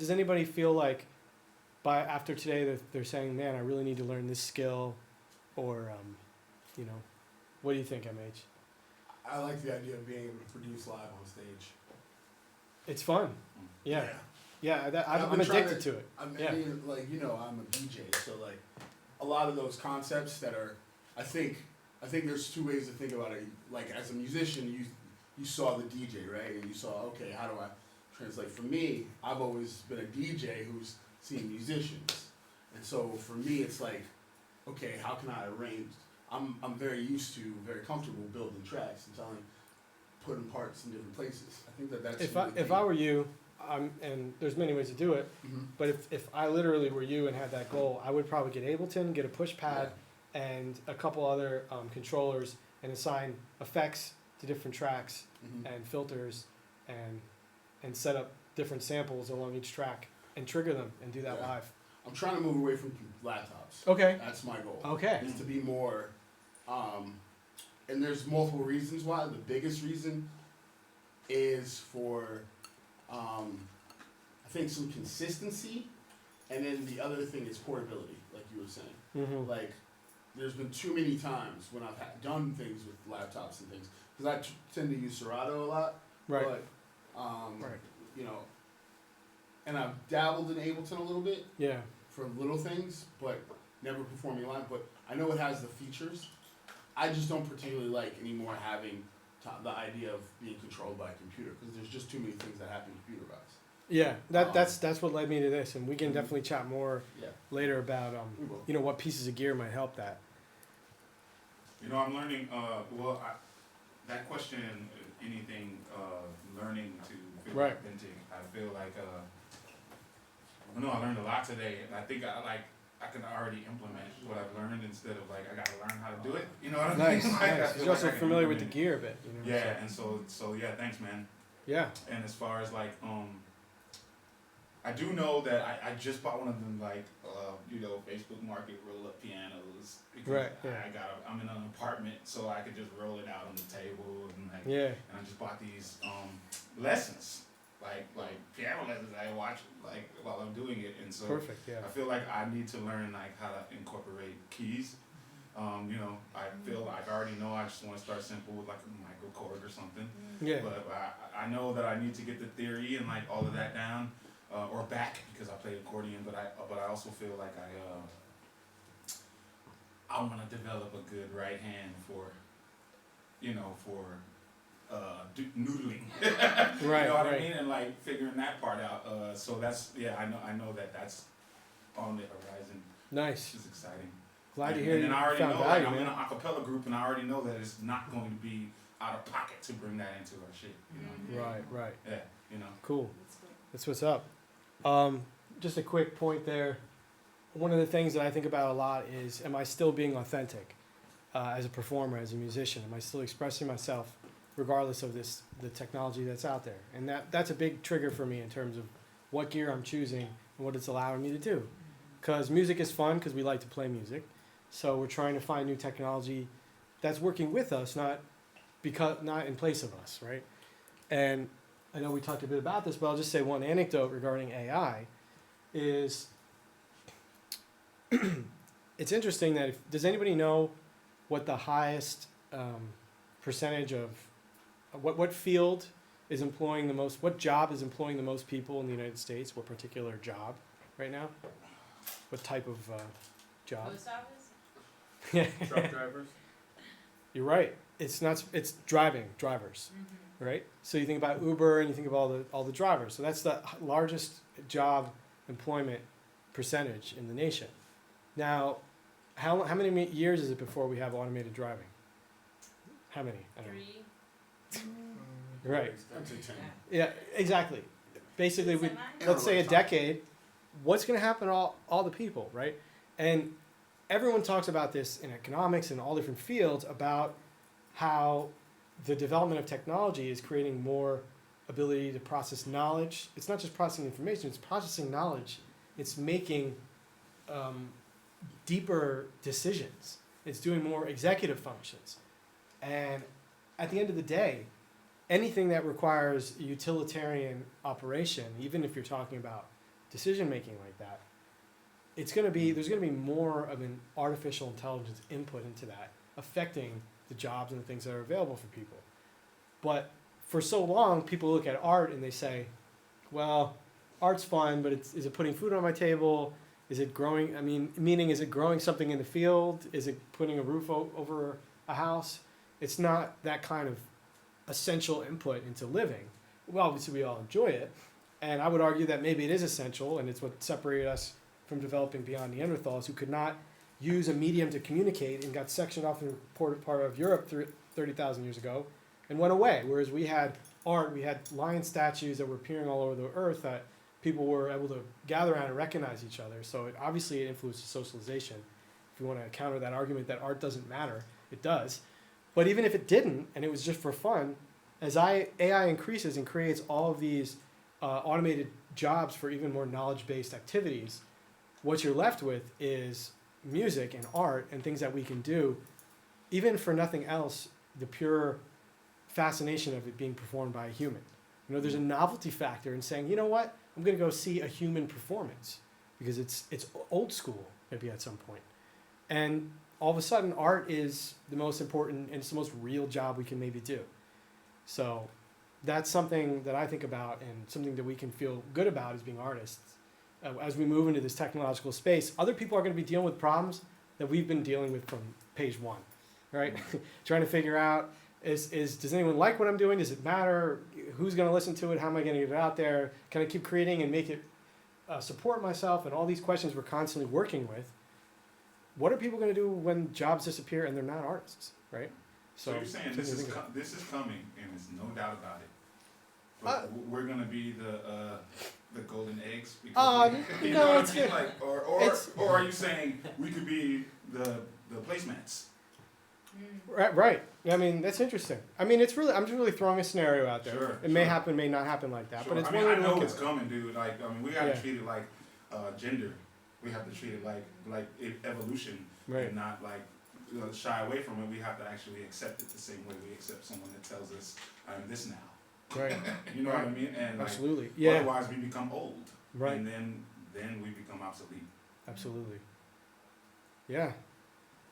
anybody feel like after today they're saying, man, I really need to learn this skill, or what do you think, MH? I like the idea of being able to produce live on stage. It's fun. Yeah. I'm addicted to it. I'm a DJ, so a lot of those concepts that are, I think there's two ways to think about it. Like as a musician, you saw the DJ, right? And you saw, okay, how do I translate? For me, I've always been a DJ who's seen musicians, and so for me, it's like, okay, how can I arrange? I'm very used to, very comfortable building tracks and putting parts in different places. I think that's if I were you, and there's many ways to do it, but if I literally were you and had that goal, I would probably get Ableton, get a push pad, and a couple other controllers, and assign effects to different tracks Mhm. and filters and set up different samples along each track and trigger them and do that Yeah. live. I'm trying to move away from laptops. Okay. That's my goal. Okay. Is to be more, and there's multiple reasons why. The biggest reason is for, I think some consistency, and then the other thing is portability, like you were saying. Mm-hmm. Like, there's been too many times when I've done things with laptops and things, because I tend to use Serato a lot. Right. But, Right. you know, and I've dabbled in Ableton a little bit Yeah. for little things, but never performing live. But I know it has the features. I just don't particularly like anymore having the idea of being controlled by a computer, because there's just too many things that happen computer wise. Yeah. That's what led me to this, and we can definitely chat more Yeah. later about We will. you know, what pieces of gear might help that. You know, I'm learning. That question, anything, learning to feel Right. authentic. I feel like, I know I learned a lot today, and I think I can already implement what I've learned instead of like I gotta learn how to do it. You know what I mean? Nice. Like, I Nice. feel You're also like I can familiar with the implement gear a bit. You know, it. Yeah, and so yeah, thanks, man. Yeah. And as far as like, I do know that I just bought one of them like, Facebook Market roll up pianos. Because Right, yeah. I'm in an apartment, so I could just roll it out on the table and like. Yeah. And I just bought these lessons, like piano lessons I watch like while I'm doing it, and so Perfect. Yeah. I feel like I need to learn like how to incorporate keys. I feel like I already know I just want to start simple with like a microchord or something. Yeah. But I know that I need to get the theory and like all of that down, or back, because I play accordion. But I also feel like I want to develop a good right hand for noodling. Right. You know what Right. I mean? And like figuring that part out. So that's I know that's on the horizon. Nice. Which is exciting. Glad to hear you and I already found know value, like, I'm in man. an acapella group, and I already know that it's not going to be out of pocket to bring that into our shit. You know? Right. Right. Yeah. You know. Cool. That's what's up. Just a quick point there. One of the things that I think about a lot is, am I still being authentic as a performer, as a musician? Am I still expressing myself regardless of the technology that's out there? And that's a big trigger for me in terms of what gear I'm choosing and what it's allowing me to do. Because music is fun, because we like to play music. So we're trying to find new technology that's working with us, not in place of us, right? And I know we talked a bit about this, but I'll just say one anecdote regarding AI is it's interesting that does anybody know what the highest percentage of what field is employing the most, what job is employing the most people in the United States, what particular job right now? What type of job? Post office? Yeah. Truck drivers. You're right. It's drivers, right? So you think about Uber and you think about all the drivers. So that's the largest job employment percentage in the nation. Now, how many years is it before we have automated driving? How many? I don't know. 3. Right. I'd say 10. Yeah, exactly. Basically, Semi? let's say a decade. What's going to happen to all the people, right? And everyone talks about this in economics and all different fields about how the development of technology is creating more ability to process knowledge. It's not just processing information, it's processing knowledge. It's making deeper decisions. It's doing more executive functions. And at the end of the day, anything that requires a utilitarian operation, even if you're talking about decision making like that, there's going to be more of an artificial intelligence input into that, affecting the jobs and the things that are available for people. But for so long, people look at art and they say, well, art's fun, but is it putting food on my table? Is it growing? Is it growing something in the field? Is it putting a roof over a house? It's not that kind of essential input into living. Well, obviously we all enjoy it. And I would argue that maybe it is essential, and it's what separated us from developing beyond Neanderthals, who could not use a medium to communicate and got sectioned off in part of Europe 30,000 years ago and went away. Whereas we had art, we had lion statues that were appearing all over the earth that people were able to gather around and recognize each other. So it influences socialization. If you want to counter that argument that art doesn't matter, it does. But even if it didn't, and it was just for fun, as AI increases and creates all of these automated jobs for even more knowledge-based activities, what you're left with is music and art and things that we can do, even for nothing else, the pure fascination of it being performed by a human. You know, there's a novelty factor in saying, you know what, I'm going to go see a human performance because it's old school maybe at some point. And all of a sudden, art is the most important and it's the most real job we can maybe do. So that's something that I think about and something that we can feel good about as being artists. As we move into this technological space, other people are going to be dealing with problems that we've been dealing with from page one, right? Trying to figure out, does anyone like what I'm doing? Does it matter? Who's going to listen to it? How am I going to get it out there? Can I keep creating and make it support myself? And all these questions we're constantly working with. What are people going to do when jobs disappear and they're not artists, right? So you're saying this is coming, and there's no doubt about it. But we're going to be the golden eggs. Because you know what I mean? Like, or are you saying we could be the placemats? Right. I mean, that's interesting. I mean, I'm just really throwing a scenario out there. Sure, it may happen, may not happen like that. Sure. But it's I mean, one way I to know look it's at it. coming, dude. Like, I mean, we gotta treat it like gender. We have to treat it like evolution, Right. and not like shy away from it. We have to actually accept it the same way we accept someone that tells us, "I'm this now." Right. You know what I mean? And absolutely. Like, Yeah. Otherwise, we become old. Right. And then we become obsolete. Absolutely. Yeah.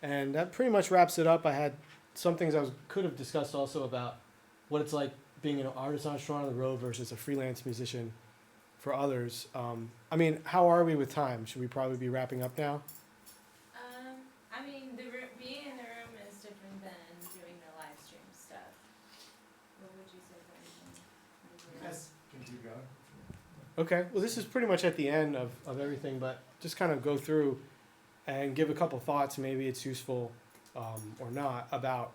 And that pretty much wraps it up. I had some things could have discussed also about what it's like being an artist entrepreneur on the road versus a freelance musician for others. I mean, how are we with time? Should we probably be wrapping up now? I mean, being in the room is different than doing the live stream stuff. What would you say, Brandon? Yes, can keep going. Okay. Well, this is pretty much at the end of everything, but just kind of go through and give a couple thoughts. Maybe it's useful or not about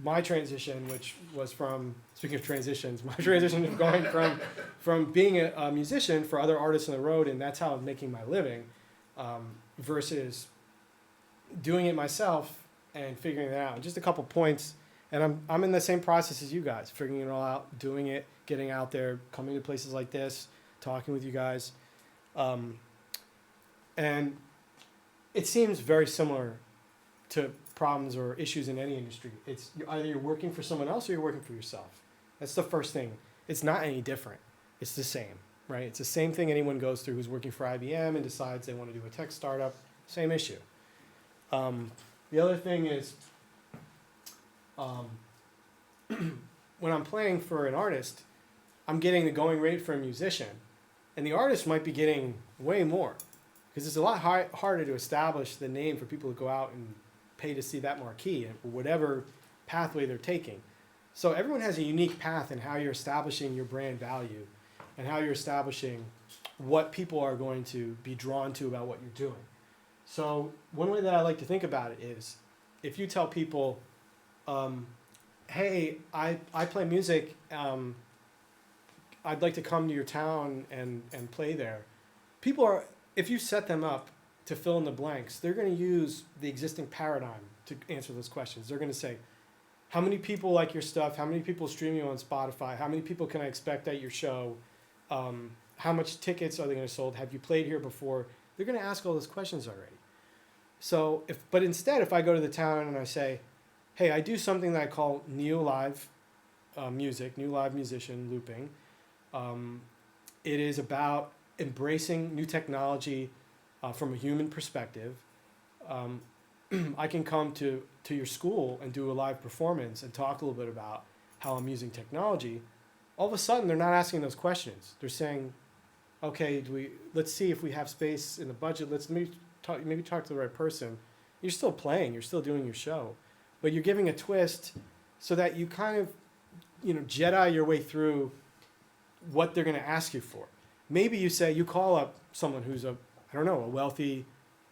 my transition, which was from, speaking of transitions, my transition of going from being a musician for other artists on the road, and that's how I'm making my living, versus doing it myself and figuring it out. Just a couple points, and I'm in the same process as you guys, figuring it all out, doing it, getting out there, coming to places like this, talking with you guys, and it seems very similar to problems or issues in any industry. It's either you're working for someone else or you're working for yourself. That's the first thing. It's not any different. It's the same, right? It's the same thing anyone goes through who's working for IBM and decides they want to do a tech startup. Same issue. The other thing is when I'm playing for an artist, I'm getting the going rate for a musician, and the artist might be getting way more because it's a lot harder to establish the name for people to go out and pay to see that marquee or whatever pathway they're taking. So everyone has a unique path in how you're establishing your brand value and how you're establishing what people are going to be drawn to about what you're doing. So one way that I like to think about it is if you tell people, hey, I play music, I'd like to come to your town and play there. People are, if you set them up to fill in the blanks, they're going to use the existing paradigm to answer those questions. They're going to say, how many people like your stuff? How many people stream you on Spotify? How many people can I expect at your show? How much tickets are they going to sold? Have you played here before? They're going to ask all those questions already. So, but instead, if I go to the town and I say, hey, I do something that I call neo live music, new live musician looping. It is about embracing new technology from a human perspective. I can come to your school and do a live performance and talk a little bit about how I'm using technology. All of a sudden, they're not asking those questions. They're saying, okay, let's see if we have space in the budget. Let's maybe talk to the right person. You're still playing. You're still doing your show. But you're giving a twist so that you kind of, Jedi your way through what they're going to ask you for. Maybe you call up someone who's a wealthy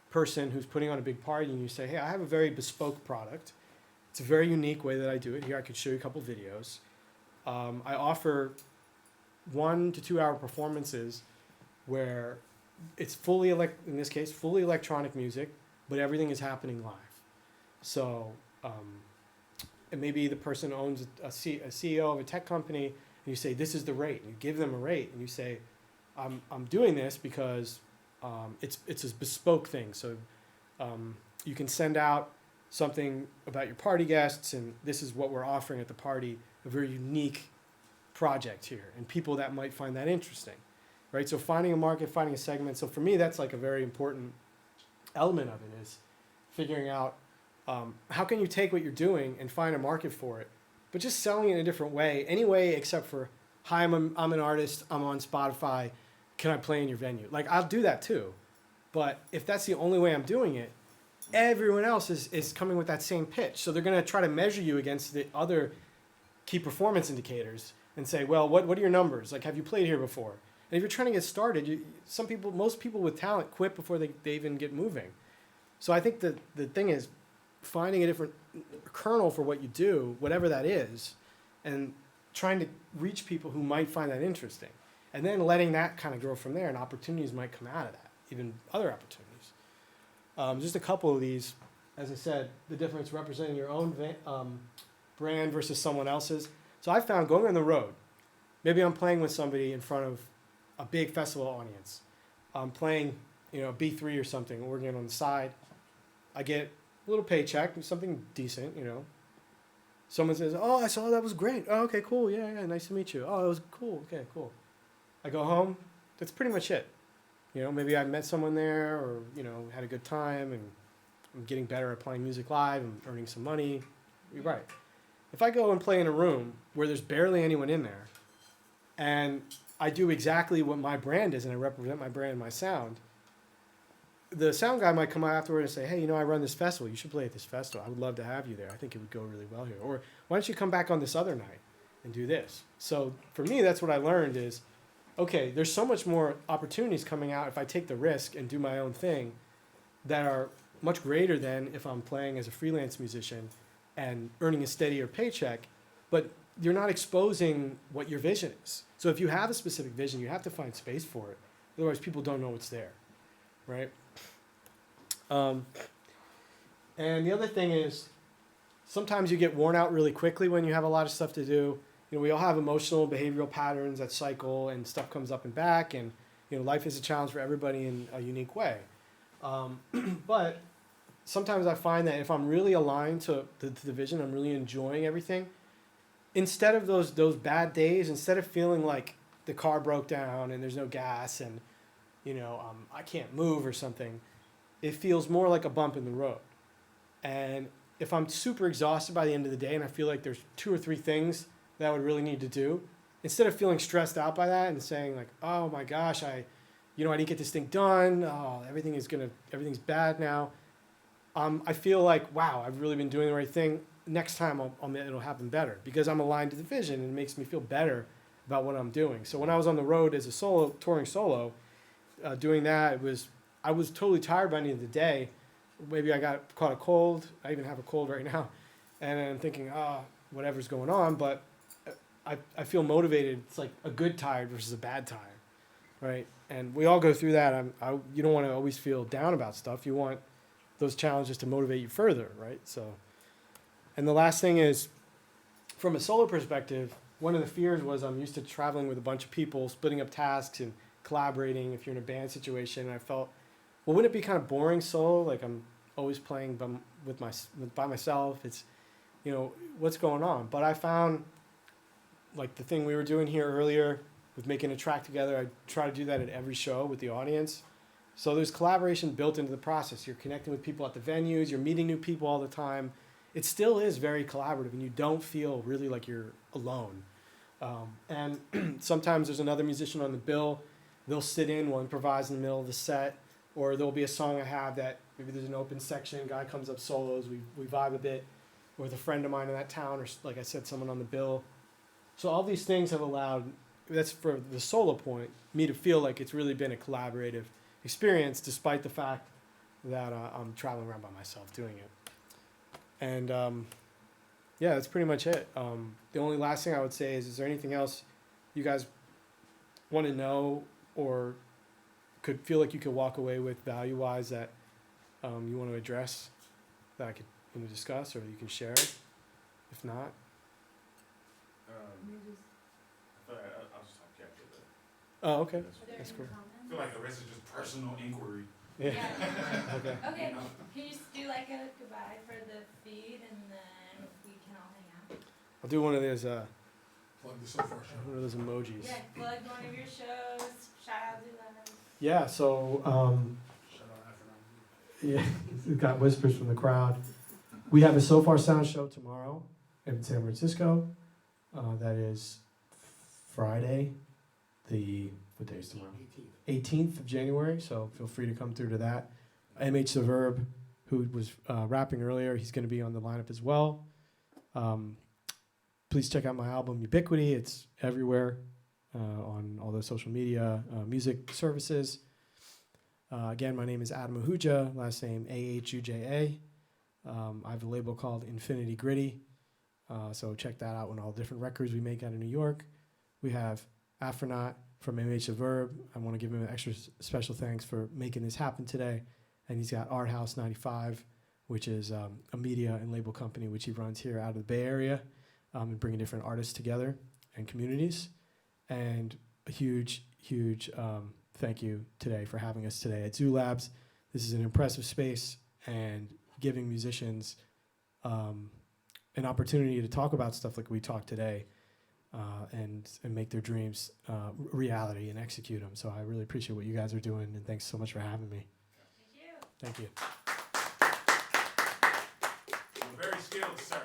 person who's putting on a big party, and you say, hey, I have a very bespoke product. It's a very unique way that I do it. Here, I could show you a couple videos. I offer 1 to 2 hour performances where it's fully electronic music, but everything is happening live. So and maybe the person owns a CEO of a tech company, and you say, this is the rate, and you give them a rate, and you say, I'm doing this because it's a bespoke thing. So you can send out something about your party guests, and this is what we're offering at the party, a very unique project here, and people that might find that interesting, right? So finding a market, finding a segment. So for me, that's like a very important element of it, is figuring out how can you take what you're doing and find a market for it, but just selling it in a different way, any way except for, hi, I'm an artist, I'm on Spotify, can I play in your venue? Like, I'll do that too, but if that's the only way I'm doing it, everyone else is coming with that same pitch. So they're going to try to measure you against the other key performance indicators and say, well, what are your numbers? Like, have you played here before? And if you're trying to get started, most people with talent quit before they even get moving. So I think the thing is finding a different kernel for what you do, whatever that is, and trying to reach people who might find that interesting. And then letting that kind of grow from there, and opportunities might come out of that, even other opportunities. Just a couple of these, as I said, the difference representing your own brand versus someone else's. So I found going on the road, maybe I'm playing with somebody in front of a big festival audience. I'm playing, B3 or something, working on the side. I get a little paycheck, something decent, Someone says, oh, I saw that was great. Oh, okay, cool. Yeah, nice to meet you. Oh, it was cool. Okay, cool. I go home. That's pretty much it. Maybe I met someone there, or, had a good time, and I'm getting better at playing music live. I'm earning some money. You're right. If I go and play in a room where there's barely anyone in there, and I do exactly what my brand is, and I represent my brand and my sound, the sound guy might come out afterward and say, hey, I run this festival. You should play at this festival. I would love to have you there. I think it would go really well here. Or why don't you come back on this other night and do this? So for me, that's what I learned is, okay, there's so much more opportunities coming out if I take the risk and do my own thing that are much greater than if I'm playing as a freelance musician and earning a steadier paycheck, but you're not exposing what your vision is. So if you have a specific vision, you have to find space for it. Otherwise, people don't know it's there, right? And the other thing is, sometimes you get worn out really quickly when you have a lot of stuff to do. We all have emotional, behavioral patterns that cycle, and stuff comes up and back, and life is a challenge for everybody in a unique way. But sometimes I find that if I'm really aligned to the vision, I'm really enjoying everything, instead of those bad days, instead of feeling like the car broke down and there's no gas and I can't move or something, it feels more like a bump in the road. And if I'm super exhausted by the end of the day and I feel like there's 2 or 3 things that I would really need to do, instead of feeling stressed out by that and saying like, oh my gosh, I didn't get this thing done, oh, everything's bad now, I feel like, wow, I've really been doing the right thing. Next time it'll happen better because I'm aligned to the vision, and it makes me feel better about what I'm doing. So when I was on the road as a touring solo, doing that, I was totally tired by the end of the day. Maybe I caught a cold. I even have a cold right now. And I'm thinking, whatever's going on, but I feel motivated. It's like a good tired versus a bad tired, right? And we all go through that. You don't want to always feel down about stuff. You want those challenges to motivate you further, right? So, and the last thing is, from a solo perspective, one of the fears was I'm used to traveling with a bunch of people, splitting up tasks and collaborating if you're in a band situation. And I felt, well, wouldn't it be kind of boring solo? Like I'm always playing by myself. It's, what's going on? But I found, like the thing we were doing here earlier with making a track together, I try to do that at every show with the audience. So there's collaboration built into the process. You're connecting with people at the venues. You're meeting new people all the time. It still is very collaborative, and you don't feel really like you're alone. And sometimes there's another musician on the bill. They'll sit in, we'll improvise in the middle of the set, or there'll be a song I have that maybe there's an open section, guy comes up solos, we vibe a bit, with a friend of mine in that town, or like I said, someone on the bill. So all these things have allowed, that's for the solo point, me to feel like it's really been a collaborative experience, despite the fact that I'm traveling around by myself doing it. And yeah, that's pretty much it. The only last thing I would say is there anything else you guys want to know or could feel like you could walk away with value-wise that you want to address that I could discuss or you can share? If not, I'll just talk capture that. oh, okay. Are there That's any cool. comments? I feel like the rest is just personal inquiry. Yeah. Yeah. Okay. Okay, You know? can you just do like a goodbye for the feed and then we can all hang out? I'll do one of those Plug the so far show. one of those emojis. Yeah, plug one of your shows, shout out to them. Yeah. So Shout out Aphrodite. yeah, we've got whispers from the crowd. We have a So Far Sound show tomorrow in San Francisco. That is Friday, what day is tomorrow? 18th of January, so feel free to come through to that. MH The Verb, who was rapping earlier, he's going to be on the lineup as well. Please check out my album Ubiquity. It's everywhere on all the social media, music services. Again, my name is Adam Ahuja, last name Ahuja. I have a label called Infinity Gritty, so check that out on all the different records we make out of New York. We have Afronaut from MH The Verb. I want to give him an extra special thanks for making this happen today. And he's got Art House 95, which is a media and label company which he runs here out of the Bay Area, and bringing different artists together and communities. And a huge thank you today for having us today at Zoo Labs. This is an impressive space and giving musicians an opportunity to talk about stuff like we talked today, and make their dreams reality and execute them. So I really appreciate what you guys are doing, and thanks so much for having me. Thank you. Thank you. You're very skilled, sir.